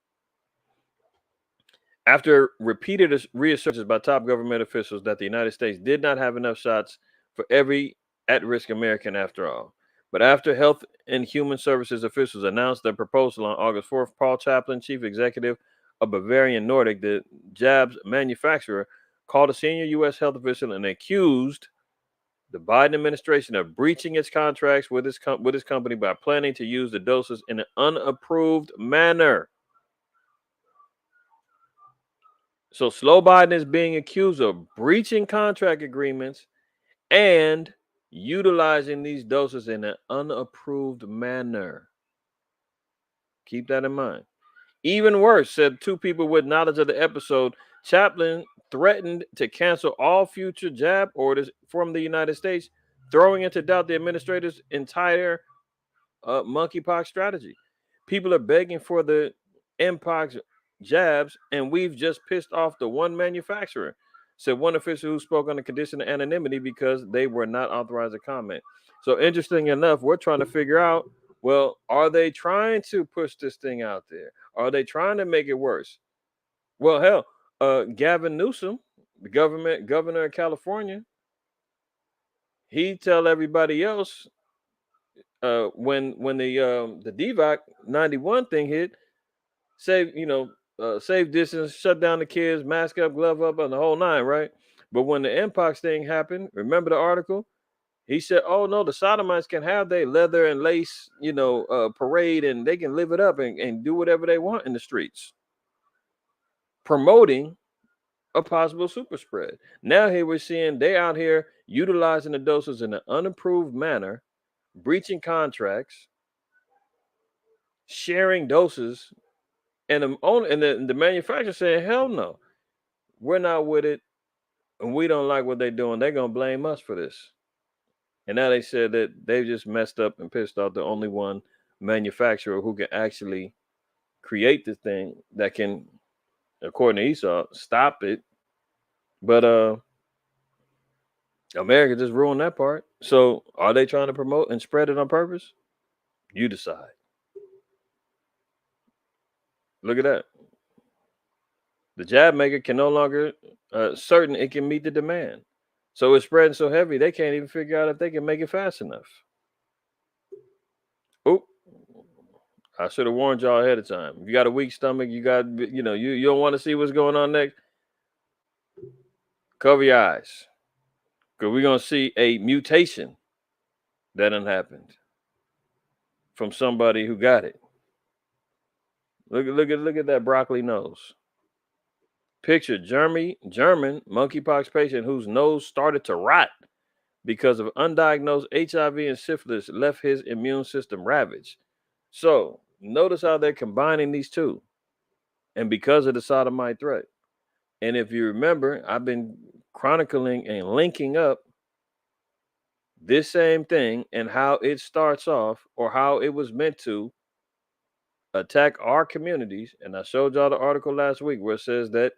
After repeated reassurances by top government officials that the United States did not have enough shots for every at-risk American after all. But after Health and Human Services officials announced their proposal on August 4th, Paul Chaplin, chief executive of Bavarian Nordic, the jabs manufacturer, called a senior U.S. health official and accused the Biden administration of breaching its contracts with its company by planning to use the doses in an unapproved manner. So Slow Biden is being accused of breaching contract agreements and utilizing these doses in an unapproved manner. Keep that in mind. Even worse, said 2 people with knowledge of the episode, Chaplin threatened to cancel all future jab orders from the United States, throwing into doubt the administrator's entire monkeypox strategy. People are begging for the Mpox jabs, and we've just pissed off the one manufacturer, said one official who spoke on the condition of anonymity because they were not authorized to comment. So, interesting enough, we're trying to figure out, well, are they trying to push this thing out there? Are they trying to make it worse? Well, hell, Gavin Newsom, the governor of California, he tell everybody else when the DVOC 91 thing hit, save distance, shut down the kids, mask up, glove up, and the whole nine, right? But when the Mpox thing happened, remember the article? He said, "Oh no, the sodomites can have their leather and lace, parade, and they can live it up and do whatever they want in the streets, promoting a possible super spread." Now here we're seeing they out here utilizing the doses in an unapproved manner, breaching contracts, sharing doses, and the manufacturer saying, "Hell no, we're not with it, and we don't like what they're doing. They're gonna blame us for this." And now they said that they just messed up and pissed off the only one manufacturer who can actually create the thing that can, according to Esau, stop it. But America just ruined that part. So are they trying to promote and spread it on purpose? You decide. Look at that. The jab maker can no longer certain it can meet the demand. So it's spreading so heavy they can't even figure out if they can make it fast enough. Oh, I should have warned y'all ahead of time. If you got a weak stomach, you got, you don't want to see what's going on next. Cover your eyes, because we're gonna see a mutation that done happened from somebody who got it. Look at that broccoli nose. Picture German monkeypox patient whose nose started to rot because of undiagnosed HIV and syphilis left his immune system ravaged. So notice how they're combining these two, and because of the sodomite threat. And if you remember, I've been chronicling and linking up this same thing and how it starts off, or how it was meant to attack our communities. And I showed y'all the article last week where it says that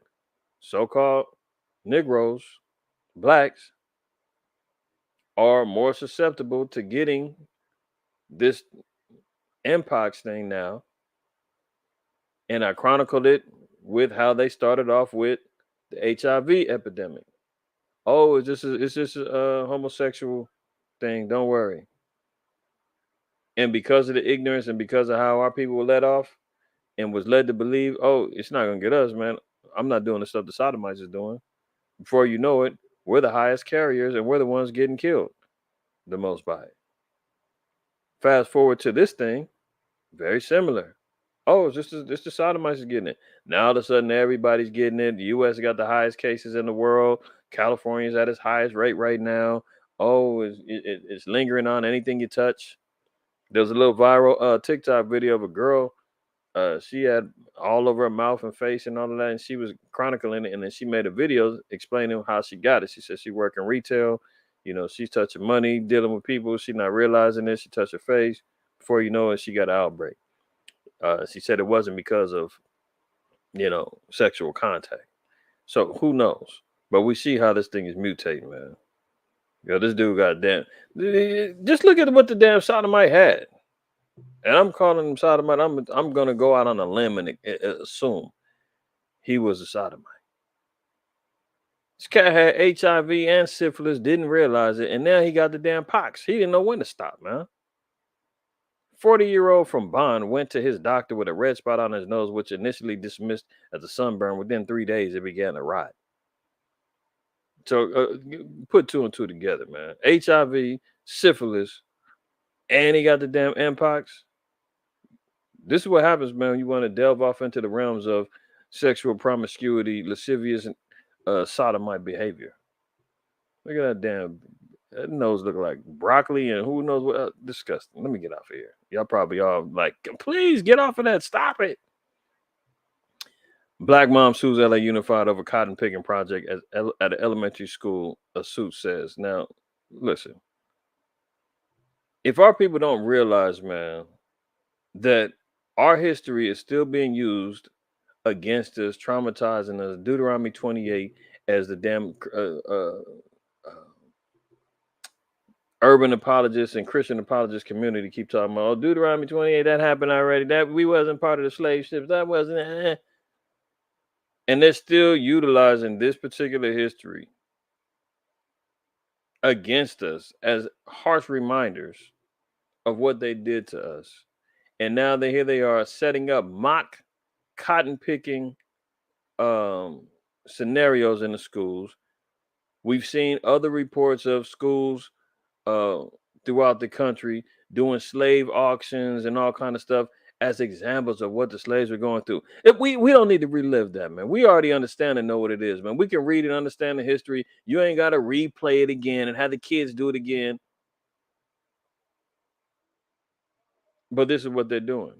so-called Negroes, blacks, are more susceptible to getting this Mpox thing now. And I chronicled it with how they started off with the HIV epidemic. Oh, it's just a homosexual thing. Don't worry. And because of the ignorance and because of how our people were let off and was led to believe, oh, it's not gonna get us, man. I'm not doing the stuff the sodomites is doing. Before you know it, we're the highest carriers and we're the ones getting killed the most by it. Fast forward to this thing, very similar. Oh, it's just the sodomites is getting it. Now all of a sudden everybody's getting it. The US got the highest cases in the world. California's at its highest rate right now. Oh, it's lingering on anything you touch. There was a little viral TikTok video of a girl. She had all over her mouth and face and all of that, and she was chronicling it. And then she made a video explaining how she got it. She said she worked in retail. She's touching money, dealing with people. She's not realizing this. She touched her face. Before you know it, she got an outbreak. She said it wasn't because of, sexual contact. So who knows? But we see how this thing is mutating, man. This dude got damn. Just look at what the damn sodomite had. And I'm calling him sodomite. I'm gonna go out on a limb and assume he was a sodomite. This cat had HIV and syphilis, didn't realize it, and now he got the damn pox. He didn't know when to stop, man. 40-year-old from Bonn went to his doctor with a red spot on his nose, which initially dismissed as a sunburn. Within 3 days, it began to rot. So put two and two together, man. HIV, syphilis, and he got the damn Mpox. This is what happens, man, when you want to delve off into the realms of sexual promiscuity, lascivious, and sodomite behavior. Look at that nose look like broccoli and who knows what. Disgusting. Let me get off of here. Y'all probably all like, please get off of that. Stop it. Black mom sues LA Unified over cotton picking project at an elementary school, a suit says. Now, listen. If our people don't realize, man, that our history is still being used against us, traumatizing us, Deuteronomy 28 as the damn urban apologists and Christian apologist community keep talking about, oh, Deuteronomy 28, that happened already. That we wasn't part of the slave ships. That wasn't. And they're still utilizing this particular history against us as harsh reminders of what they did to us. And now here they are setting up mock cotton picking scenarios in the schools, We've seen other reports of schools uh, throughout the country doing slave auctions and all kind of stuff as examples of what the slaves were going through. We don't need to relive that, man. We already understand and know what it is, man. We can read and understand the history. You ain't got to replay it again and have the kids do it again. But this is what they're doing.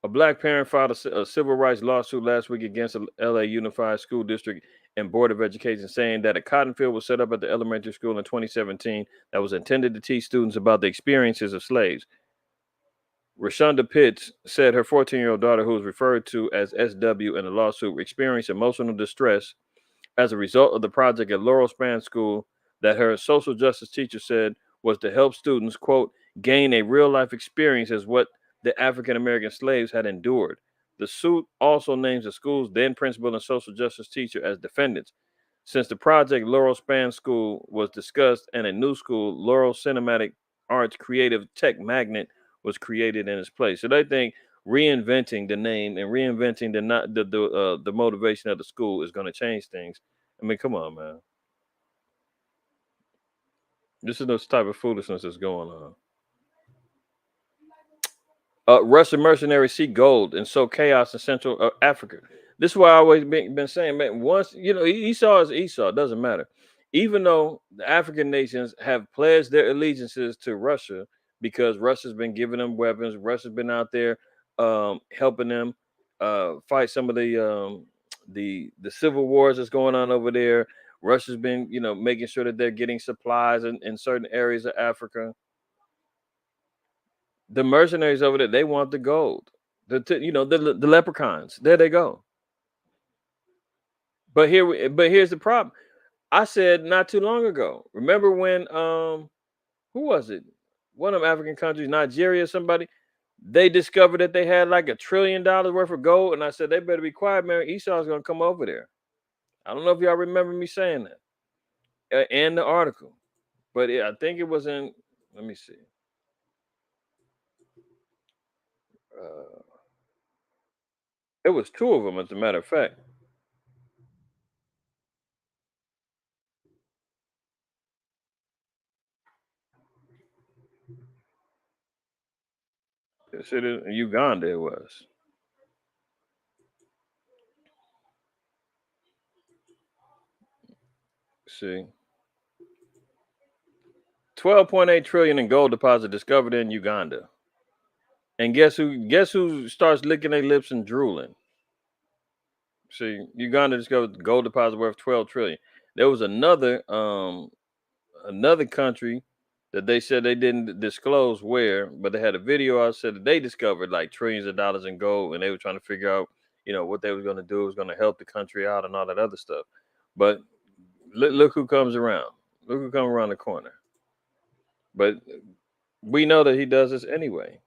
A black parent filed a civil rights lawsuit last week against the LA Unified School District and Board of Education, saying that a cotton field was set up at the elementary school in 2017 that was intended to teach students about the experiences of slaves. Rashonda Pitts said her 14-year-old daughter, who was referred to as SW in the lawsuit, experienced emotional distress as a result of the project at Laurel Span School that her social justice teacher said was to help students, quote, gain a real life experience as what the African American slaves had endured. The suit also names the school's then principal and social justice teacher as defendants. Since the project Laurel Span School was discussed and a new school, Laurel Cinematic Arts Creative Tech Magnet, was created in its place. So they think reinventing the name and reinventing the motivation of the school is going to change things. I mean, come on, man. This is this type of foolishness that's going on. Russian mercenaries see gold and sow chaos in Central Africa. This is why I always been saying, man. Once you know Esau is Esau, it doesn't matter. Even though the African nations have pledged their allegiances to Russia because Russia's been giving them weapons, Russia's been out there helping them fight some of the civil wars that's going on over there. Russia's been, making sure that they're getting supplies in certain areas of Africa. The mercenaries over there, they want the gold. The leprechauns. There they go. But here's the problem. I said not too long ago. Remember when who was it? One of them African countries, Nigeria, somebody, they discovered that they had like $1 trillion worth of gold, and I said they better be quiet, man. Esau's gonna come over there. I don't know if y'all remember me saying that in the article, but I think it was in. Let me see. Uh, it was two of them, as a matter of fact. It's in Uganda. It was. See, 12.8 trillion in gold deposit discovered in Uganda. And guess who? Guess who starts licking their lips and drooling? See, Uganda discovered gold deposit worth 12 trillion. There was another country that they said they didn't disclose where, but they had a video out said that they discovered like trillions of dollars in gold, and they were trying to figure out, what they was going to do was going to help the country out and all that other stuff. But look who comes around. Look who comes around the corner. But we know that he does this anyway.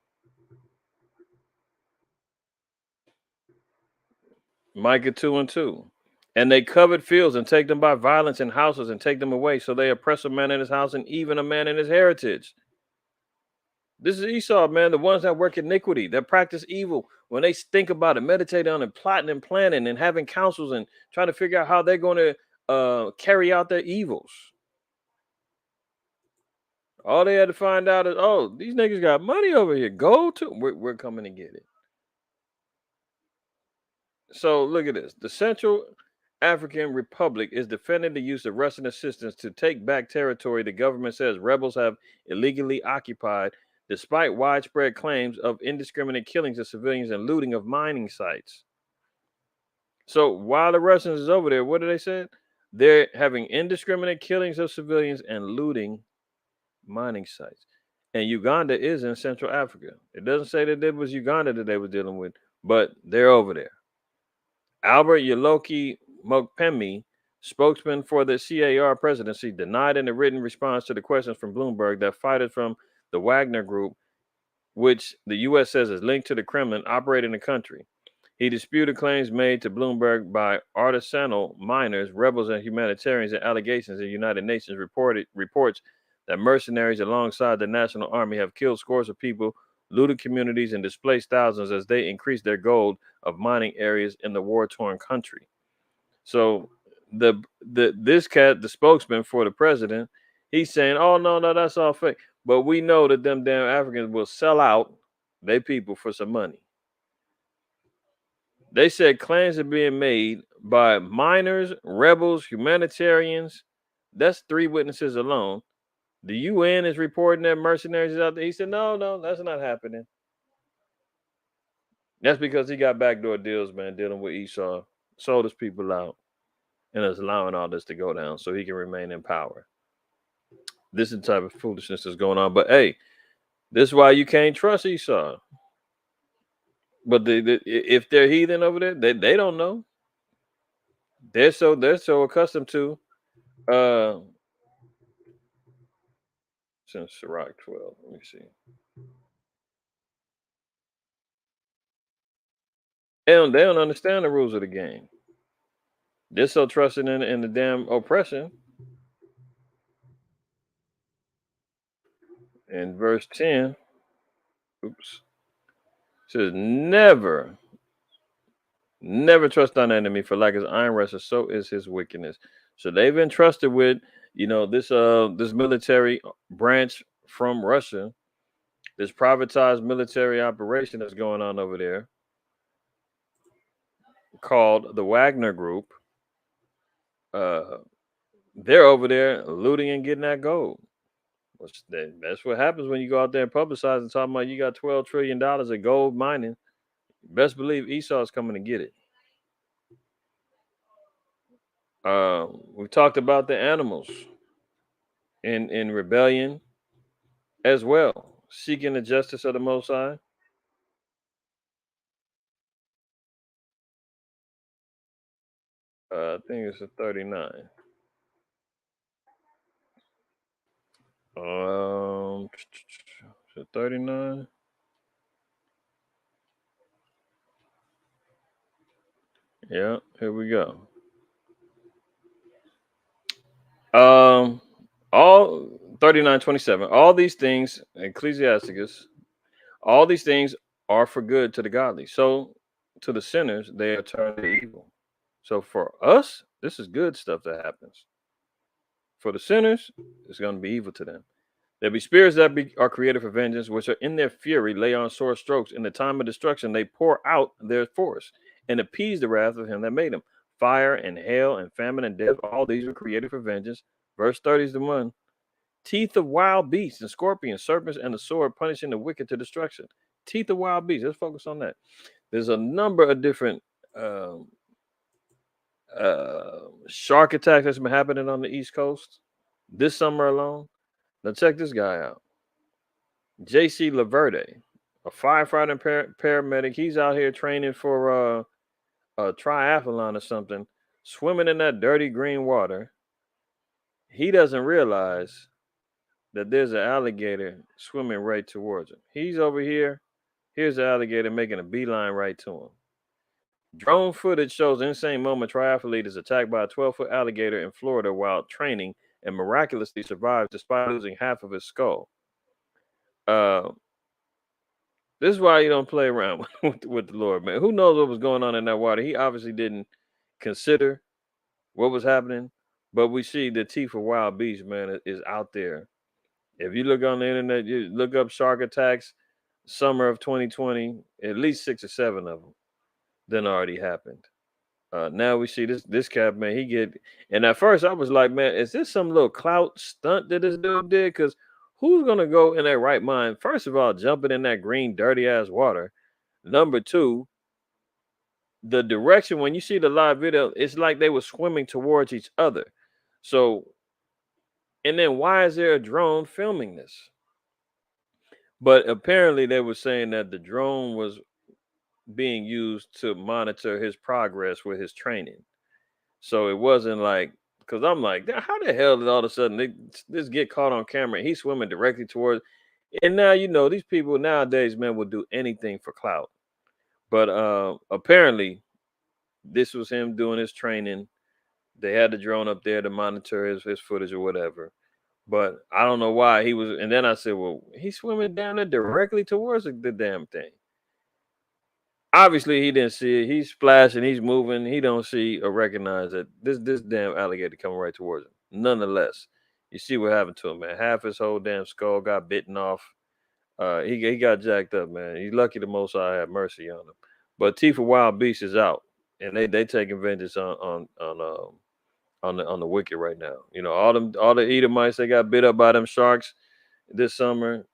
Micah 2:2. And they covered fields and take them by violence in houses and take them away. So they oppress a man in his house and even a man in his heritage. This is Esau, man, the ones that work iniquity, that practice evil. When they think about it, meditate on it, plotting and planning and having counsels and trying to figure out how they're going to carry out their evils. All they had to find out is, oh, these niggas got money over here. Go to, we're coming to get it. So look at this. The Central African Republic is defending the use of Russian assistance to take back territory the government says rebels have illegally occupied, despite widespread claims of indiscriminate killings of civilians and looting of mining sites. So while the Russians is over there, what do they say? They're having indiscriminate killings of civilians and looting mining sites. And Uganda is in Central Africa. It doesn't say that it was Uganda that they were dealing with, but they're over there. Albert Yaloki Mokpemi, spokesman for the CAR presidency, denied in a written response to the questions from Bloomberg that fighters from the Wagner Group, which the U.S. says is linked to the Kremlin, operate in the country. He disputed claims made to Bloomberg by artisanal miners, rebels, and humanitarians, and allegations the United Nations reports that mercenaries alongside the National Army have killed scores of people, looted communities, and displaced thousands as they increase their gold of mining areas in the war-torn country. So the this cat, the spokesman for the president, he's saying, "Oh no, that's all fake." But we know that them damn Africans will sell out their people for some money. They said claims are being made by miners, rebels, humanitarians. That's 3 witnesses alone. The UN is reporting that mercenaries is out there. He said, no, that's not happening. That's because he got backdoor deals, man, dealing with Esau, sold his people out, and is allowing all this to go down so he can remain in power. This is the type of foolishness that's going on. But hey, this is why you can't trust Esau. But if they're heathen over there, they don't know. They're so accustomed to since Sirach 12. Let me see. They don't understand the rules of the game. They're so trusting in the damn oppression. In verse 10, oops, says, never trust thine enemy, for like his iron wrestler, so is his wickedness. So they've entrusted with, this military branch from Russia, this privatized military operation that's going on over there called the Wagner Group. They're over there looting and getting that gold. That's what happens when you go out there and publicize and talking about you got $12 trillion of gold mining. Best believe Esau's coming to get it. We talked about the animals in rebellion as well, seeking the justice of the Most High. I think it's a 39. Is it 39? Yeah, here we go. All 39:27. All these things, Ecclesiasticus, all these things are for good to the godly. So to the sinners, they are turned to evil. So for us, this is good stuff that happens. For the sinners, it's going to be evil to them. There be spirits that are created for vengeance, which are in their fury lay on sore strokes. In the time of destruction, they pour out their force and appease the wrath of him that made them. Fire and hail and famine and death, all these were created for vengeance. Verse 30 is the one. Teeth of wild beasts and scorpions, serpents, and the sword punishing the wicked to destruction. Teeth of wild beasts. Let's focus on that. There's a number of different shark attacks that's been happening on the East Coast this summer alone. Now check this guy out. JC Laverde, a firefighter paramedic. He's out here training for a triathlon or something, swimming in that dirty green water. He doesn't realize that there's an alligator swimming right towards him. He's over here. Here's the alligator making a beeline right to him. Drone footage shows an insane moment. Triathlete is attacked by a 12-foot alligator in Florida while training and miraculously survives despite losing half of his skull. This is why you don't play around with the Lord, man. Who knows what was going on in that water? He obviously didn't consider what was happening, but we see the teeth of wild beasts, man, is out there. If you look on the internet, you look up shark attacks, summer of 2020, at least 6 or 7 of them then already happened. Now we see this cat, man. And at first I was like, man, is this some little clout stunt that this dude did? Because who's gonna go in their right mind? First of all, jumping in that green, dirty ass water. Number two, the direction when you see the live video, it's like they were swimming towards each other. So, and then why is there a drone filming this? But apparently they were saying that the drone was being used to monitor his progress with his training. So it wasn't like, because I'm like, how the hell did all of a sudden this get caught on camera? And he's swimming directly towards, and now these people nowadays, man, will do anything for clout. But apparently, this was him doing his training. They had the drone up there to monitor his footage or whatever. But I don't know why he was. And then I said, well, he's swimming down there directly towards the damn thing. Obviously, he didn't see it. He's splashing. He's moving. He don't see or recognize that this damn alligator coming right towards him. Nonetheless, you see what happened to him, man. Half his whole damn skull got bitten off. He got jacked up, man. He's lucky the Most High had mercy on him. But Tifa Wild Beast is out, and they taking vengeance on the wicked right now. You know, all the Edomites they got bit up by them sharks this summer,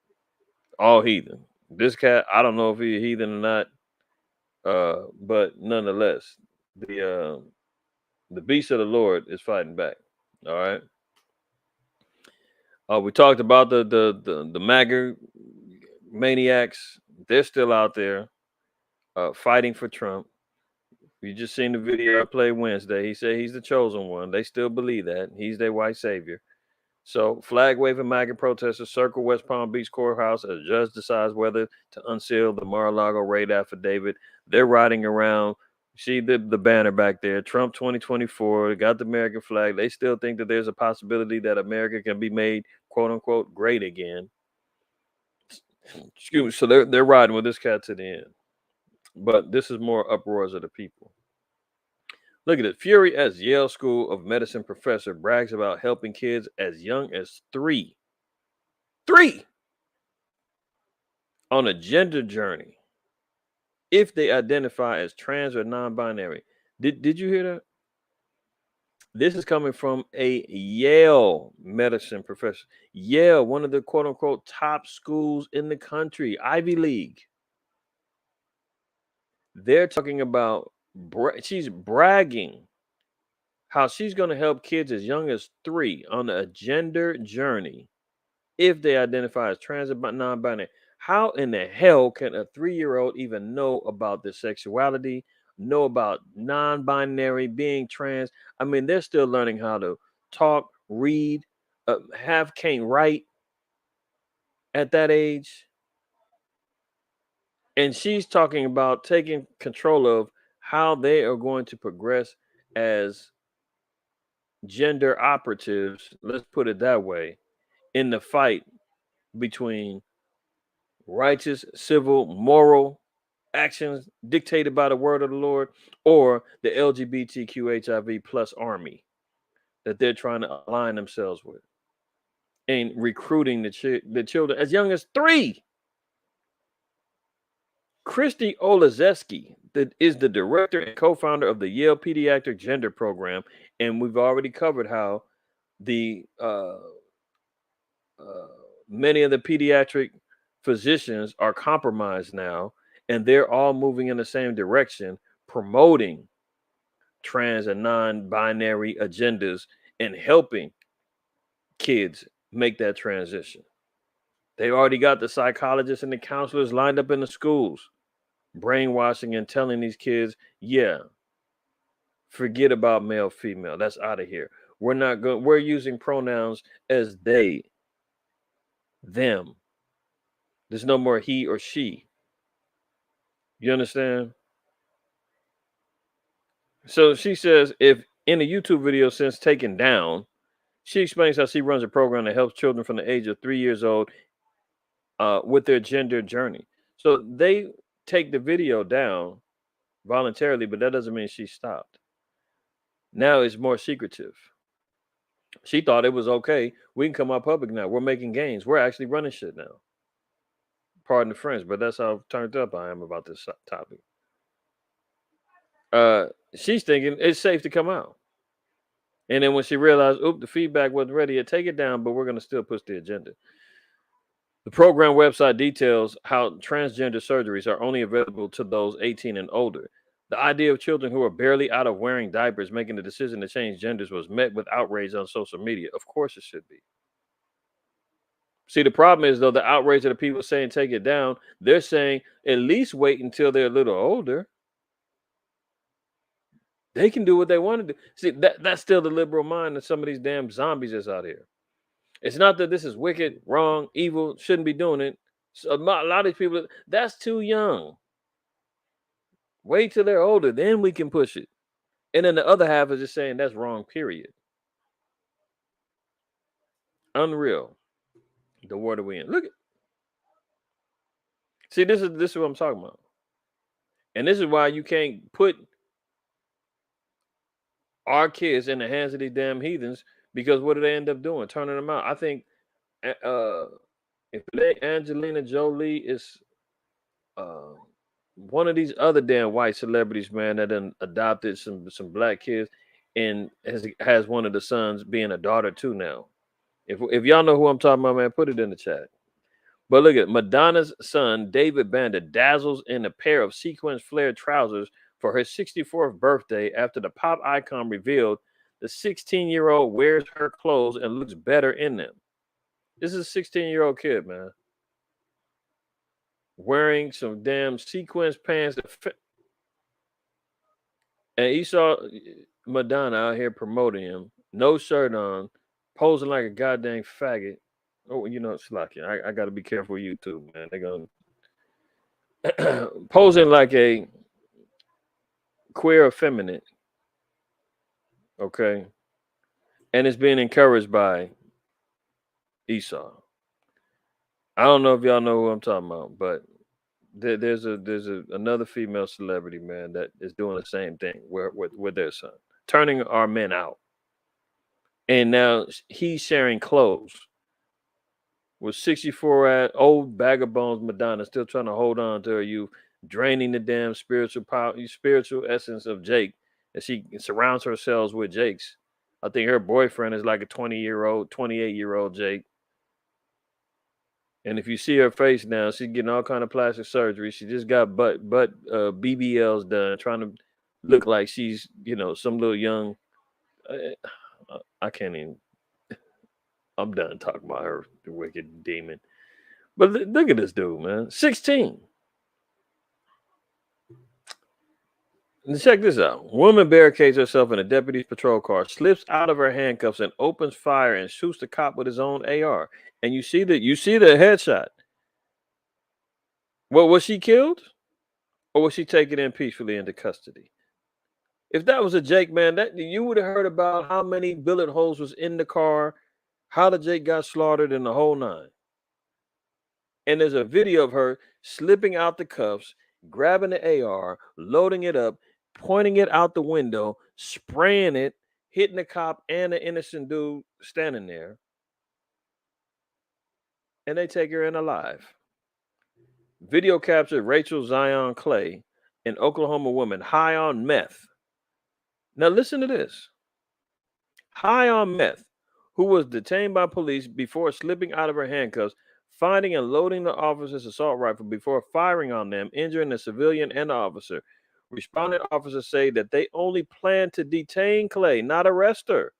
all heathen. This cat, I don't know if he a heathen or not, but nonetheless, the beast of the Lord is fighting back. All right. We talked about the MAGA maniacs. They're still out there fighting for Trump. You just seen the video I played Wednesday. He said he's the chosen one. They still believe that he's their white savior. So, flag waving MAGA protesters circle West Palm Beach courthouse as a judge decides whether to unseal the Mar-a-Lago raid affidavit. They're riding around. See the banner back there, Trump 2024. Got the American flag. They still think that there's a possibility that America can be made, quote unquote, great again. Excuse me. So they're riding with this cat to the end. But this is more uproars of the people. Look at it. Fury as Yale School of Medicine professor brags about helping kids as young as 3. 3 on a gender journey if they identify as trans or non-binary. Did you hear that? This is coming from a Yale medicine professor. Yale, one of the quote unquote top schools in the country, Ivy League. They're talking about she's bragging how she's going to help kids as young as 3 on a gender journey if they identify as trans or non-binary. How in the hell can a 3-year-old even know about their sexuality, know about non-binary, being trans? I mean, they're still learning how to talk, read, can't write at that age. And she's talking about taking control of how they are going to progress as gender operatives, let's put it that way, in the fight between righteous, civil, moral actions dictated by the word of the Lord or the LGBTQ HIV plus army that they're trying to align themselves with and recruiting the children as young as 3. Christy Olazeski that is the director and co-founder of the Yale Pediatric Gender Program, and we've already covered how the many of the pediatric physicians are compromised now, and they're all moving in the same direction, promoting trans and non-binary agendas and helping kids make that transition. They already got the psychologists and the counselors lined up in the schools, brainwashing and telling these kids, yeah, forget about male, female. That's out of here. We're not going, we're using pronouns as they, them. There's no more he or she. You understand? So she says if in a YouTube video since taken down, she explains how she runs a program that helps children from the age of 3 years old with their gender journey. So they take the video down voluntarily, but that doesn't mean she stopped. Now it's more secretive. She thought it was okay. We can come out public now. We're making gains. We're actually running shit now. Pardon the French, but that's how turned up I am about this topic. She's thinking it's safe to come out. And then when she realized, the feedback wasn't ready yet, take it down, but we're going to still push the agenda. The program website details how transgender surgeries are only available to those 18 and older. The idea of children who are barely out of wearing diapers making the decision to change genders was met with outrage on social media. Of course it should be. See, the problem is, though, the outrage of the people saying take it down, they're saying at least wait until they're a little older. They can do what they want to do. See, that's still the liberal mind of some of these damn zombies that's out here. It's not that this is wicked, wrong, evil, shouldn't be doing it. So a lot of these people, that's too young. Wait till they're older, then we can push it. And then the other half is just saying that's wrong, period. Unreal. The world are we in. Look at. See, this is what I'm talking about. And this is why you can't put our kids in the hands of these damn heathens, because what do they end up doing? Turning them out. I think if it ain't Angelina Jolie, is uh, one of these other damn white celebrities, man, that done adopted some black kids and has one of the sons being a daughter too now. If y'all know who I'm talking about, man, put it in the chat. But look at Madonna's son, David Banner, dazzles in a pair of sequin flared trousers for her 64th birthday after the pop icon revealed the 16-year-old wears her clothes and looks better in them. This is a 16-year-old kid, man, wearing some damn sequins pants. And Esau, Madonna out here promoting him, no shirt on, posing like a goddamn faggot. Oh, you know, Slacky, I got to be careful with YouTube, man. They're going to posing like a queer effeminate, okay? And it's being encouraged by Esau. I don't know if y'all know who I'm talking about, but there's another female celebrity, man, that is doing the same thing with their son, turning our men out. And now he's sharing clothes with 64 old bag of bones Madonna, still trying to hold on to her youth, draining the damn spiritual power, spiritual essence of Jake, and she surrounds herself with Jakes. I think her boyfriend is like a 20-year-old, 28-year-old Jake. And if you see her face now, she's getting all kind of plastic surgery. She just got butt BBLs done, trying to look like she's, you know, some little young. I can't even. I'm done talking about her, the wicked demon. But look at this dude, man. 16. And check this out. Woman barricades herself in a deputy's patrol car, slips out of her handcuffs, and opens fire and shoots the cop with his own AR. And you see the headshot. Well, was she killed? Or was she taken in peacefully into custody? If that was a Jake, man, that you would have heard about how many bullet holes was in the car, how the Jake got slaughtered, in the whole nine. And there's a video of her slipping out the cuffs, grabbing the AR, loading it up, pointing it out the window, spraying it, hitting the cop and the innocent dude standing there. And they take her in alive. Video captured Rachel Zion Clay, an Oklahoma woman, high on meth. Now listen to this. High on meth, who was detained by police before slipping out of her handcuffs, finding and loading the officer's assault rifle before firing on them, injuring the civilian and the officer. Responding officers say that they only plan to detain Clay, not arrest her.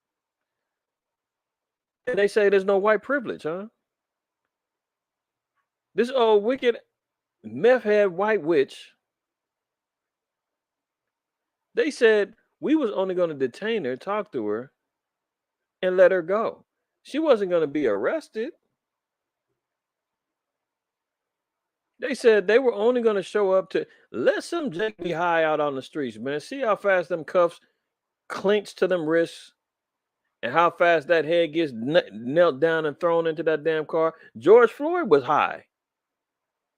And they say there's no white privilege, huh? This old wicked meth head white witch. They said we was only going to detain her, talk to her, and let her go. She wasn't going to be arrested. They said they were only going to show up to let some Jake be high out on the streets, man. See how fast them cuffs clinch to them wrists and how fast that head gets knelt down and thrown into that damn car. George Floyd was high.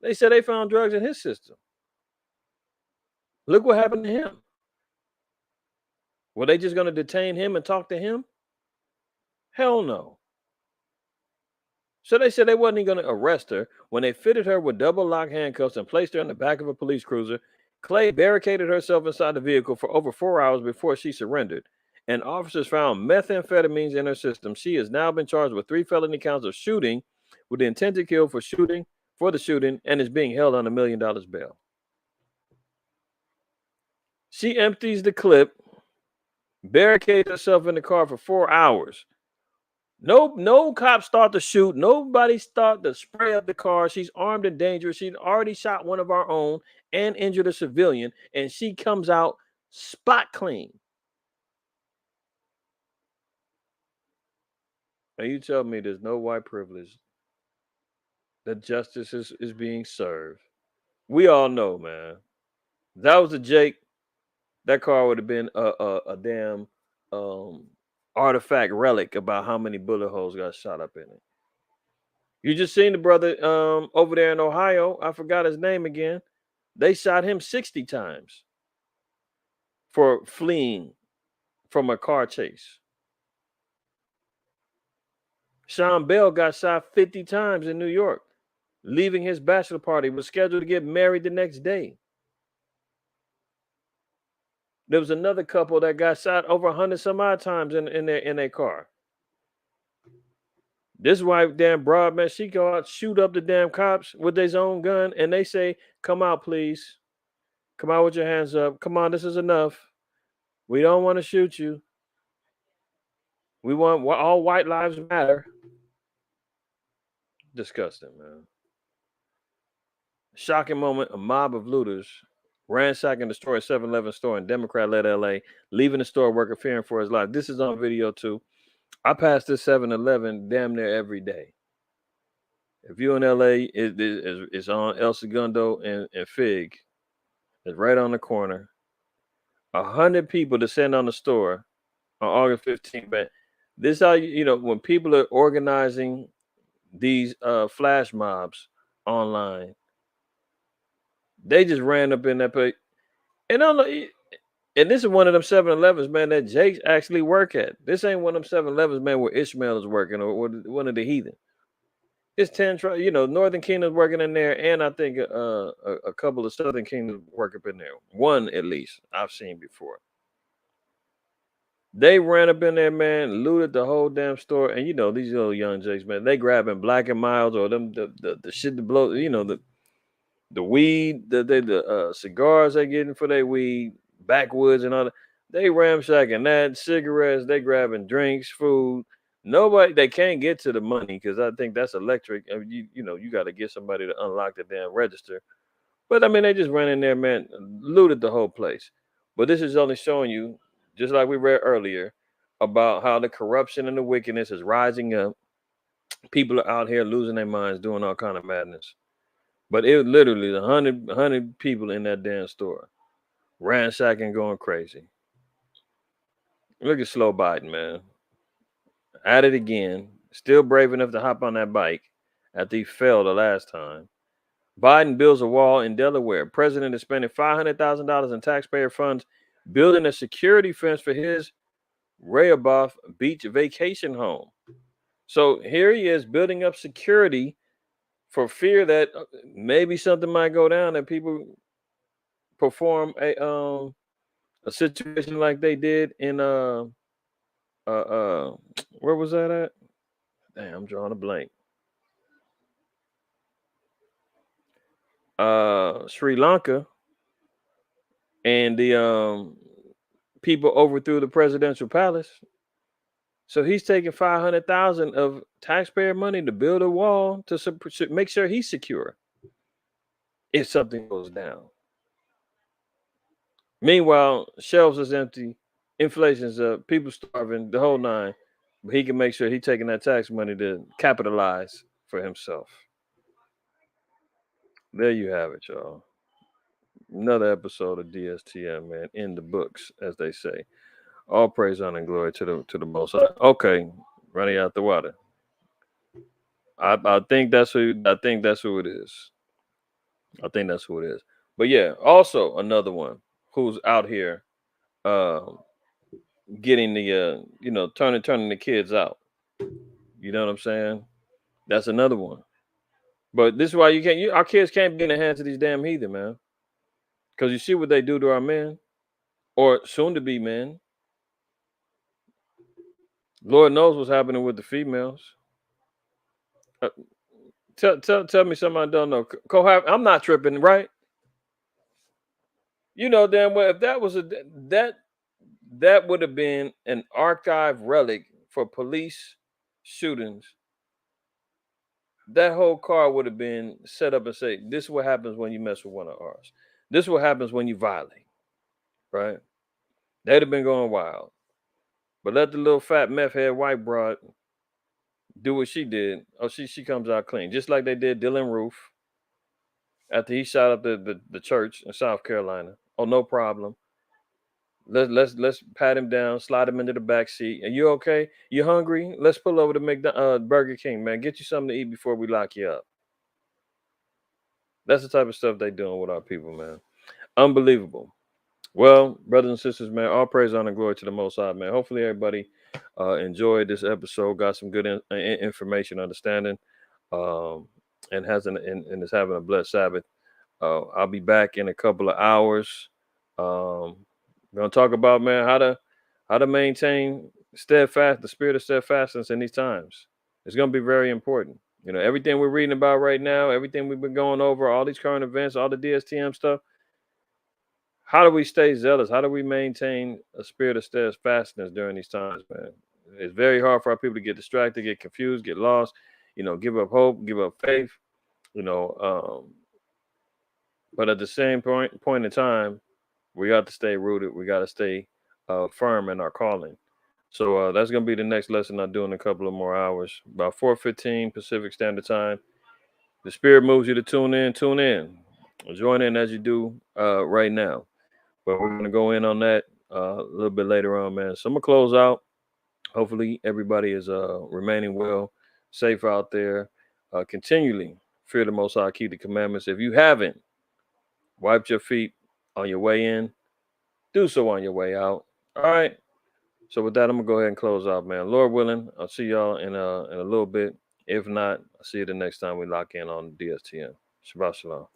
They said they found drugs in his system. Look what happened to him. Were they just going to detain him and talk to him? Hell no. So they said they wasn't going to arrest her. When they fitted her with double lock handcuffs and placed her in the back of a police cruiser, Clay barricaded herself inside the vehicle for over 4 hours before she surrendered. And officers found methamphetamines in her system. She has now been charged with 3 felony counts of shooting with the intent to kill for the shooting, and is being held on $1 million bail. She empties the clip, barricades herself in the car for 4 hours. No cops start to shoot. Nobody start to spray up the car. She's armed and dangerous. She's already shot one of our own and injured a civilian, and she comes out spot clean. And you tell me there's no white privilege, that justice is being served. We all know, man. That was a Jake. That car would have been a damn artifact relic about how many bullet holes got shot up in it. You just seen the brother over there in Ohio. I forgot his name again. They shot him 60 times for fleeing from a car chase. Sean Bell got shot 50 times in New York, leaving his bachelor party, was scheduled to get married the next day. There was another couple that got shot over 100 some odd times in their car. This wife, damn broad, man, she go out, shoot up the damn cops with his own gun, and they say, "Come out, please. Come out with your hands up. Come on, this is enough. We don't want to shoot you. We want all white lives matter." Disgusting, man. Shocking moment. A mob of looters ransacking and destroying 7-Eleven store in Democrat-led LA, leaving the store worker fearing for his life. This is on video too. I pass this 7-Eleven damn near every day. If you're in LA, it's on El Segundo and Fig. It's right on the corner. 100 people descend on the store on August 15th. Man, this is how when people are organizing these flash mobs online, they just ran up in that place. And and this is one of them 7-Elevens, man, that Jake's actually work at. This ain't one of them 7-Elevens, man, where Ishmael is working or one of the heathen. It's 10, Northern Kingdom's working in there, and I think a couple of Southern Kingdoms work up in there. One at least I've seen before. They ran up in there, man, looted the whole damn store, and these little young Jakes, man, they grabbing Black and Milds or them the shit to blow, the weed, the cigars they getting for their weed, backwoods and all that. They ramshacking that, cigarettes, they grabbing drinks, food. Nobody, they can't get to the money because I think that's electric. You got to get somebody to unlock the damn register. But I mean, they just ran in there, man, looted the whole place. But this is only showing you, just like we read earlier, about how the corruption and the wickedness is rising up. People are out here losing their minds, doing all kind of madness. But it was literally 100 people in that damn store, ransacking, going crazy. Look at slow Biden, man. At it again. Still brave enough to hop on that bike after he failed the last time. Biden builds a wall in Delaware. President is spending $500,000 in taxpayer funds building a security fence for his Rehoboth Beach vacation home. So here he is building up security for fear that maybe something might go down, that people perform a situation like they did in where was that at? Damn, I'm drawing a blank. Sri Lanka, and the people overthrew the presidential palace. So he's taking 500,000 of taxpayer money to build a wall to make sure he's secure if something goes down. Meanwhile, shelves is empty, inflation's up, people starving, the whole nine. But he can make sure he's taking that tax money to capitalize for himself. There you have it, y'all. Another episode of DSTM, man, in the books, as they say. All praise, honor, and glory to the Most High. Okay, running out the water. I think that's who. I think that's who it is. I think that's who it is. But yeah, also another one who's out here, getting the turning the kids out. You know what I'm saying? That's another one. But this is why our kids can't be in the hands of these damn heathen, man. Because you see what they do to our men, or soon to be men. Lord knows what's happening with the females. Tell me something I don't know. I'm not tripping, right? You know damn well if that was that would have been an archive relic for police shootings. That whole car would have been set up and say, "This is what happens when you mess with one of ours. This is what happens when you violate." Right? They'd have been going wild. But let the little fat meth head white broad do what she did. Oh, she comes out clean, just like they did Dylan Roof after he shot up the church in South Carolina. Oh, no problem. Let's pat him down, slide him into the back seat. Are you okay? You hungry? Let's pull over to Burger King, man. Get you something to eat before we lock you up. That's the type of stuff they doing with our people, man. Unbelievable. Well, brothers and sisters, man, all praise, honor, and glory to the Most High, man. Hopefully, everybody enjoyed this episode, got some good information, understanding, um, and and is having a blessed Sabbath. I'll be back in a couple of hours. We're gonna talk about, man, how to maintain steadfast the spirit of steadfastness in these times. It's gonna be very important. You know, everything we're reading about right now, everything we've been going over, all these current events, all the DSTM stuff. How do we stay zealous? How do we maintain a spirit of steadfastness during these times, man? It's very hard for our people to get distracted, get confused, get lost, give up hope, give up faith, you know. But at the same point in time, we got to stay rooted. We got to stay firm in our calling. So that's gonna be the next lesson I do in a couple of more hours, about 4:15 Pacific Standard Time. The Spirit moves you to tune in. Tune in, join in as you do right now. But we're gonna go in on that a little bit later on, man. So I'm gonna close out. Hopefully, everybody is remaining well, safe out there. Continually fear the Most High, keep the commandments. If you haven't wiped your feet on your way in, do so on your way out. All right. So with that, I'm gonna go ahead and close out, man. Lord willing, I'll see y'all in a little bit. If not, I'll see you the next time we lock in on DSTN. Shabbat shalom.